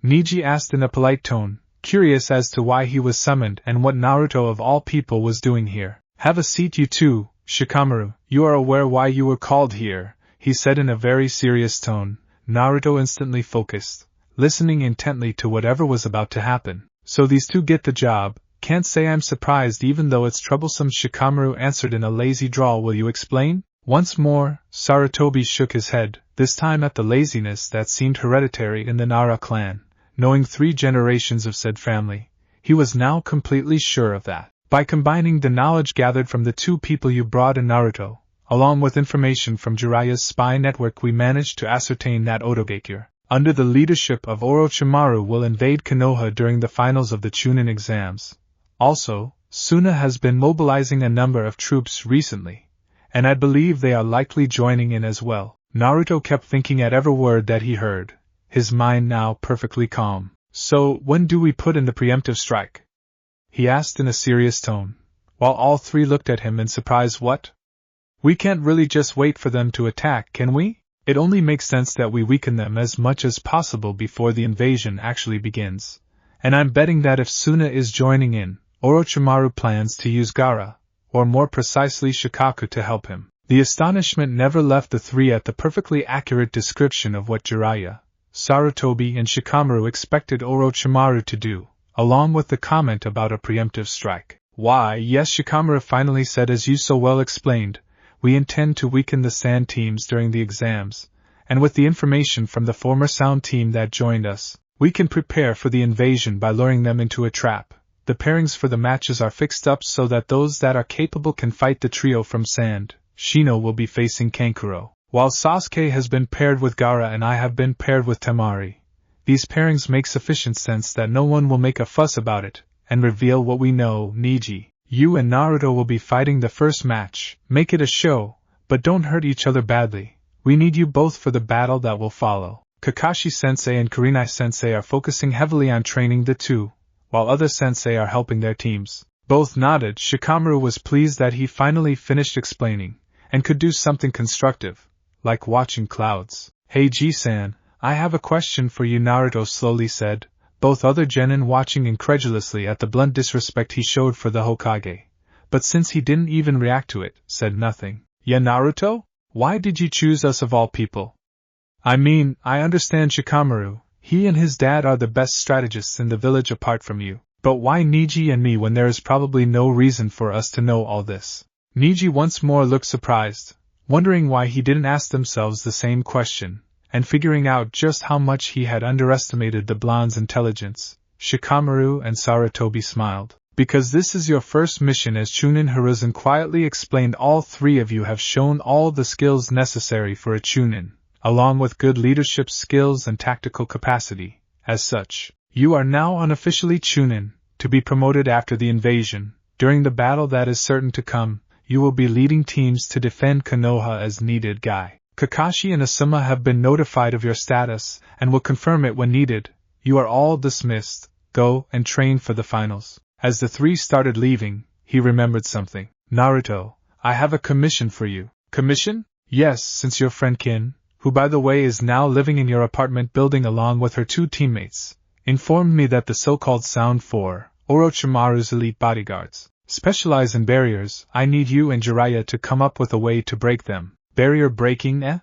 Niji asked in a polite tone, curious as to why he was summoned and what Naruto of all people was doing here. Have a seat, you two, Shikamaru. You are aware why you were called here, he said in a very serious tone. Naruto instantly focused, listening intently to whatever was about to happen. So these two get the job. Can't say I'm surprised even though it's troublesome, Shikamaru answered in a lazy drawl. Will you explain? Once more, Sarutobi shook his head, this time at the laziness that seemed hereditary in the Nara clan. Knowing 3 generations of said family, he was now completely sure of that. By combining the knowledge gathered from the 2 people you brought in Naruto, along with information from Jiraiya's spy network, we managed to ascertain that Otogakure, under the leadership of Orochimaru, will invade Konoha during the finals of the Chunin exams. Also, Suna has been mobilizing a number of troops recently, and I believe they are likely joining in as well. Naruto kept thinking at every word that he heard, his mind now perfectly calm. So, when do we put in the preemptive strike? He asked in a serious tone, while all 3 looked at him in surprise. What? We can't really just wait for them to attack, can we? It only makes sense that we weaken them as much as possible before the invasion actually begins. And I'm betting that if Suna is joining in, Orochimaru plans to use Gaara, or more precisely Shikaku, to help him. The astonishment never left the 3 at the perfectly accurate description of what Jiraiya, Sarutobi and Shikamaru expected Orochimaru to do, along with the comment about a preemptive strike. Why, yes, Shikamaru finally said, as you so well explained, we intend to weaken the Sand teams during the exams, and with the information from the former Sound team that joined us, we can prepare for the invasion by luring them into a trap. The pairings for the matches are fixed up so that those that are capable can fight the trio from Sand. Shino will be facing Kankuro, while Sasuke has been paired with Gaara and I have been paired with Temari. These pairings make sufficient sense that no one will make a fuss about it, and reveal what we know. Niji, you and Naruto will be fighting the first match. Make it a show, but don't hurt each other badly. We need you both for the battle that will follow. Kakashi-sensei and Kurinai-sensei are focusing heavily on training the 2, while other sensei are helping their teams. Both nodded. Shikamaru was pleased that he finally finished explaining, and could do something constructive, like watching clouds. Hey G-san, I have a question for you, Naruto slowly said, both other genin watching incredulously at the blunt disrespect he showed for the Hokage. But since he didn't even react to it, said nothing. Yeah, Naruto? Why did you choose us of all people? I mean, I understand Shikamaru, he and his dad are the best strategists in the village apart from you. But why Niji and me when there is probably no reason for us to know all this? Niji once more looked surprised, wondering why he didn't ask themselves the same question, and figuring out just how much he had underestimated the blonde's intelligence. Shikamaru and Sarutobi smiled. Because this is your first mission as Chunin, Hiruzen quietly explained. All three of you have shown all the skills necessary for a Chunin, along with good leadership skills and tactical capacity. As such, you are now unofficially Chunin, to be promoted after the invasion. During the battle that is certain to come, you will be leading teams to defend Konoha as needed. Guy, Kakashi and Asuma have been notified of your status, and will confirm it when needed. You are all dismissed. Go and train for the finals. As the three started leaving, he remembered something. Naruto, I have a commission for you. Commission? Yes, since your friend Kin, who by the way is now living in your apartment building along with her two teammates, informed me that the so-called Sound 4, Orochimaru's elite bodyguards, specialize in barriers. I need you and Jiraiya to come up with a way to break them. Barrier breaking, eh?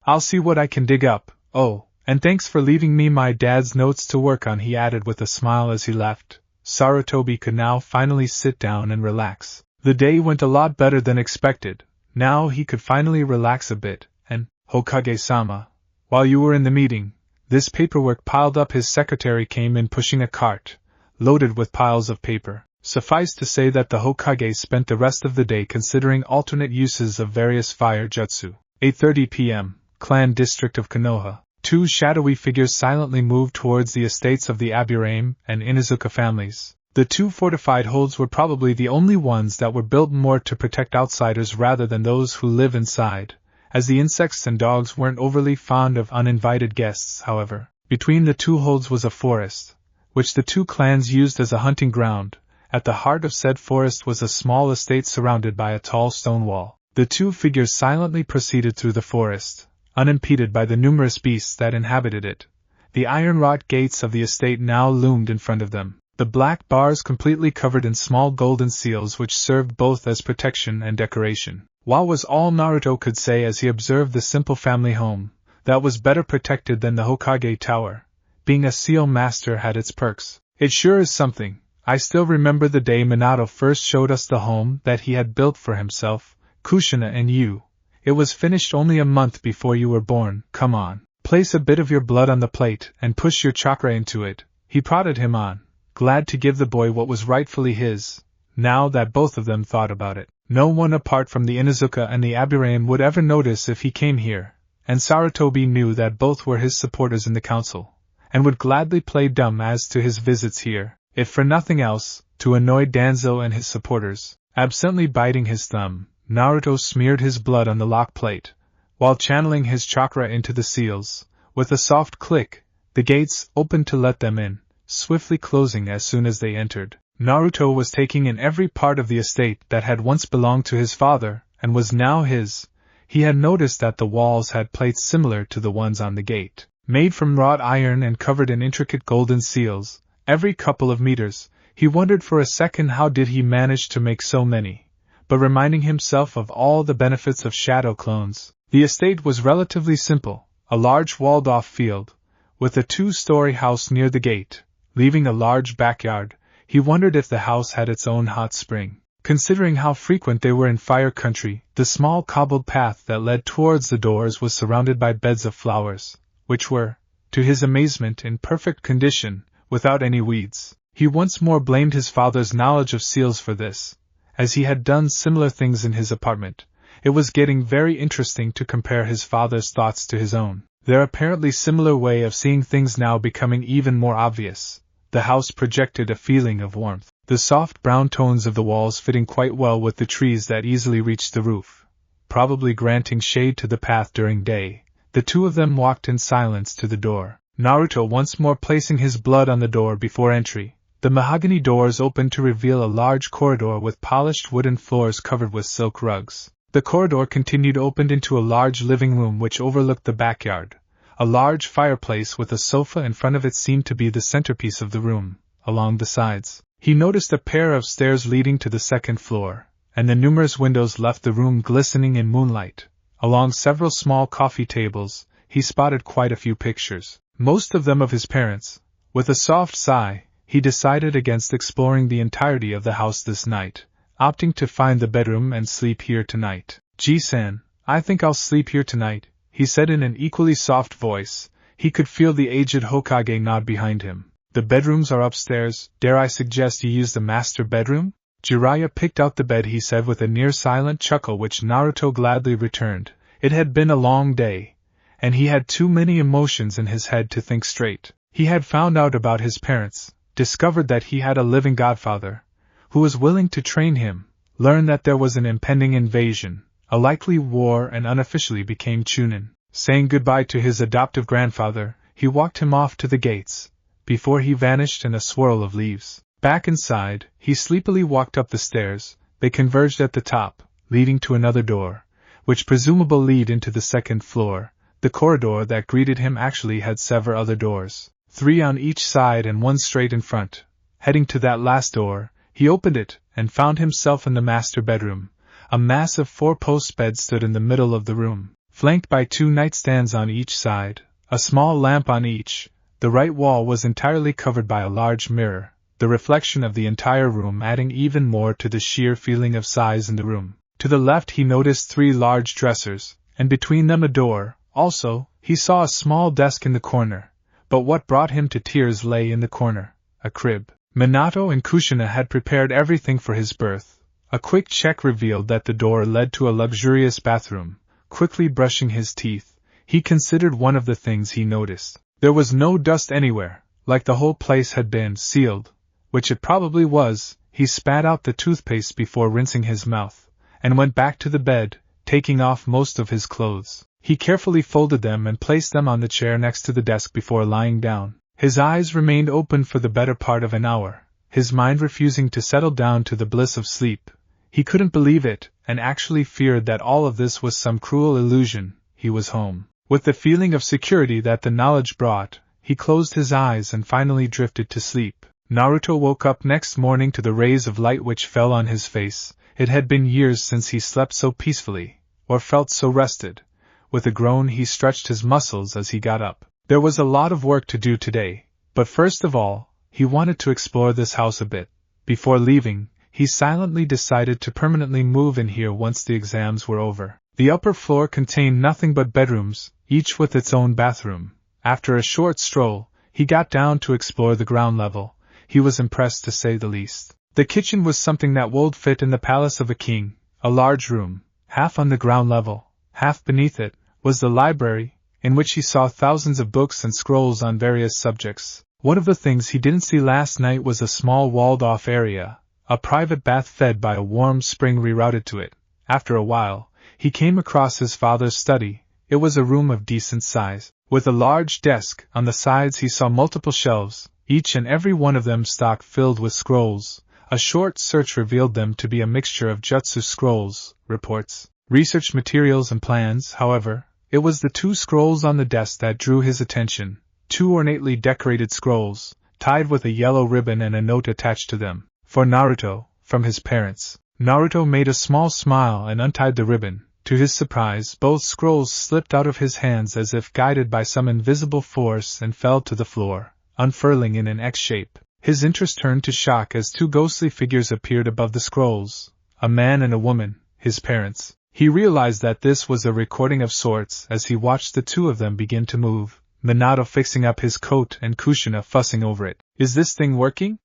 I'll see what I can dig up. Oh, and thanks for leaving me my dad's notes to work on, he added with a smile as he left. Sarutobi could now finally sit down and relax. The day went a lot better than expected. Now he could finally relax a bit, and, Hokage-sama, while you were in the meeting, this paperwork piled up. His secretary came in pushing a cart, loaded with piles of paper. Suffice to say that the Hokage spent the rest of the day considering alternate uses of various fire jutsu. 8:30 p.m., Clan District of Konoha. Two shadowy figures silently moved towards the estates of the Aburame and Inuzuka families. The two fortified holds were probably the only ones that were built more to protect outsiders rather than those who live inside, as the insects and dogs weren't overly fond of uninvited guests. However, between the two holds was a forest, which the two clans used as a hunting ground. At the heart of said forest was a small estate surrounded by a tall stone wall. The two figures silently proceeded through the forest, unimpeded by the numerous beasts that inhabited it. The iron-wrought gates of the estate now loomed in front of them, the black bars completely covered in small golden seals which served both as protection and decoration. Wow was all Naruto could say as he observed the simple family home, that was better protected than the Hokage Tower. Being a seal master had its perks. It sure is something. I still remember the day Minato first showed us the home that he had built for himself, Kushina and you. It was finished only a month before you were born. Come on, place a bit of your blood on the plate and push your chakra into it. He prodded him on, glad to give the boy what was rightfully his. Now that both of them thought about it, no one apart from the Inuzuka and the Aburame would ever notice if he came here, and Sarutobi knew that both were his supporters in the council, and would gladly play dumb as to his visits here, if for nothing else, to annoy Danzo and his supporters. Absently biting his thumb, Naruto smeared his blood on the lock plate, while channeling his chakra into the seals. With a soft click, the gates opened to let them in, swiftly closing as soon as they entered. Naruto was taking in every part of the estate that had once belonged to his father, and was now his. He had noticed that the walls had plates similar to the ones on the gate, made from wrought iron and covered in intricate golden seals. Every couple of meters, he wondered for a second how did he manage to make so many. But reminding himself of all the benefits of shadow clones, the estate was relatively simple, a large walled-off field, with a 2-story house near the gate, leaving a large backyard. He wondered if the house had its own hot spring. Considering how frequent they were in fire country, the small cobbled path that led towards the doors was surrounded by beds of flowers, which were, to his amazement, in perfect condition, without any weeds. He once more blamed his father's knowledge of seals for this, as he had done similar things in his apartment. It was getting very interesting to compare his father's thoughts to his own, their apparently similar way of seeing things now becoming even more obvious. The house projected a feeling of warmth, the soft brown tones of the walls fitting quite well with the trees that easily reached the roof, probably granting shade to the path during day. The two of them walked in silence to the door, Naruto once more placing his blood on the door before entry. The mahogany doors opened to reveal a large corridor with polished wooden floors covered with silk rugs. The corridor continued opened into a large living room which overlooked the backyard. A large fireplace with a sofa in front of it seemed to be the centerpiece of the room. Along the sides, he noticed a pair of stairs leading to the second floor, and the numerous windows left the room glistening in moonlight. Along several small coffee tables, he spotted quite a few pictures, most of them of his parents. With a soft sigh, he decided against exploring the entirety of the house this night, opting to find the bedroom and sleep here tonight. Ji-san, I think I'll sleep here tonight, he said in an equally soft voice. He could feel the aged Hokage nod behind him. The bedrooms are upstairs, dare I suggest you use the master bedroom? Jiraiya picked out the bed, he said with a near-silent chuckle which Naruto gladly returned. It had been a long day, and he had too many emotions in his head to think straight. He had found out about his parents, discovered that he had a living godfather, who was willing to train him, learned that there was an impending invasion, a likely war, and unofficially became Chunin. Saying goodbye to his adoptive grandfather, he walked him off to the gates, before he vanished in a swirl of leaves. Back inside, he sleepily walked up the stairs. They converged at the top, leading to another door, which presumably lead into the second floor. The corridor that greeted him actually had several other doors, 3 on each side and 1 straight in front. Heading to that last door, he opened it, and found himself in the master bedroom. A massive 4-post bed stood in the middle of the room, flanked by 2 nightstands on each side, a small lamp on each. The right wall was entirely covered by a large mirror, the reflection of the entire room adding even more to the sheer feeling of size in the room. To the left he noticed 3 large dressers, and between them a door. Also, he saw a small desk in the corner. But what brought him to tears lay in the corner, a crib. Minato and Kushina had prepared everything for his birth. A quick check revealed that the door led to a luxurious bathroom. Quickly brushing his teeth, he considered one of the things he noticed. There was no dust anywhere, like the whole place had been sealed, which it probably was. He spat out the toothpaste before rinsing his mouth, and went back to the bed, taking off most of his clothes. He carefully folded them and placed them on the chair next to the desk before lying down. His eyes remained open for the better part of an hour, his mind refusing to settle down to the bliss of sleep. He couldn't believe it, and actually feared that all of this was some cruel illusion. He was home. With the feeling of security that the knowledge brought, he closed his eyes and finally drifted to sleep. Naruto woke up next morning to the rays of light which fell on his face. It had been years since he slept so peacefully, or felt so rested. With a groan he stretched his muscles as he got up. There was a lot of work to do today, but first of all, he wanted to explore this house a bit. Before leaving, he silently decided to permanently move in here once the exams were over. The upper floor contained nothing but bedrooms, each with its own bathroom. After a short stroll, he got down to explore the ground level. He was impressed to say the least. The kitchen was something that would fit in the palace of a king. A large room, half on the ground level, half beneath it, was the library, in which he saw thousands of books and scrolls on various subjects. One of the things he didn't see last night was a small walled-off area, a private bath fed by a warm spring rerouted to it. After a while, he came across his father's study. It was a room of decent size, with a large desk. On the sides he saw multiple shelves, each and every one of them stock-filled with scrolls. A short search revealed them to be a mixture of jutsu scrolls, reports, research materials and plans. However, it was the 2 scrolls on the desk that drew his attention, 2 ornately decorated scrolls, tied with a yellow ribbon and a note attached to them. For Naruto, from his parents. Naruto made a small smile and untied the ribbon. To his surprise, both scrolls slipped out of his hands as if guided by some invisible force and fell to the floor, unfurling in an X shape. His interest turned to shock as 2 ghostly figures appeared above the scrolls, a man and a woman, his parents. He realized that this was a recording of sorts as he watched the 2 of them begin to move, Minato fixing up his coat and Kushina fussing over it. "Is this thing working?"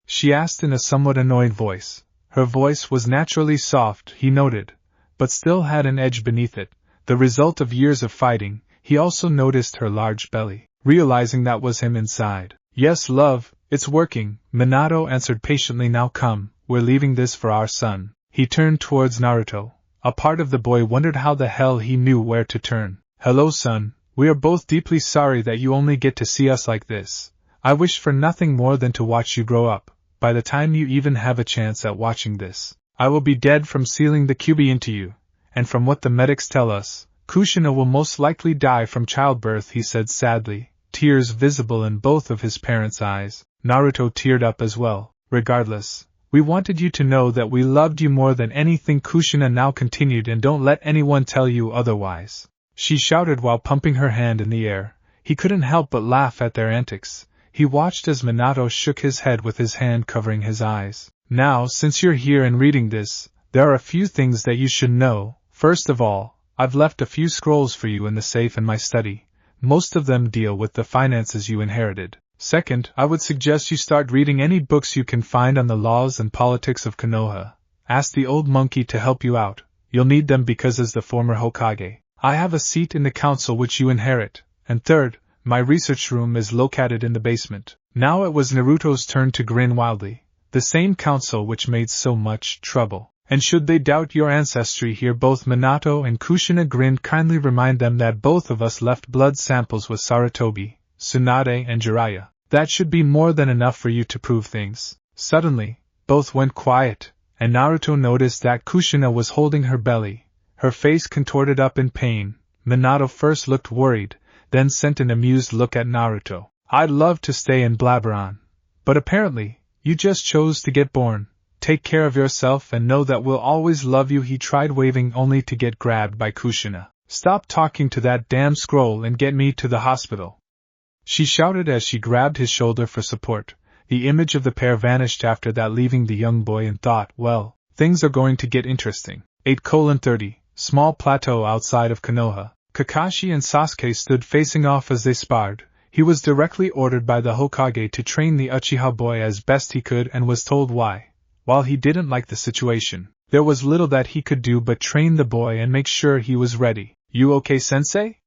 she asked in a somewhat annoyed voice. Her voice was naturally soft, he noted, but still had an edge beneath it, the result of years of fighting. He also noticed her large belly, realizing that was him inside. "Yes, love, it's working," Minato answered patiently. "Now come, we're leaving this for our son." He turned towards Naruto. A part of the boy wondered how the hell he knew where to turn. "Hello, son, we are both deeply sorry that you only get to see us like this. I wish for nothing more than to watch you grow up. By the time you even have a chance at watching this, I will be dead from sealing the QB into you, and from what the medics tell us, Kushina will most likely die from childbirth," he said sadly, tears visible in both of his parents' eyes. Naruto teared up as well. "Regardless, We wanted you to know that we loved you more than anything. Kushina now continued, and don't let anyone tell you otherwise. She shouted while pumping her hand in the air. He couldn't help but laugh at their antics. He watched as Minato shook his head with his hand covering his eyes. Now, since you're here and reading this, there are a few things that you should know. First of all, I've left a few scrolls for you in the safe in my study. Most of them deal with the finances you inherited. Second, I would suggest you start reading any books you can find on the laws and politics of Konoha. Ask the old monkey to help you out. You'll need them because as the former Hokage, I have a seat in the council which you inherit. And third, my research room is located in the basement. Now it was Naruto's turn to grin wildly. The same council which made so much trouble. And should they doubt your ancestry here, both Minato and Kushina grinned. Kindly remind them that both of us left blood samples with Sarutobi, Tsunade and Jiraiya. That should be more than enough for you to prove things. Suddenly, both went quiet, and Naruto noticed that Kushina was holding her belly, her face contorted up in pain. Minato first looked worried, then sent an amused look at Naruto. I'd love to stay and blabber on, but apparently, you just chose to get born. Take care of yourself and know that we'll always love you. He tried waving only to get grabbed by Kushina. Stop talking to that damn scroll and get me to the hospital, she shouted as she grabbed his shoulder for support. The image of the pair vanished after that, leaving the young boy in thought. Well, things are going to get interesting. 8:30, small plateau outside of Konoha. Kakashi and Sasuke stood facing off as they sparred. He was directly ordered by the Hokage to train the Uchiha boy as best he could and was told why. While he didn't like the situation, there was little that he could do but train the boy and make sure he was ready. You okay, sensei?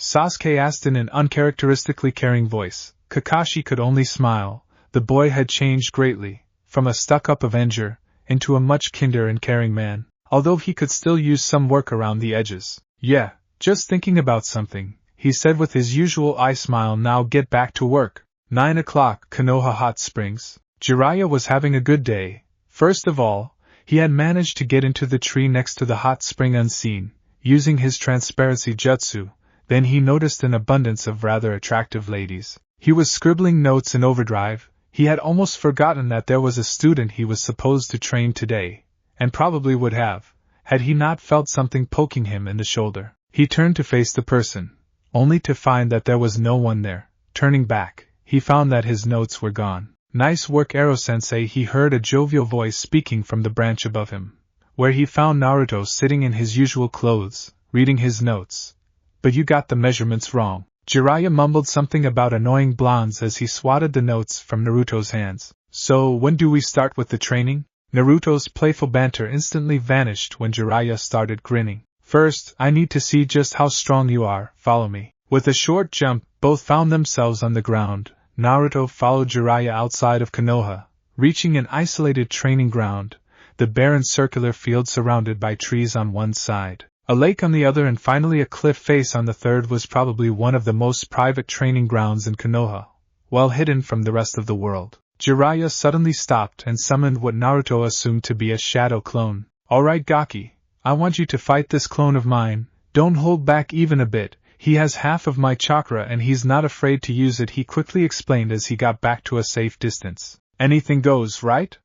Sasuke asked in an uncharacteristically caring voice. Kakashi could only smile. The boy had changed greatly, from a stuck-up Avenger, into a much kinder and caring man, although he could still use some work around the edges. Yeah, just thinking about something, he said with his usual eye smile. Now get back to work. 9 o'clock, Konoha Hot Springs. Jiraiya was having a good day. First of all, he had managed to get into the tree next to the hot spring unseen, using his transparency jutsu. Then he noticed an abundance of rather attractive ladies. He was scribbling notes in overdrive. He had almost forgotten that there was a student he was supposed to train today, and probably would have, had he not felt something poking him in the shoulder. He turned to face the person, only to find that there was no one there. Turning back, he found that his notes were gone. Nice work, Ero-sensei, he heard a jovial voice speaking from the branch above him, where he found Naruto sitting in his usual clothes, reading his notes. But you got the measurements wrong. Jiraiya mumbled something about annoying blondes as he swatted the notes from Naruto's hands. So, when do we start with the training? Naruto's playful banter instantly vanished when Jiraiya started grinning. First, I need to see just how strong you are. Follow me. With a short jump, both found themselves on the ground. Naruto followed Jiraiya outside of Konoha, reaching an isolated training ground, the barren circular field surrounded by trees on one side, a lake on the other, and finally a cliff face on the third. Was probably one of the most private training grounds in Konoha, well hidden from the rest of the world. Jiraiya suddenly stopped and summoned what Naruto assumed to be a shadow clone. Alright Gaki, I want you to fight this clone of mine. Don't hold back even a bit. He has half of my chakra and he's not afraid to use it, he quickly explained as he got back to a safe distance. Anything goes, right?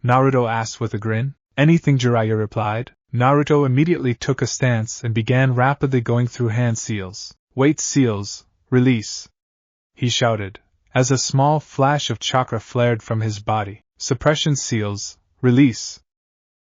Naruto asked with a grin. Anything, Jiraiya replied. Naruto immediately took a stance and began rapidly going through hand seals. Wait, seals, release, he shouted, as a small flash of chakra flared from his body. Suppression seals, release.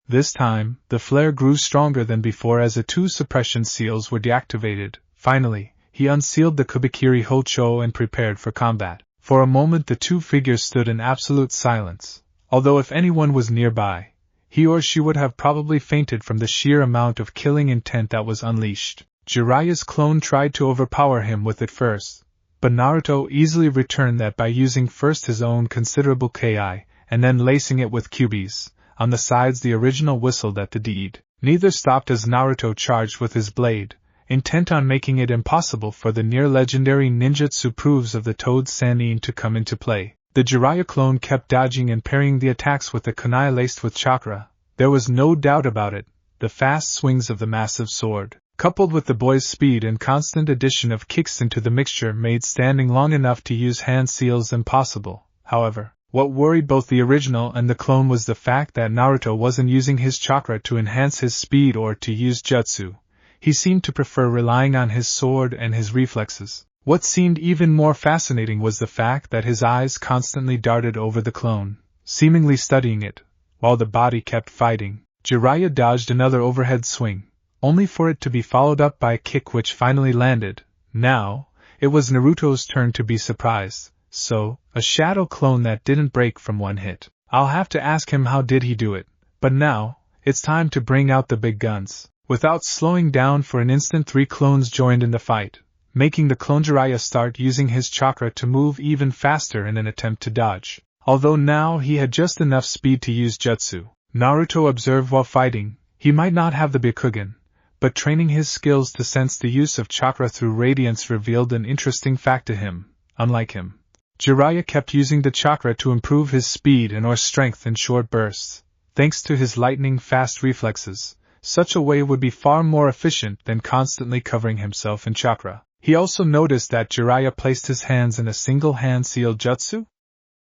This time, the flare grew stronger than before as the two suppression seals were deactivated. Finally, he unsealed the Kubikiri Hocho and prepared for combat. For a moment the two figures stood in absolute silence, although if anyone was nearby, he or she would have probably fainted from the sheer amount of killing intent that was unleashed. Jiraiya's clone tried to overpower him with it first, but Naruto easily returned that by using first his own considerable ki, and then lacing it with kyubis. On the sides the original whistled at the deed. Neither stopped as Naruto charged with his blade, intent on making it impossible for the near-legendary ninjutsu proofs of the Toad Sannin to come into play. The Jiraiya clone kept dodging and parrying the attacks with the kunai laced with chakra. There was no doubt about it, the fast swings of the massive sword, coupled with the boy's speed and constant addition of kicks into the mixture, made standing long enough to use hand seals impossible. However, What worried both the original and the clone was the fact that Naruto wasn't using his chakra to enhance his speed or to use jutsu. He seemed to prefer relying on his sword and his reflexes. What seemed even more fascinating was the fact that his eyes constantly darted over the clone, seemingly studying it, while the body kept fighting. Jiraiya dodged another overhead swing, only for it to be followed up by a kick which finally landed. Now, it was Naruto's turn to be surprised. So, a shadow clone that didn't break from one hit. I'll have to ask him how did he do it, but now, it's time to bring out the big guns. Without slowing down for an instant, 3 clones joined in the fight, making the clone Jiraiya start using his chakra to move even faster in an attempt to dodge. Although now he had just enough speed to use jutsu, Naruto observed while fighting, he might not have the Byakugan, but training his skills to sense the use of chakra through radiance revealed an interesting fact to him. Unlike him, Jiraiya kept using the chakra to improve his speed and or strength in short bursts. Thanks to his lightning-fast reflexes, such a way would be far more efficient than constantly covering himself in chakra. He also noticed that Jiraiya placed his hands in a single hand-sealed jutsu?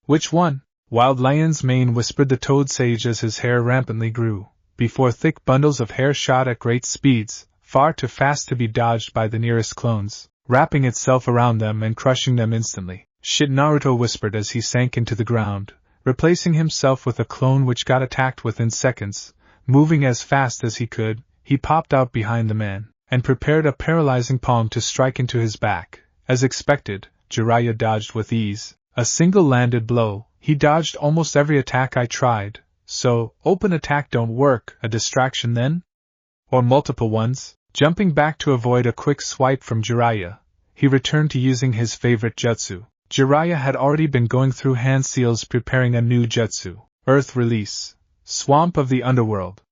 Which one? Wild Lion's Mane whispered the Toad Sage as his hair rampantly grew, before thick bundles of hair shot at great speeds, far too fast to be dodged by the nearest clones, wrapping itself around them and crushing them instantly. Shit, Naruto whispered as he sank into the ground, replacing himself with a clone which got attacked within seconds. Moving as fast as he could, he popped out behind the man, and prepared a paralyzing palm to strike into his back. As expected, Jiraiya dodged with ease. A single landed blow. He dodged almost every attack I tried. So, open attack don't work, a distraction then? Or multiple ones? Jumping back to avoid a quick swipe from Jiraiya, he returned to using his favorite jutsu. Jiraiya had already been going through hand seals preparing a new jutsu, Earth Release, Swamp of the Underworld.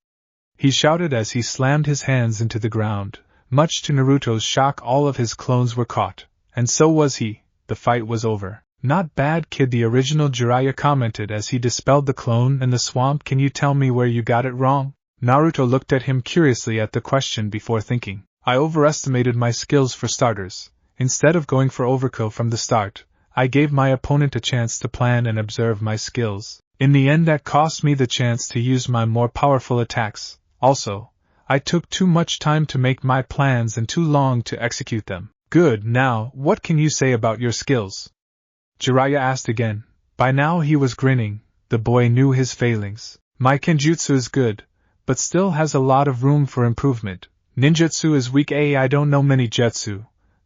He shouted as he slammed his hands into the ground. Much to Naruto's shock, all of his clones were caught, and so was he. The fight was over. Not bad, kid, the original Jiraiya commented as he dispelled the clone in the swamp. Can you tell me where you got it wrong? Naruto looked at him curiously at the question before thinking. I overestimated my skills for starters. Instead of going for overkill from the start, I gave my opponent a chance to plan and observe my skills. In the end, that cost me the chance to use my more powerful attacks. Also, I took too much time to make my plans and too long to execute them. Good, now, what can you say about your skills? Jiraiya asked again. By now he was grinning. The boy knew his failings. My kenjutsu is good, but still has a lot of room for improvement. Ninjutsu is weak. I don't know many jutsu,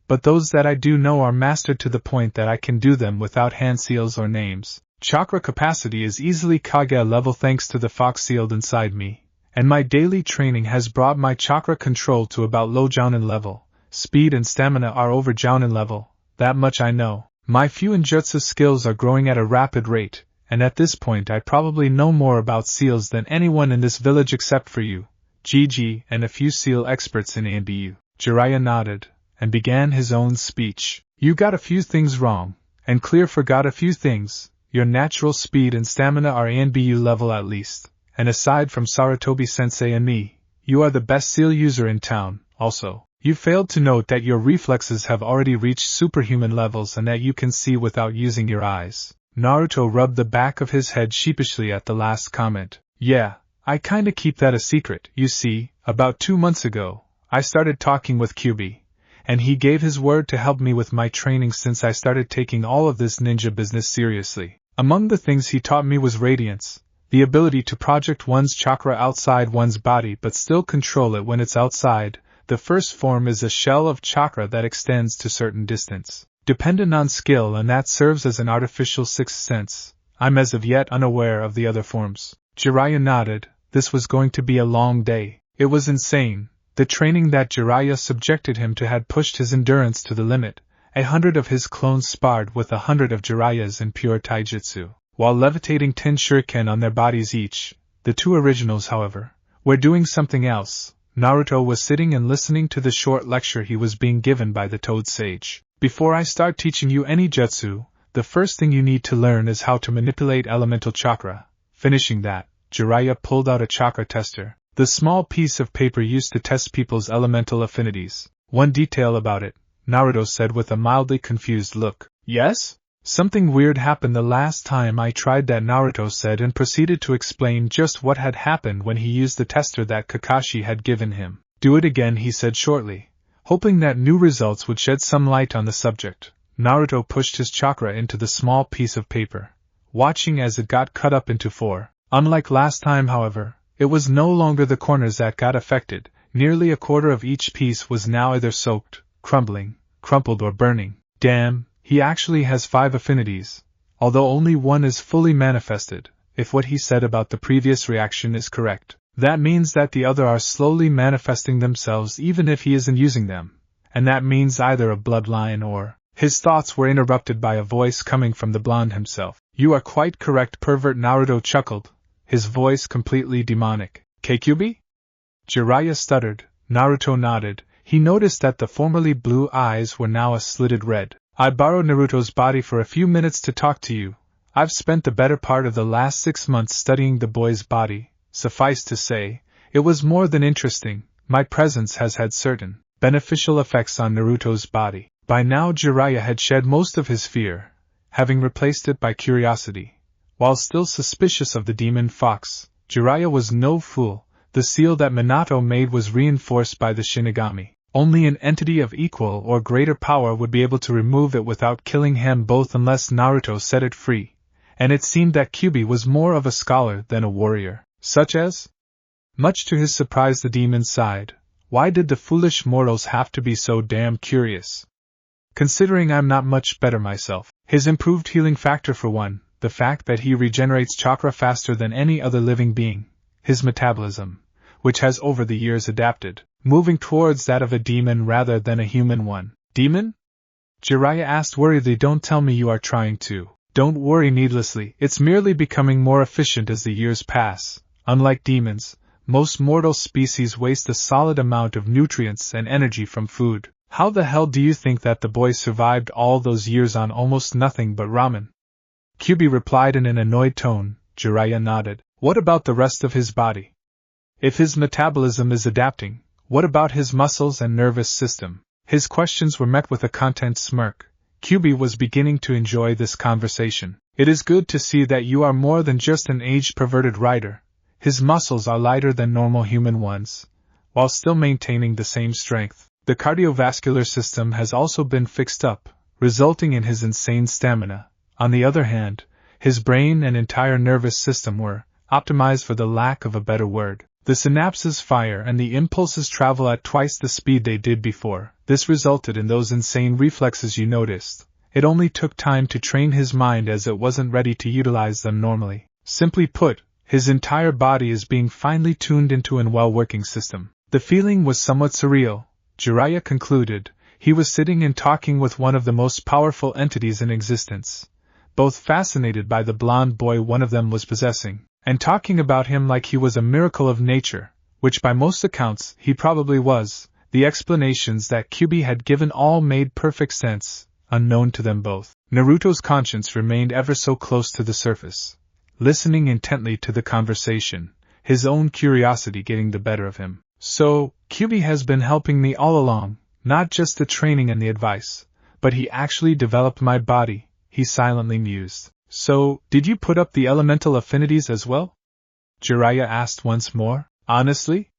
but those that I do know are mastered to the point that I can do them without hand seals or names. Chakra capacity is easily Kage level thanks to the fox sealed inside me, and my daily training has brought my chakra control to about low Jounin level. Speed and stamina are over Jounin level, that much I know. My few ninjutsu skills are growing at a rapid rate, and at this point I probably know more about seals than anyone in this village except for you, GG, and a few seal experts in ANBU. Jiraiya nodded, and began his own speech. You got a few things wrong, and Clear forgot a few things. Your natural speed and stamina are ANBU level at least, and aside from Sarutobi-sensei and me, you are the best seal user in town. Also, you failed to note that your reflexes have already reached superhuman levels and that you can see without using your eyes. Naruto rubbed the back of his head sheepishly at the last comment. Yeah, I kinda keep that a secret. You see, about 2 months ago, I started talking with Kyubi, and he gave his word to help me with my training since I started taking all of this ninja business seriously. Among the things he taught me was radiance, the ability to project one's chakra outside one's body but still control it when it's outside. The first form is a shell of chakra that extends to certain distance, dependent on skill, and that serves as an artificial sixth sense. I'm as of yet unaware of the other forms. Jiraiya nodded. This was going to be a long day. It was insane. The training that Jiraiya subjected him to had pushed his endurance to the limit. 100 of his clones sparred with 100 of Jiraiya's in pure taijutsu, while levitating 10 shuriken on their bodies each. The 2 originals, however, were doing something else. Naruto was sitting and listening to the short lecture he was being given by the Toad Sage. Before I start teaching you any jutsu, the first thing you need to learn is how to manipulate elemental chakra. Finishing that, Jiraiya pulled out a chakra tester, the small piece of paper used to test people's elemental affinities. One detail about it, Naruto said with a mildly confused look. Yes? Something weird happened the last time I tried that, Naruto said, and proceeded to explain just what had happened when he used the tester that Kakashi had given him. Do it again, he said shortly, hoping that new results would shed some light on the subject. Naruto pushed his chakra into the small piece of paper, watching as it got cut up into 4. Unlike last time, however, it was no longer the corners that got affected. Nearly a quarter of each piece was now either soaked, crumbling, crumpled, or burning. Damn, he actually has 5 affinities, although only one is fully manifested. If what he said about the previous reaction is correct, that means that the other are slowly manifesting themselves even if he isn't using them, and that means either a bloodline or... His thoughts were interrupted by a voice coming from the blonde himself. You are quite correct, pervert, Naruto chuckled, his voice completely demonic. KQB? Jiraiya stuttered. Naruto nodded. He noticed that the formerly blue eyes were now a slitted red. I borrowed Naruto's body for a few minutes to talk to you. I've spent the better part of the last 6 months studying the boy's body. Suffice to say, it was more than interesting. My presence has had certain beneficial effects on Naruto's body. By now Jiraiya had shed most of his fear, having replaced it by curiosity. While still suspicious of the demon fox, Jiraiya was no fool. The seal that Minato made was reinforced by the Shinigami. Only an entity of equal or greater power would be able to remove it without killing him both unless Naruto set it free, and it seemed that Kyuubi was more of a scholar than a warrior. Such as? Much to his surprise the demon sighed. Why did the foolish mortals have to be so damn curious? Considering I'm not much better myself. His improved healing factor for one, the fact that he regenerates chakra faster than any other living being, his metabolism, which has over the years adapted, moving towards that of a demon rather than a human one. Demon? Jiraiya asked worriedly. Don't tell me you are trying to. Don't worry needlessly, it's merely becoming more efficient as the years pass. Unlike demons, most mortal species waste a solid amount of nutrients and energy from food. How the hell do you think that the boy survived all those years on almost nothing but ramen? Kyuubi replied in an annoyed tone. Jiraiya nodded. What about the rest of his body? If his metabolism is adapting, what about his muscles and nervous system? His questions were met with a content smirk. Kyuubi was beginning to enjoy this conversation. It is good to see that you are more than just an age-perverted writer. His muscles are lighter than normal human ones, while still maintaining the same strength. The cardiovascular system has also been fixed up, resulting in his insane stamina. On the other hand, his brain and entire nervous system were optimized, for the lack of a better word. The synapses fire and the impulses travel at twice the speed they did before. This resulted in those insane reflexes you noticed. It only took time to train his mind as it wasn't ready to utilize them normally. Simply put, his entire body is being finely tuned into a well-working system. The feeling was somewhat surreal. Jiraiya concluded. He was sitting and talking with one of the most powerful entities in existence, both fascinated by the blonde boy one of them was possessing, and talking about him like he was a miracle of nature, which by most accounts he probably was. The explanations that Kyuubi had given all made perfect sense, unknown to them both. Naruto's conscience remained ever so close to the surface, listening intently to the conversation, his own curiosity getting the better of him. So, Kyuubi has been helping me all along, not just the training and the advice, but he actually developed my body, he silently mused. So, did you put up the elemental affinities as well? Jiraiya asked once more. Honestly?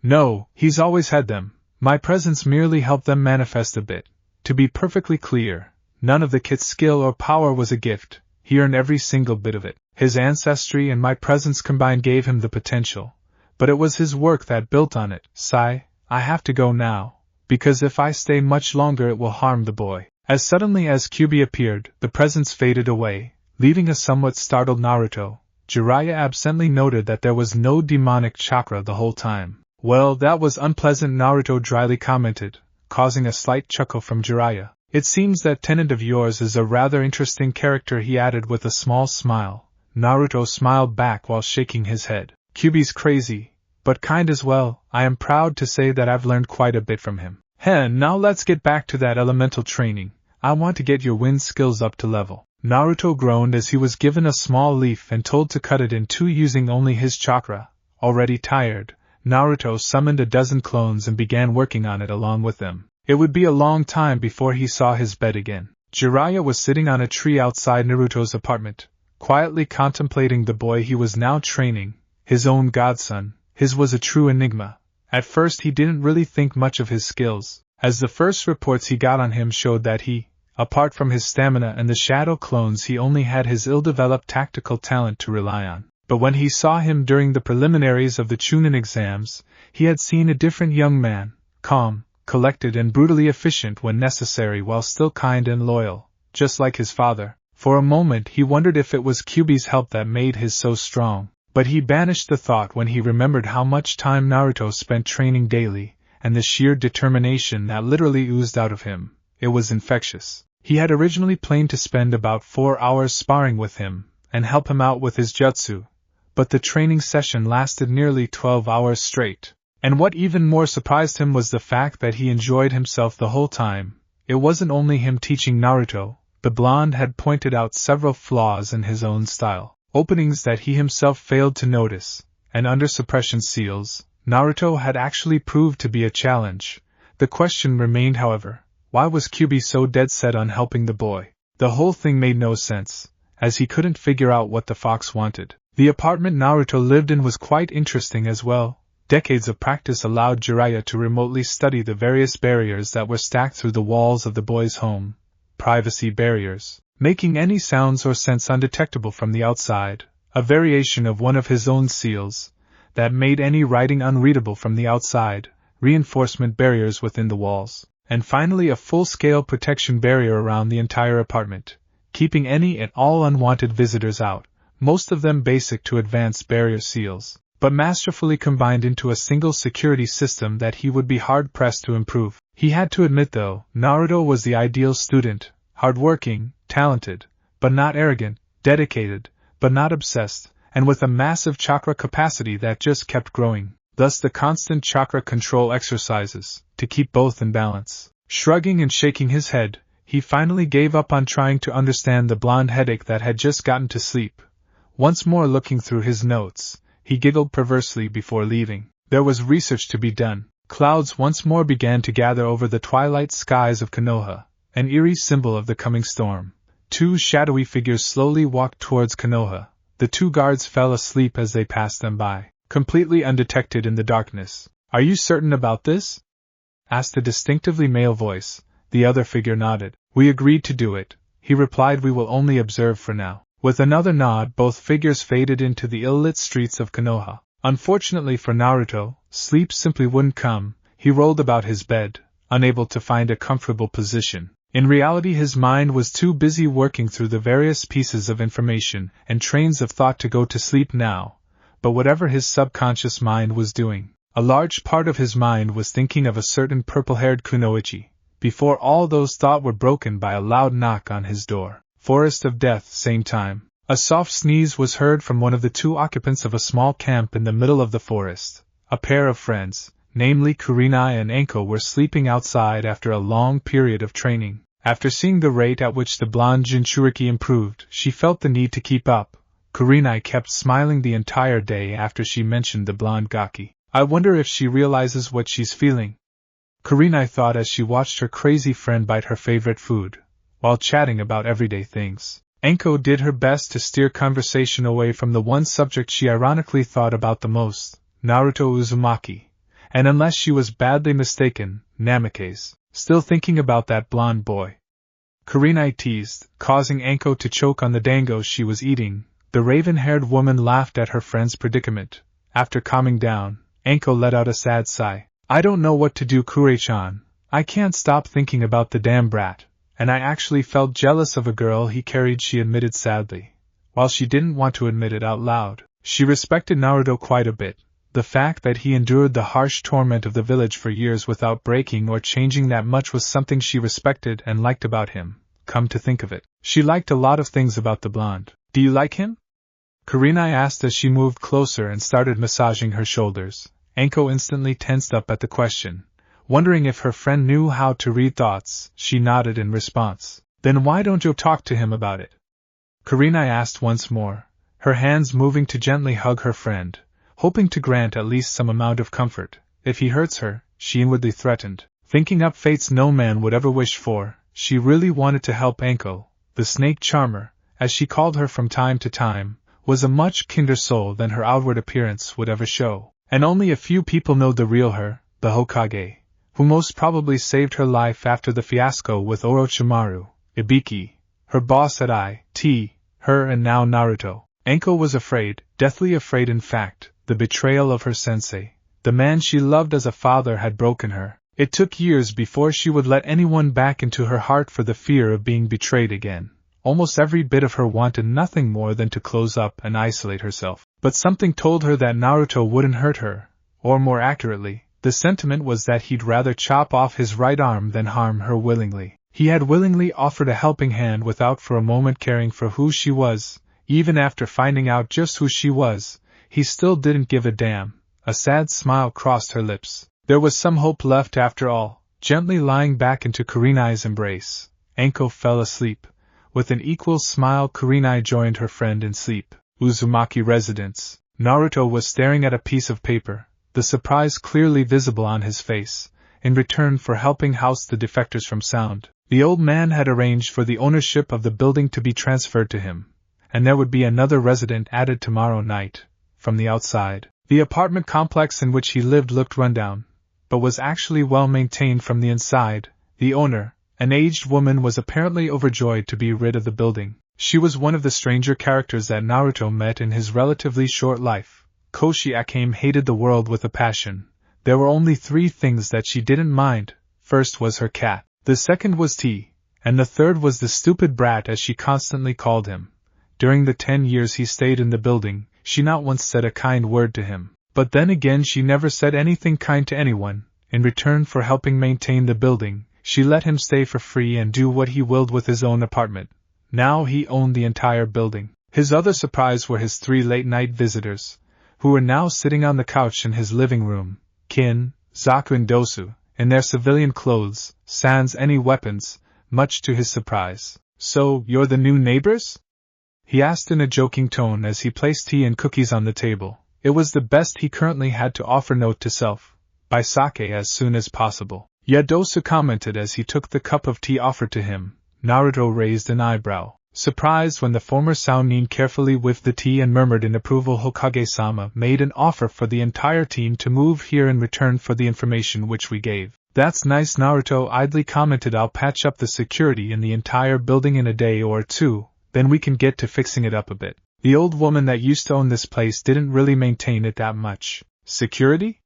No, he's always had them. My presence merely helped them manifest a bit. To be perfectly clear, none of the kit's skill or power was a gift. He earned every single bit of it. His ancestry and my presence combined gave him the potential. But it was his work that built on it. Sigh, I have to go now, because if I stay much longer it will harm the boy. As suddenly as Kyuubi appeared, the presence faded away, leaving a somewhat startled Naruto. Jiraiya absently noted that there was no demonic chakra the whole time. Well, that was unpleasant, Naruto dryly commented, causing a slight chuckle from Jiraiya. It seems that tenant of yours is a rather interesting character, he added with a small smile. Naruto smiled back while shaking his head. Kyuubi's crazy, but kind as well. I am proud to say that I've learned quite a bit from him. Now let's get back to that elemental training. I want to get your wind skills up to level. Naruto groaned as he was given a small leaf and told to cut it in two using only his chakra. Already tired, Naruto summoned a dozen clones and began working on it along with them. It would be a long time before he saw his bed again. Jiraiya was sitting on a tree outside Naruto's apartment, quietly contemplating the boy he was now training, his own godson. His was a true enigma. At first he didn't really think much of his skills, as the first reports he got on him showed that he, apart from his stamina and the shadow clones, he only had his ill-developed tactical talent to rely on. But when he saw him during the preliminaries of the Chunin exams, he had seen a different young man, calm, collected and brutally efficient when necessary while still kind and loyal, just like his father. For a moment he wondered if it was Kyuubi's help that made his so strong, but he banished the thought when he remembered how much time Naruto spent training daily, and the sheer determination that literally oozed out of him. It was infectious. He had originally planned to spend about 4 hours sparring with him, and help him out with his jutsu, but the training session lasted nearly 12 hours straight. And what even more surprised him was the fact that he enjoyed himself the whole time. It wasn't only him teaching Naruto, the blonde had pointed out several flaws in his own style, openings that he himself failed to notice, and under suppression seals, Naruto had actually proved to be a challenge. The question remained, however, why was Kyuubi so dead set on helping the boy? The whole thing made no sense, as he couldn't figure out what the fox wanted. The apartment Naruto lived in was quite interesting as well. Decades of practice allowed Jiraiya to remotely study the various barriers that were stacked through the walls of the boy's home, privacy barriers, making any sounds or scents undetectable from the outside, a variation of one of his own seals, that made any writing unreadable from the outside, reinforcement barriers within the walls, and finally a full-scale protection barrier around the entire apartment, keeping any and all unwanted visitors out, most of them basic to advanced barrier seals, but masterfully combined into a single security system that he would be hard-pressed to improve. He had to admit, though, Naruto was the ideal student, hard-working, talented, but not arrogant, dedicated, but not obsessed, and with a massive chakra capacity that just kept growing, thus the constant chakra control exercises, to keep both in balance. Shrugging and shaking his head, he finally gave up on trying to understand the blonde headache that had just gotten to sleep. Once more looking through his notes, he giggled perversely before leaving. There was research to be done. Clouds once more began to gather over the twilight skies of Konoha, an eerie symbol of the coming storm. 2 shadowy figures slowly walked towards Konoha. The 2 guards fell asleep as they passed them by, completely undetected in the darkness. "Are you certain about this?" asked a distinctively male voice. The other figure nodded. "We agreed to do it," he replied. "We will only observe for now." With another nod, both figures faded into the ill-lit streets of Konoha. Unfortunately for Naruto, sleep simply wouldn't come. He rolled about his bed, unable to find a comfortable position. In reality, his mind was too busy working through the various pieces of information and trains of thought to go to sleep now. But whatever his subconscious mind was doing, a large part of his mind was thinking of a certain purple-haired kunoichi, before all those thoughts were broken by a loud knock on his door. Forest of Death. Same time. A soft sneeze was heard from one of the 2 occupants of a small camp in the middle of the forest. A pair of friends, namely Kurenai and Anko, were sleeping outside after a long period of training. After seeing the rate at which the blonde Jinchuriki improved, she felt the need to keep up. Kurenai kept smiling the entire day after she mentioned the blonde Gaki. "I wonder if she realizes what she's feeling," Kurenai thought as she watched her crazy friend bite her favorite food, while chatting about everyday things. Anko did her best to steer conversation away from the one subject she ironically thought about the most, Naruto Uzumaki, and unless she was badly mistaken, Namikaze, still thinking about that blonde boy. Kurenai teased, causing Anko to choke on the dango she was eating. The raven-haired woman laughed at her friend's predicament. After calming down, Anko let out a sad sigh. "I don't know what to do, Kure-chan. I can't stop thinking about the damn brat. And I actually felt jealous of a girl he carried," she admitted sadly, while she didn't want to admit it out loud. She respected Naruto quite a bit. The fact that he endured the harsh torment of the village for years without breaking or changing that much was something she respected and liked about him. Come to think of it, she liked a lot of things about the blonde. "Do you like him?" Kurenai asked as she moved closer and started massaging her shoulders. Anko instantly tensed up at the question. Wondering if her friend knew how to read thoughts, she nodded in response. "Then why don't you talk to him about it?" Kurenai asked once more, her hands moving to gently hug her friend, hoping to grant at least some amount of comfort. If he hurts her, she inwardly threatened, thinking up fates no man would ever wish for, she really wanted to help Anko. The snake charmer, as she called her from time to time, was a much kinder soul than her outward appearance would ever show, and only a few people know the real her, the Hokage, who most probably saved her life after the fiasco with Orochimaru, Ibiki, her boss at IT, her and now Naruto. Anko was afraid, deathly afraid in fact. The betrayal of her sensei, the man she loved as a father, had broken her. It took years before she would let anyone back into her heart for the fear of being betrayed again. Almost every bit of her wanted nothing more than to close up and isolate herself. But something told her that Naruto wouldn't hurt her, or more accurately, the sentiment was that he'd rather chop off his right arm than harm her willingly. He had willingly offered a helping hand without for a moment caring for who she was. Even after finding out just who she was, he still didn't give a damn. A sad smile crossed her lips. There was some hope left after all. Gently lying back into Kurenai's embrace, Anko fell asleep. With an equal smile, Kurenai joined her friend in sleep. Uzumaki residence. Naruto was staring at a piece of paper, the surprise clearly visible on his face. In return for helping house the defectors from Sound, the old man had arranged for the ownership of the building to be transferred to him, and there would be another resident added tomorrow night. From the outside, the apartment complex in which he lived looked rundown, but was actually well maintained from the inside. The owner, an aged woman, was apparently overjoyed to be rid of the building. She was one of the stranger characters that Naruto met in his relatively short life. Koshi Akame hated the world with a passion. There were only 3 things that she didn't mind. First was her cat, the second was tea, and the third was the stupid brat as she constantly called him. During the 10 years he stayed in the building, she not once said a kind word to him. But then again she never said anything kind to anyone. In return for helping maintain the building, she let him stay for free and do what he willed with his own apartment. Now he owned the entire building. His other surprise were his 3 late-night visitors, who were now sitting on the couch in his living room. Kin, Zaku and Dosu, in their civilian clothes, sans any weapons, much to his surprise. "So, you're the new neighbors?" he asked in a joking tone as he placed tea and cookies on the table. It was the best he currently had to offer. Note to self: buy sake as soon as possible. Yadosu commented as he took the cup of tea offered to him. Naruto raised an eyebrow, surprised when the former Sannin carefully whiffed the tea and murmured in approval. Hokage-sama made an offer for the entire team to move here in return for the information which we gave. "That's nice," Naruto idly commented. "I'll patch up the security in the entire building in a day or 2. Then we can get to fixing it up a bit. The old woman that used to own this place didn't really maintain it that much." "Security?"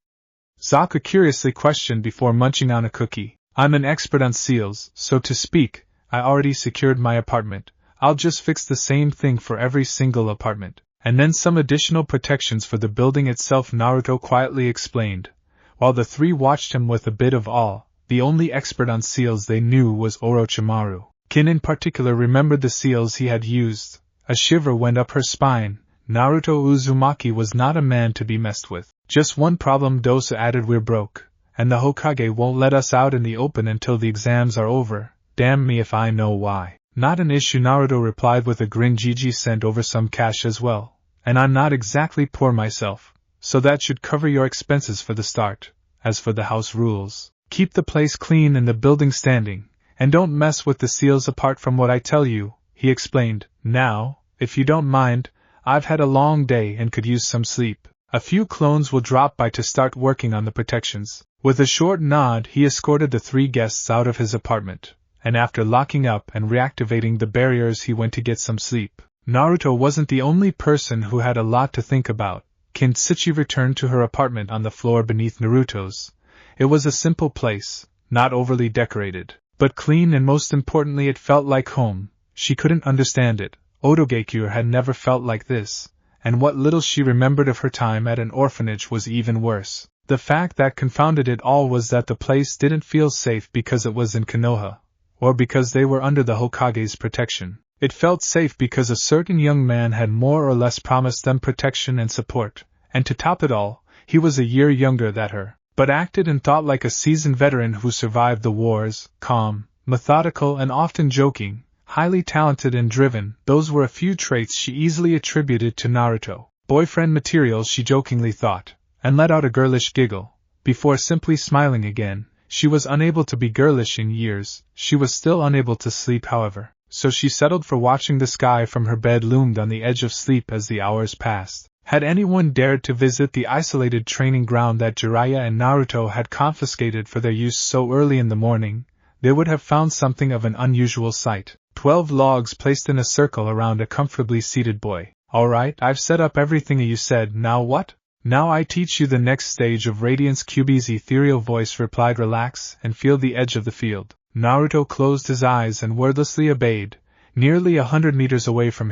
Zaku curiously questioned before munching on a cookie. "I'm an expert on seals, so to speak. I already secured my apartment. I'll just fix the same thing for every single apartment. And then some additional protections for the building itself," Naruto quietly explained. While the 3 watched him with a bit of awe, the only expert on seals they knew was Orochimaru. Kin in particular remembered the seals he had used. A shiver went up her spine. Naruto Uzumaki was not a man to be messed with. "Just one problem," Dosa added. "We're broke, and the Hokage won't let us out in the open until the exams are over. Damn me if I know why." "Not an issue," Naruto replied with a grin. "Gigi sent over some cash as well, and I'm not exactly poor myself, so that should cover your expenses for the start. As for the house rules, keep the place clean and the building standing, and don't mess with the seals apart from what I tell you," he explained. "Now, if you don't mind, I've had a long day and could use some sleep. A few clones will drop by to start working on the protections." With a short nod, he escorted the 3 guests out of his apartment, and after locking up and reactivating the barriers he went to get some sleep. Naruto wasn't the only person who had a lot to think about. Kintsuchi returned to her apartment on the floor beneath Naruto's. It was a simple place, not overly decorated, but clean, and most importantly it felt like home. She couldn't understand it. Otogekure had never felt like this, and what little she remembered of her time at an orphanage was even worse. The fact that confounded it all was that the place didn't feel safe because it was in Konoha, or because they were under the Hokage's protection. It felt safe because a certain young man had more or less promised them protection and support, and to top it all, he was a year younger than her, but acted and thought like a seasoned veteran who survived the wars. Calm, methodical, and often joking, highly talented and driven, those were a few traits she easily attributed to Naruto. Boyfriend material, she jokingly thought, and let out a girlish giggle. Before simply smiling again, She was unable to be girlish in years, she was still unable to sleep however, so she settled for watching the sky from her bed loomed on the edge of sleep as the hours passed. Had anyone dared to visit the isolated training ground that Jiraiya and Naruto had confiscated for their use so early in the morning, they would have found something of an unusual sight. 12 logs placed in a circle around a comfortably seated boy. Alright, I've set up everything you said, now what? Now I teach you the next stage of Radiance. QB's ethereal voice replied, relax and feel the edge of the field. Naruto closed his eyes and wordlessly obeyed. Nearly 100 meters away from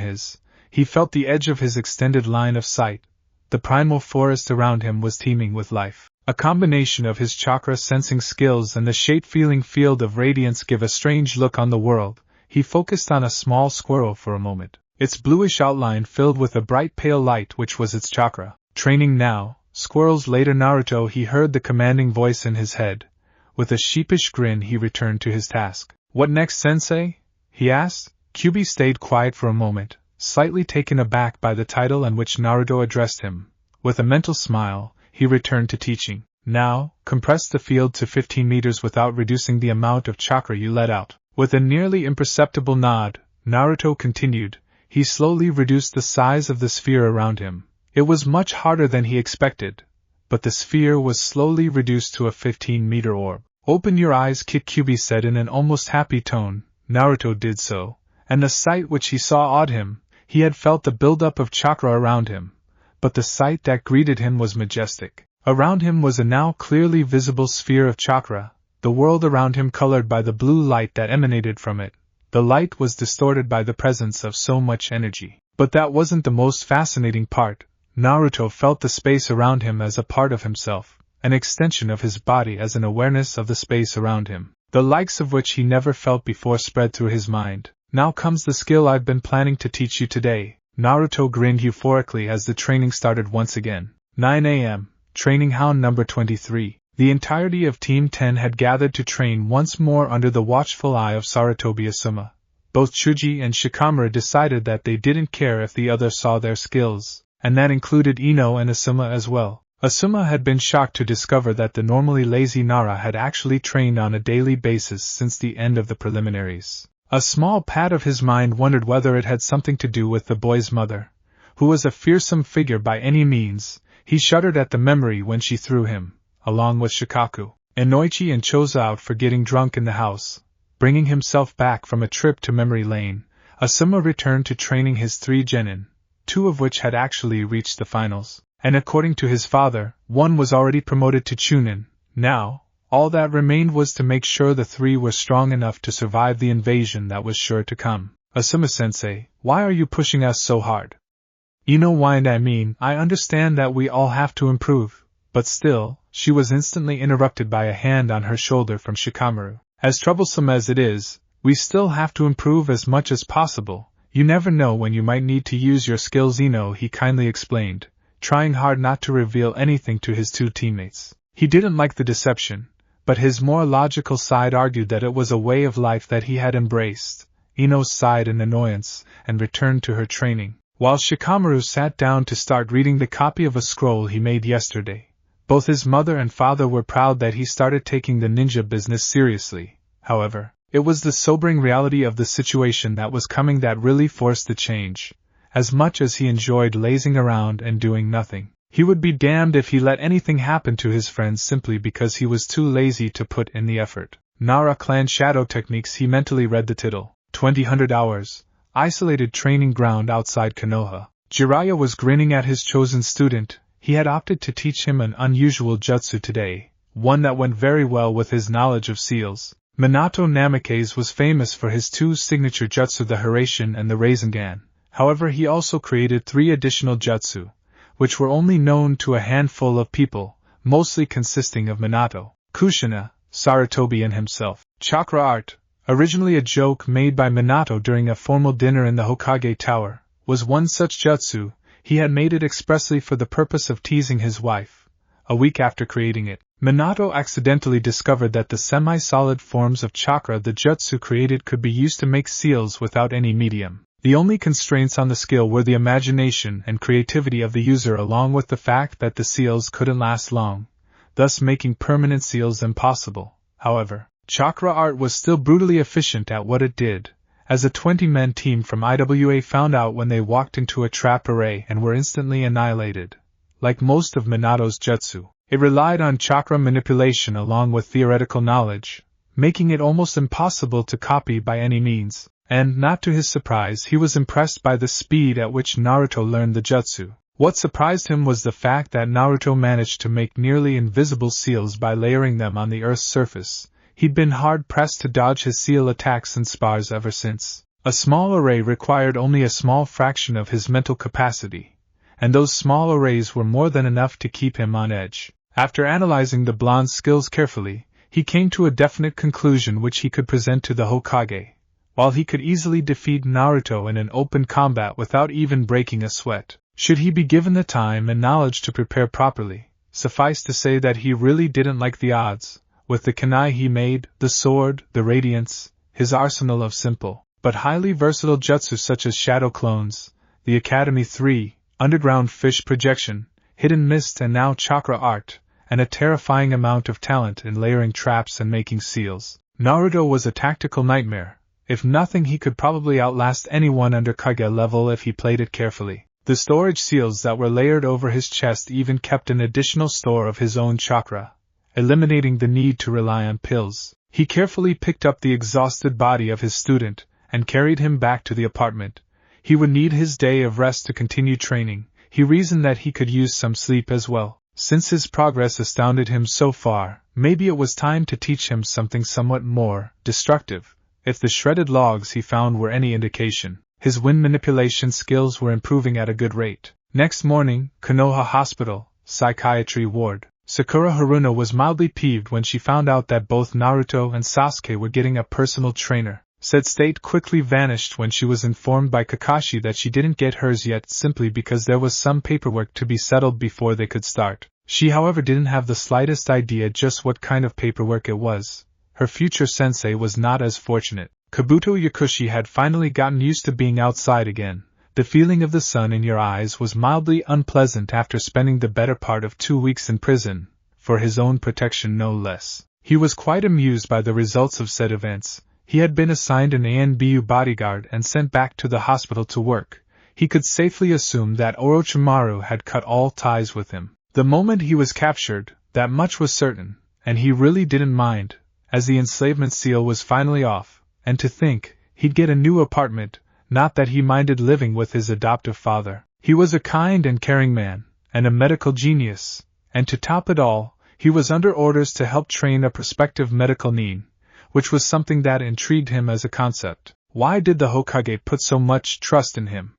he felt the edge of his extended line of sight. The primal forest around him was teeming with life. A combination of his chakra sensing skills and the shade-feeling field of radiance give a strange look on the world. He focused on a small squirrel for a moment, its bluish outline filled with a bright pale light which was its chakra. Training now, squirrels. Later Naruto he heard the commanding voice in his head. With a sheepish grin he returned to his task. What next, sensei? He asked. QB stayed quiet for a moment, slightly taken aback by the title in which Naruto addressed him. With a mental smile, he returned to teaching. Now, compress the field to 15 meters without reducing the amount of chakra you let out. With a nearly imperceptible nod, Naruto continued. He slowly reduced the size of the sphere around him. It was much harder than he expected, but the sphere was slowly reduced to a 15-meter orb. Open your eyes, Kit. QB said in an almost happy tone. Naruto did so, and the sight which he saw awed him. He had felt the buildup of chakra around him, but the sight that greeted him was majestic. Around him was a now clearly visible sphere of chakra, the world around him colored by the blue light that emanated from it. The light was distorted by the presence of so much energy. But that wasn't the most fascinating part. Naruto felt the space around him as a part of himself, an extension of his body as an awareness of the space around him, the likes of which he never felt before spread through his mind. Now comes the skill I've been planning to teach you today. Naruto grinned euphorically as the training started once again. 9 a.m. Training Hound number 23. The entirety of Team 10 had gathered to train once more under the watchful eye of Sarutobi Asuma. Both Chuji and Shikamaru decided that they didn't care if the other saw their skills, and that included Ino and Asuma as well. Asuma had been shocked to discover that the normally lazy Nara had actually trained on a daily basis since the end of the preliminaries. A small part of his mind wondered whether it had something to do with the boy's mother, who was a fearsome figure by any means. He shuddered at the memory when she threw him, along with Shikaku, Inoichi and Choza out for getting drunk in the house. Bringing himself back from a trip to memory lane, Asuma returned to training his 3 genin, 2 of which had actually reached the finals, and according to his father, 1 was already promoted to chunin. Now, all that remained was to make sure the 3 were strong enough to survive the invasion that was sure to come. Asuma-sensei, why are you pushing us so hard? Ino whined. I understand that we all have to improve, but still, she was instantly interrupted by a hand on her shoulder from Shikamaru. As troublesome as it is, we still have to improve as much as possible. You never know when you might need to use your skills, Ino, he kindly explained, trying hard not to reveal anything to his 2 teammates. He didn't like the deception, but his more logical side argued that it was a way of life that he had embraced. Ino sighed in annoyance and returned to her training, while Shikamaru sat down to start reading the copy of a scroll he made yesterday. Both his mother and father were proud that he started taking the ninja business seriously. However, it was the sobering reality of the situation that was coming that really forced the change. As much as he enjoyed lazing around and doing nothing, he would be damned if he let anything happen to his friends simply because he was too lazy to put in the effort. Nara Clan Shadow Techniques. He mentally read the title. 2000 hours. Isolated training ground outside Konoha. Jiraiya was grinning at his chosen student. He had opted to teach him an unusual jutsu today, one that went very well with his knowledge of seals. Minato Namikaze was famous for his 2 signature jutsu, the Hiraishin and the Rasengan. However, he also created 3 additional jutsu, which were only known to a handful of people, mostly consisting of Minato, Kushina, Sarutobi and himself. Chakra art, originally a joke made by Minato during a formal dinner in the Hokage Tower, was one such jutsu. He had made it expressly for the purpose of teasing his wife. A week after creating it, Minato accidentally discovered that the semi-solid forms of chakra the jutsu created could be used to make seals without any medium. The only constraints on the skill were the imagination and creativity of the user, along with the fact that the seals couldn't last long, thus making permanent seals impossible. However, chakra art was still brutally efficient at what it did, as a 20-man team from IWA found out when they walked into a trap array and were instantly annihilated. Like most of Minato's jutsu, it relied on chakra manipulation along with theoretical knowledge, making it almost impossible to copy by any means, and, not to his surprise, he was impressed by the speed at which Naruto learned the jutsu. What surprised him was the fact that Naruto managed to make nearly invisible seals by layering them on the Earth's surface. He'd been hard-pressed to dodge his seal attacks and spars ever since. A small array required only a small fraction of his mental capacity, and those small arrays were more than enough to keep him on edge. After analyzing the blonde's skills carefully, he came to a definite conclusion which he could present to the Hokage. While he could easily defeat Naruto in an open combat without even breaking a sweat, should he be given the time and knowledge to prepare properly, suffice to say that he really didn't like the odds. With the kunai he made, the sword, the radiance, his arsenal of simple, but highly versatile jutsu such as shadow clones, the Academy 3, underground fish projection, hidden mist and now chakra art, and a terrifying amount of talent in layering traps and making seals, Naruto was a tactical nightmare. If nothing, he could probably outlast anyone under Kage level if he played it carefully. The storage seals that were layered over his chest even kept an additional store of his own chakra, eliminating the need to rely on pills. He carefully picked up the exhausted body of his student and carried him back to the apartment. He would need his day of rest to continue training. He reasoned that he could use some sleep as well. Since his progress astounded him so far, maybe it was time to teach him something somewhat more destructive. If the shredded logs he found were any indication, his wind manipulation skills were improving at a good rate. Next morning, Konoha Hospital, Psychiatry Ward. Sakura Haruna was mildly peeved when she found out that both Naruto and Sasuke were getting a personal trainer. Said state quickly vanished when she was informed by Kakashi that she didn't get hers yet simply because there was some paperwork to be settled before they could start. She, however, didn't have the slightest idea just what kind of paperwork it was. Her future sensei was not as fortunate. Kabuto Yakushi had finally gotten used to being outside again. The feeling of the sun in your eyes was mildly unpleasant after spending the better part of 2 weeks in prison, for his own protection no less. He was quite amused by the results of said events. He had been assigned an ANBU bodyguard and sent back to the hospital to work. He could safely assume that Orochimaru had cut all ties with him. The moment he was captured, that much was certain, and he really didn't mind, as the enslavement seal was finally off, and to think, he'd get a new apartment. Not that he minded living with his adoptive father. He was a kind and caring man, and a medical genius, and to top it all, he was under orders to help train a prospective medical nin, which was something that intrigued him as a concept. Why did the Hokage put so much trust in him?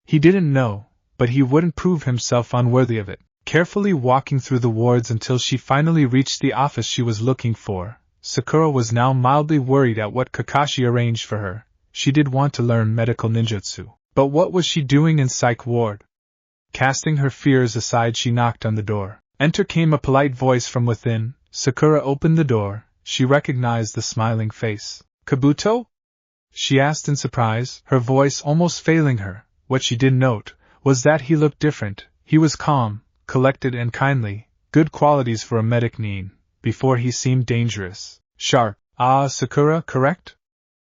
He didn't know, but he wouldn't prove himself unworthy of it. Carefully walking through the wards until she finally reached the office she was looking for, Sakura was now mildly worried at what Kakashi arranged for her. She did want to learn medical ninjutsu, but what was she doing in Psych Ward? Casting her fears aside, she knocked on the door. Enter came a polite voice from within. Sakura opened the door. She recognized the smiling face. Kabuto? She asked in surprise, her voice almost failing her. What she did note was that he looked different. He was calm, collected and kindly, good qualities for a medic nin. Before he seemed dangerous. Sharp. Ah, Sakura, correct?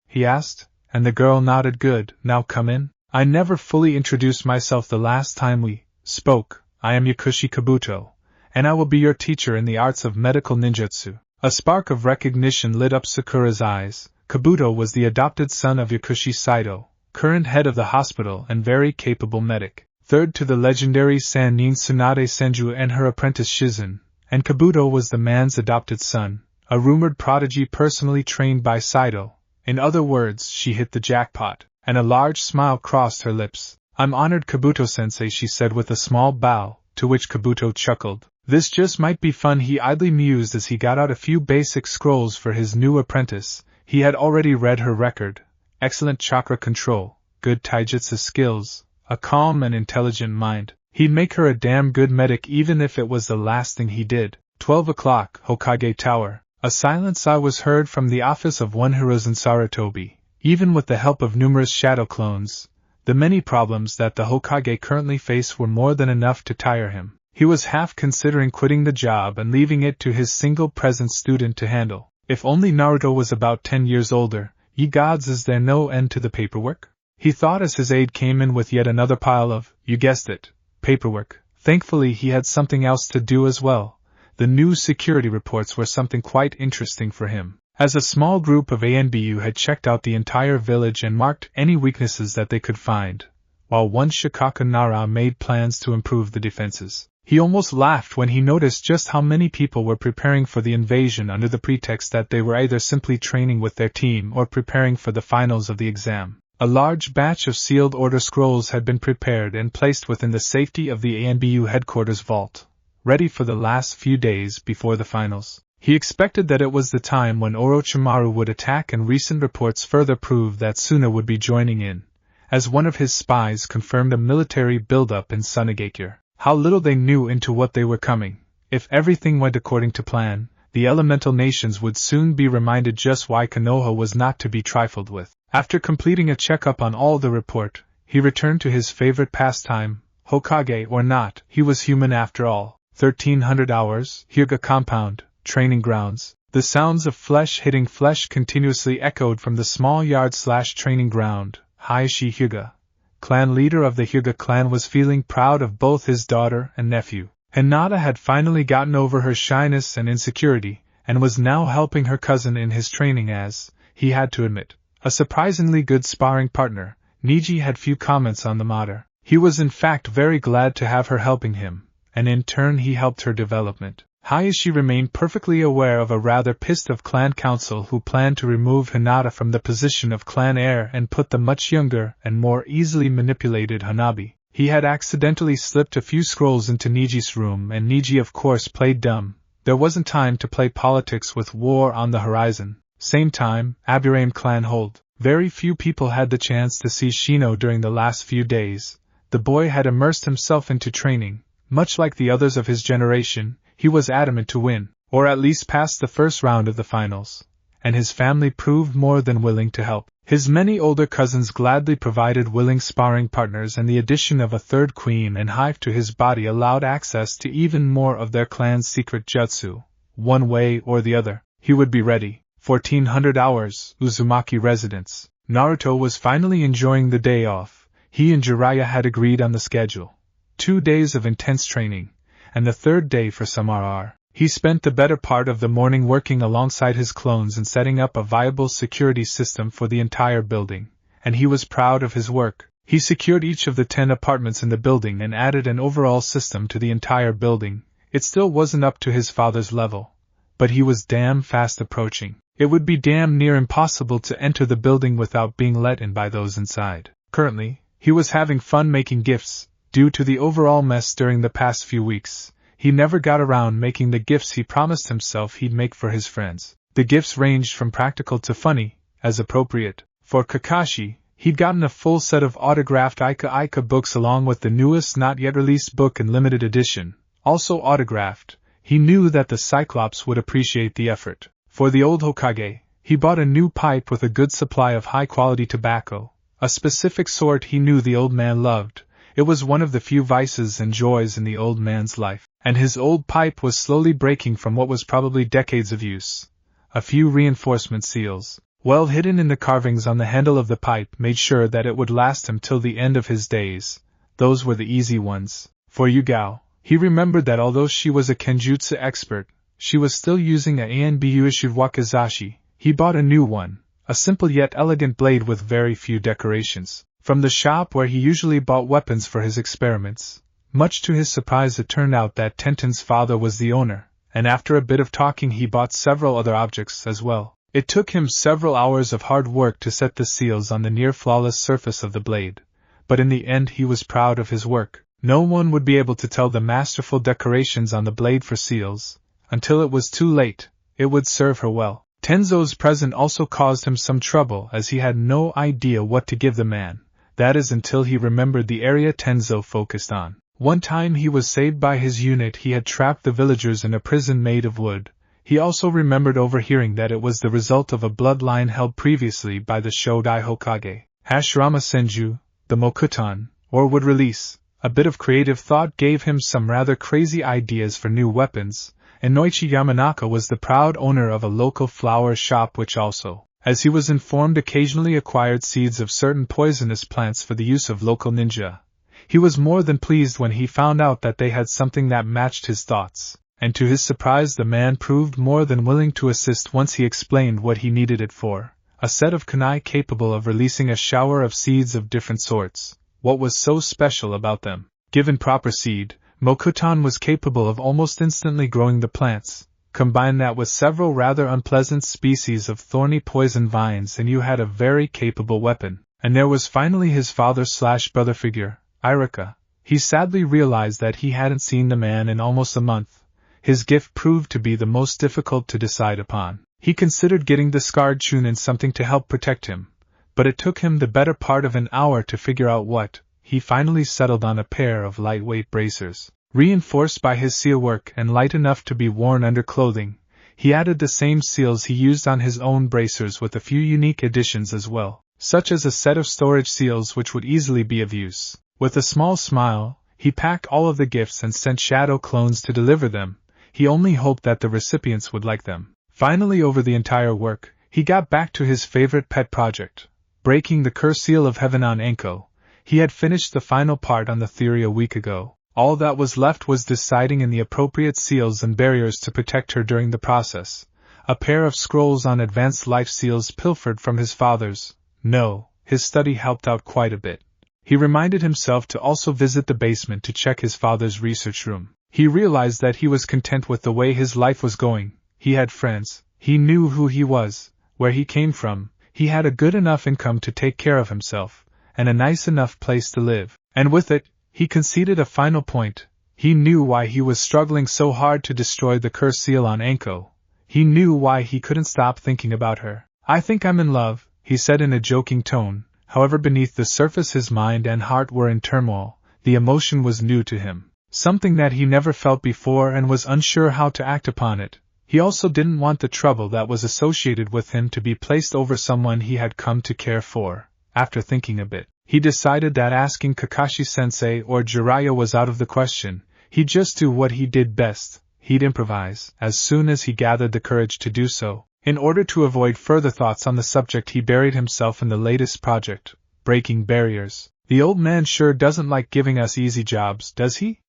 He asked. And the girl nodded. Good. Now come in. I never fully introduced myself the last time we spoke. I am Yakushi Kabuto, and I will be your teacher in the arts of medical ninjutsu. A spark of recognition lit up Sakura's eyes. Kabuto was the adopted son of Yakushi Saito, current head of the hospital and very capable medic, third to the legendary Sannin Tsunade Senju and her apprentice Shizen, and Kabuto was the man's adopted son, a rumored prodigy personally trained by Saito. In other words, she hit the jackpot, and a large smile crossed her lips. I'm honored, Kabuto-sensei, she said with a small bow, to which Kabuto chuckled. This just might be fun, he idly mused as he got out a few basic scrolls for his new apprentice. He had already read her record: excellent chakra control, good taijutsu skills, a calm and intelligent mind. He'd make her a damn good medic even if it was the last thing he did. 12 o'clock, Hokage Tower. A silent sigh was heard from the office of one Hiruzen Sarutobi. Even with the help of numerous shadow clones, the many problems that the Hokage currently faced were more than enough to tire him. He was half considering quitting the job and leaving it to his single present student to handle. If only Naruto was about 10 years older, ye gods, is there no end to the paperwork? He thought as his aide came in with yet another pile of, you guessed it, paperwork. Thankfully he had something else to do as well. The new security reports were something quite interesting for him, as a small group of ANBU had checked out the entire village and marked any weaknesses that they could find, while one Shikaka Nara made plans to improve the defenses. He almost laughed when he noticed just how many people were preparing for the invasion under the pretext that they were either simply training with their team or preparing for the finals of the exam. A large batch of sealed order scrolls had been prepared and placed within the safety of the ANBU headquarters vault, ready for the last few days before the finals. He expected that it was the time when Orochimaru would attack, and recent reports further proved that Suna would be joining in, as one of his spies confirmed a military buildup in Sunagakure. How little they knew into what they were coming. If everything went according to plan, the elemental nations would soon be reminded just why Konoha was not to be trifled with. After completing a checkup on all the report, he returned to his favorite pastime. Hokage or not, he was human after all. 1300 hours, Hyuga compound, training grounds. The sounds of flesh hitting flesh continuously echoed from the small yard/training ground. Hayashi Hyuga, clan leader of the Hyuga clan, was feeling proud of both his daughter and nephew. Hinata had finally gotten over her shyness and insecurity, and was now helping her cousin in his training as, he had to admit, a surprisingly good sparring partner. Niji had few comments on the matter. He was in fact very glad to have her helping him, and in turn he helped her development. Hayashi remained perfectly aware of a rather pissed-off clan council who planned to remove Hinata from the position of clan heir and put the much younger and more easily manipulated Hanabi. He had accidentally slipped a few scrolls into Niji's room, and Niji of course played dumb. There wasn't time to play politics with war on the horizon. Same time, Aburaim clan hold. Very few people had the chance to see Shino during the last few days. The boy had immersed himself into training. Much like the others of his generation, he was adamant to win, or at least pass the first round of the finals, and his family proved more than willing to help. His many older cousins gladly provided willing sparring partners, and the addition of a third queen and hive to his body allowed access to even more of their clan's secret jutsu. One way or the other, he would be ready. 1400 hours, Uzumaki residence. Naruto was finally enjoying the day off. He and Jiraiya had agreed on the schedule. 2 days of intense training, and the third day for some RR. He spent the better part of the morning working alongside his clones and setting up a viable security system for the entire building, and he was proud of his work. He secured each of the 10 apartments in the building and added an overall system to the entire building. It still wasn't up to his father's level, but he was damn fast approaching. It would be damn near impossible to enter the building without being let in by those inside. Currently, he was having fun making gifts. Due to the overall mess during the past few weeks, he never got around making the gifts he promised himself he'd make for his friends. The gifts ranged from practical to funny, as appropriate. For Kakashi, he'd gotten a full set of autographed Ika books along with the newest not yet released book in limited edition, also autographed. He knew that the Cyclops would appreciate the effort. For the old Hokage, he bought a new pipe with a good supply of high-quality tobacco, a specific sort he knew the old man loved. It was one of the few vices and joys in the old man's life, and his old pipe was slowly breaking from what was probably decades of use. A few reinforcement seals, well hidden in the carvings on the handle of the pipe, made sure that it would last him till the end of his days. Those were the easy ones. For Yugao, he remembered that although she was a kenjutsu expert, she was still using a ANBU-issued wakizashi. He bought a new one, a simple yet elegant blade with very few decorations, from the shop where he usually bought weapons for his experiments. Much to his surprise, it turned out that Tenten's father was the owner, and after a bit of talking he bought several other objects as well. It took him several hours of hard work to set the seals on the near-flawless surface of the blade, but in the end he was proud of his work. No one would be able to tell the masterful decorations on the blade for seals. Until it was too late, it would serve her well. Tenzo's present also caused him some trouble, as he had no idea what to give the man. That is, until he remembered the area Tenzo focused on. One time he was saved by his unit. He had trapped the villagers in a prison made of wood. He also remembered overhearing that it was the result of a bloodline held previously by the Shodai Hokage, Hashirama Senju, the Mokutan, or would release. A bit of creative thought gave him some rather crazy ideas for new weapons, and Noichi Yamanaka was the proud owner of a local flower shop which also, as he was informed, occasionally acquired seeds of certain poisonous plants for the use of local ninja. He was more than pleased when he found out that they had something that matched his thoughts, and to his surprise the man proved more than willing to assist once he explained what he needed it for. A set of kunai capable of releasing a shower of seeds of different sorts. What was so special about them? Given proper seed, Mokutan was capable of almost instantly growing the plants. Combine that with several rather unpleasant species of thorny poison vines and you had a very capable weapon. And there was finally his father/brother figure, Irika. He sadly realized that he hadn't seen the man in almost a month. His gift proved to be the most difficult to decide upon. He considered getting the scarred Chunin something to help protect him, but it took him the better part of an hour to figure out what. He finally settled on a pair of lightweight bracers, reinforced by his seal work and light enough to be worn under clothing. He added the same seals he used on his own bracers with a few unique additions as well, such as a set of storage seals which would easily be of use. With a small smile, he packed all of the gifts and sent shadow clones to deliver them. He only hoped that the recipients would like them. Finally, over the entire work, he got back to his favorite pet project, breaking the curse seal of heaven on Anko. He had finished the final part on the theory a week ago. All that was left was deciding in the appropriate seals and barriers to protect her during the process. A pair of scrolls on advanced life seals pilfered from his father's. No, his study helped out quite a bit. He reminded himself to also visit the basement to check his father's research room. He realized that he was content with the way his life was going. He had friends, he knew who he was, where he came from, he had a good enough income to take care of himself, and a nice enough place to live. And with it, he conceded a final point. He knew why he was struggling so hard to destroy the curse seal on Anko. He knew why he couldn't stop thinking about her. "I think I'm in love," he said in a joking tone. However, beneath the surface his mind and heart were in turmoil. The emotion was new to him, something that he never felt before and was unsure how to act upon it. He also didn't want the trouble that was associated with him to be placed over someone he had come to care for. After thinking a bit, he decided that asking Kakashi-sensei or Jiraiya was out of the question. He'd just do what he did best. He'd improvise. As soon as he gathered the courage to do so, in order to avoid further thoughts on the subject, he buried himself in the latest project, breaking barriers. "The old man sure doesn't like giving us easy jobs, does he?"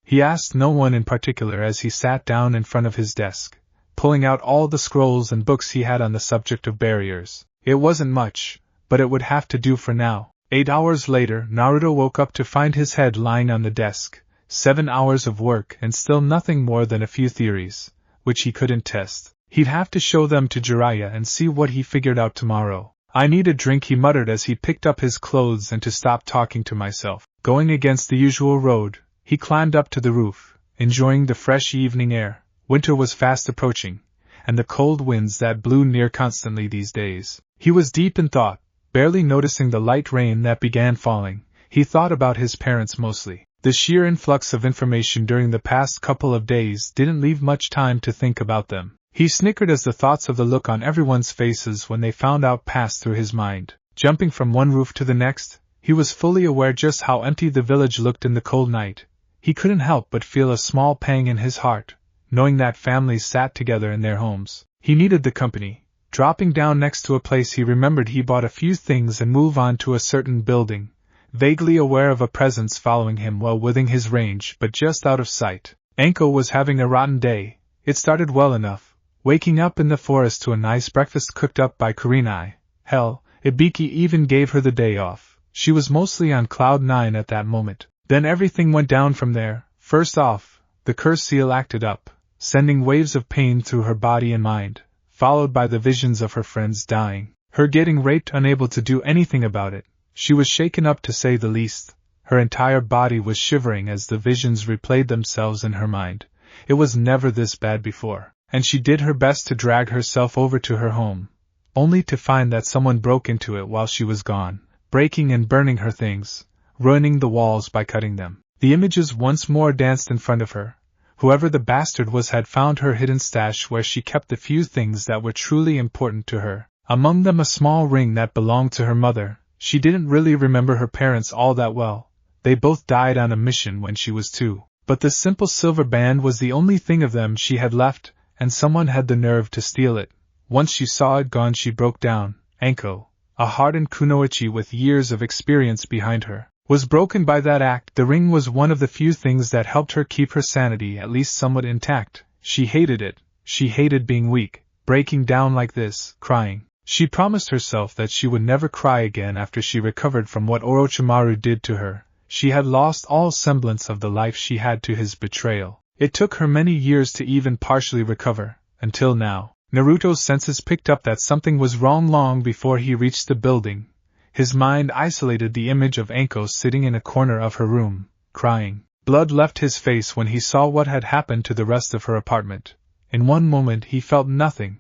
He asked no one in particular as he sat down in front of his desk, pulling out all the scrolls and books he had on the subject of barriers. It wasn't much, but it would have to do for now. 8 hours later, Naruto woke up to find his head lying on the desk. 7 hours of work and still nothing more than a few theories, which he couldn't test. He'd have to show them to Jiraiya and see what he figured out tomorrow. "I need a drink," he muttered as he picked up his clothes and to stop talking to myself. Going against the usual road, he climbed up to the roof, enjoying the fresh evening air. Winter was fast approaching, and the cold winds that blew near constantly these days. He was deep in thought, barely noticing the light rain that began falling. He thought about his parents mostly. The sheer influx of information during the past couple of days didn't leave much time to think about them. He snickered as the thoughts of the look on everyone's faces when they found out passed through his mind. Jumping from one roof to the next, he was fully aware just how empty the village looked in the cold night. He couldn't help but feel a small pang in his heart, knowing that families sat together in their homes. He needed the company. Dropping down next to a place he remembered, he bought a few things and moved on to a certain building, vaguely aware of a presence following him well within his range but just out of sight. Anko was having a rotten day. It started well enough, waking up in the forest to a nice breakfast cooked up by Kurenai. Hell, Ibiki even gave her the day off. She was mostly on cloud 9 at that moment. Then everything went down from there. First off, the curse seal acted up, sending waves of pain through her body and mind, followed by the visions of her friends dying, her getting raped, unable to do anything about it. She was shaken up to say the least. Her entire body was shivering as the visions replayed themselves in her mind. It was never this bad before, and she did her best to drag herself over to her home, only to find that someone broke into it while she was gone, breaking and burning her things, ruining the walls by cutting them. The images once more danced in front of her. Whoever the bastard was had found her hidden stash where she kept the few things that were truly important to her, among them a small ring that belonged to her mother. She didn't really remember her parents all that well. They both died on a mission when she was 2. But the simple silver band was the only thing of them she had left, and someone had the nerve to steal it. Once she saw it gone, she broke down. Anko, a hardened kunoichi with years of experience behind her, was broken by that act. The ring was one of the few things that helped her keep her sanity at least somewhat intact. She hated it. She hated being weak, breaking down like this, crying. She promised herself that she would never cry again after she recovered from what Orochimaru did to her. She had lost all semblance of the life she had to his betrayal. It took her many years to even partially recover, until now. Naruto's senses picked up that something was wrong long before he reached the building. His mind isolated the image of Anko sitting in a corner of her room, crying. Blood left his face when he saw what had happened to the rest of her apartment. In one moment he felt nothing,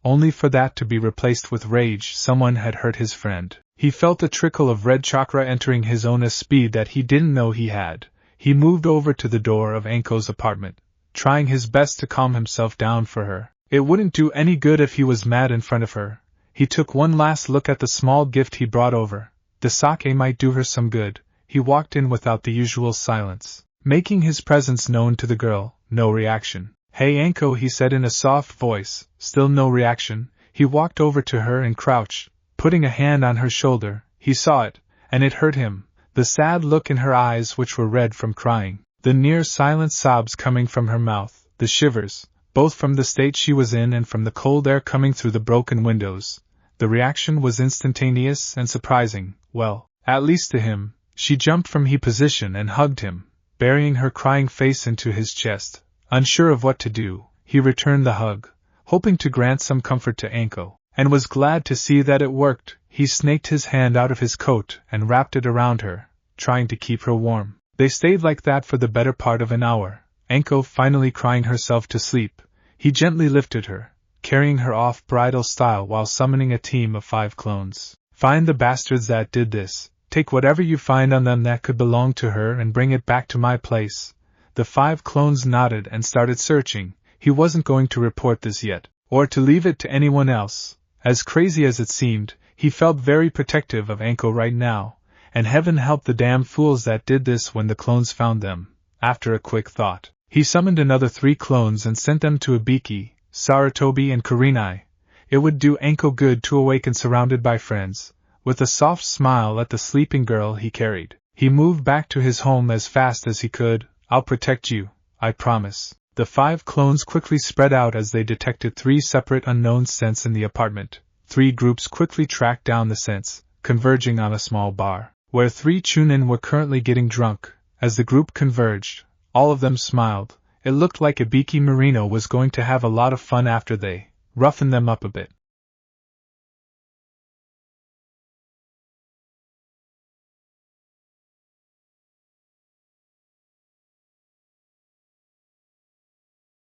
only for that to be replaced with rage. Someone had hurt his friend. He felt a trickle of red chakra entering his own at speed that he didn't know he had. He moved over to the door of Anko's apartment, trying his best to calm himself down for her. It wouldn't do any good if he was mad in front of her. He took one last look at the small gift he brought over. The sake might do her some good. He walked in without the usual silence, making his presence known to the girl. No reaction. "Hey Anko," he said in a soft voice. Still no reaction. He walked over to her and crouched, putting a hand on her shoulder. He saw it, and it hurt him. The sad look in her eyes, which were red from crying. The near silent sobs coming from her mouth. The shivers, both from the state she was in and from the cold air coming through the broken windows. The reaction was instantaneous and surprising. Well, at least to him. She jumped from her position and hugged him, burying her crying face into his chest. Unsure of what to do, he returned the hug, hoping to grant some comfort to Anko, and was glad to see that it worked. He snaked his hand out of his coat and wrapped it around her, trying to keep her warm. They stayed like that for the better part of an hour, Anko finally crying herself to sleep. He gently lifted her, carrying her off bridal style while summoning a team of 5 clones. "Find the bastards that did this. Take whatever you find on them that could belong to her and bring it back to my place." The 5 clones nodded and started searching. He wasn't going to report this yet, or to leave it to anyone else. As crazy as it seemed, he felt very protective of Anko right now, and heaven help the damn fools that did this when the clones found them. After a quick thought, he summoned another 3 clones and sent them to Ibiki, Sarutobi and Kurenai. It would do Anko good to awaken surrounded by friends. With a soft smile at the sleeping girl he carried, he moved back to his home as fast as he could. "I'll protect you, I promise." The 5 clones quickly spread out as they detected 3 separate unknown scents in the apartment. 3 groups quickly tracked down the scents, converging on a small bar, where 3 chunin were currently getting drunk. As the group converged, all of them smiled. It looked like Ibiki Marino was going to have a lot of fun after they roughened them up a bit.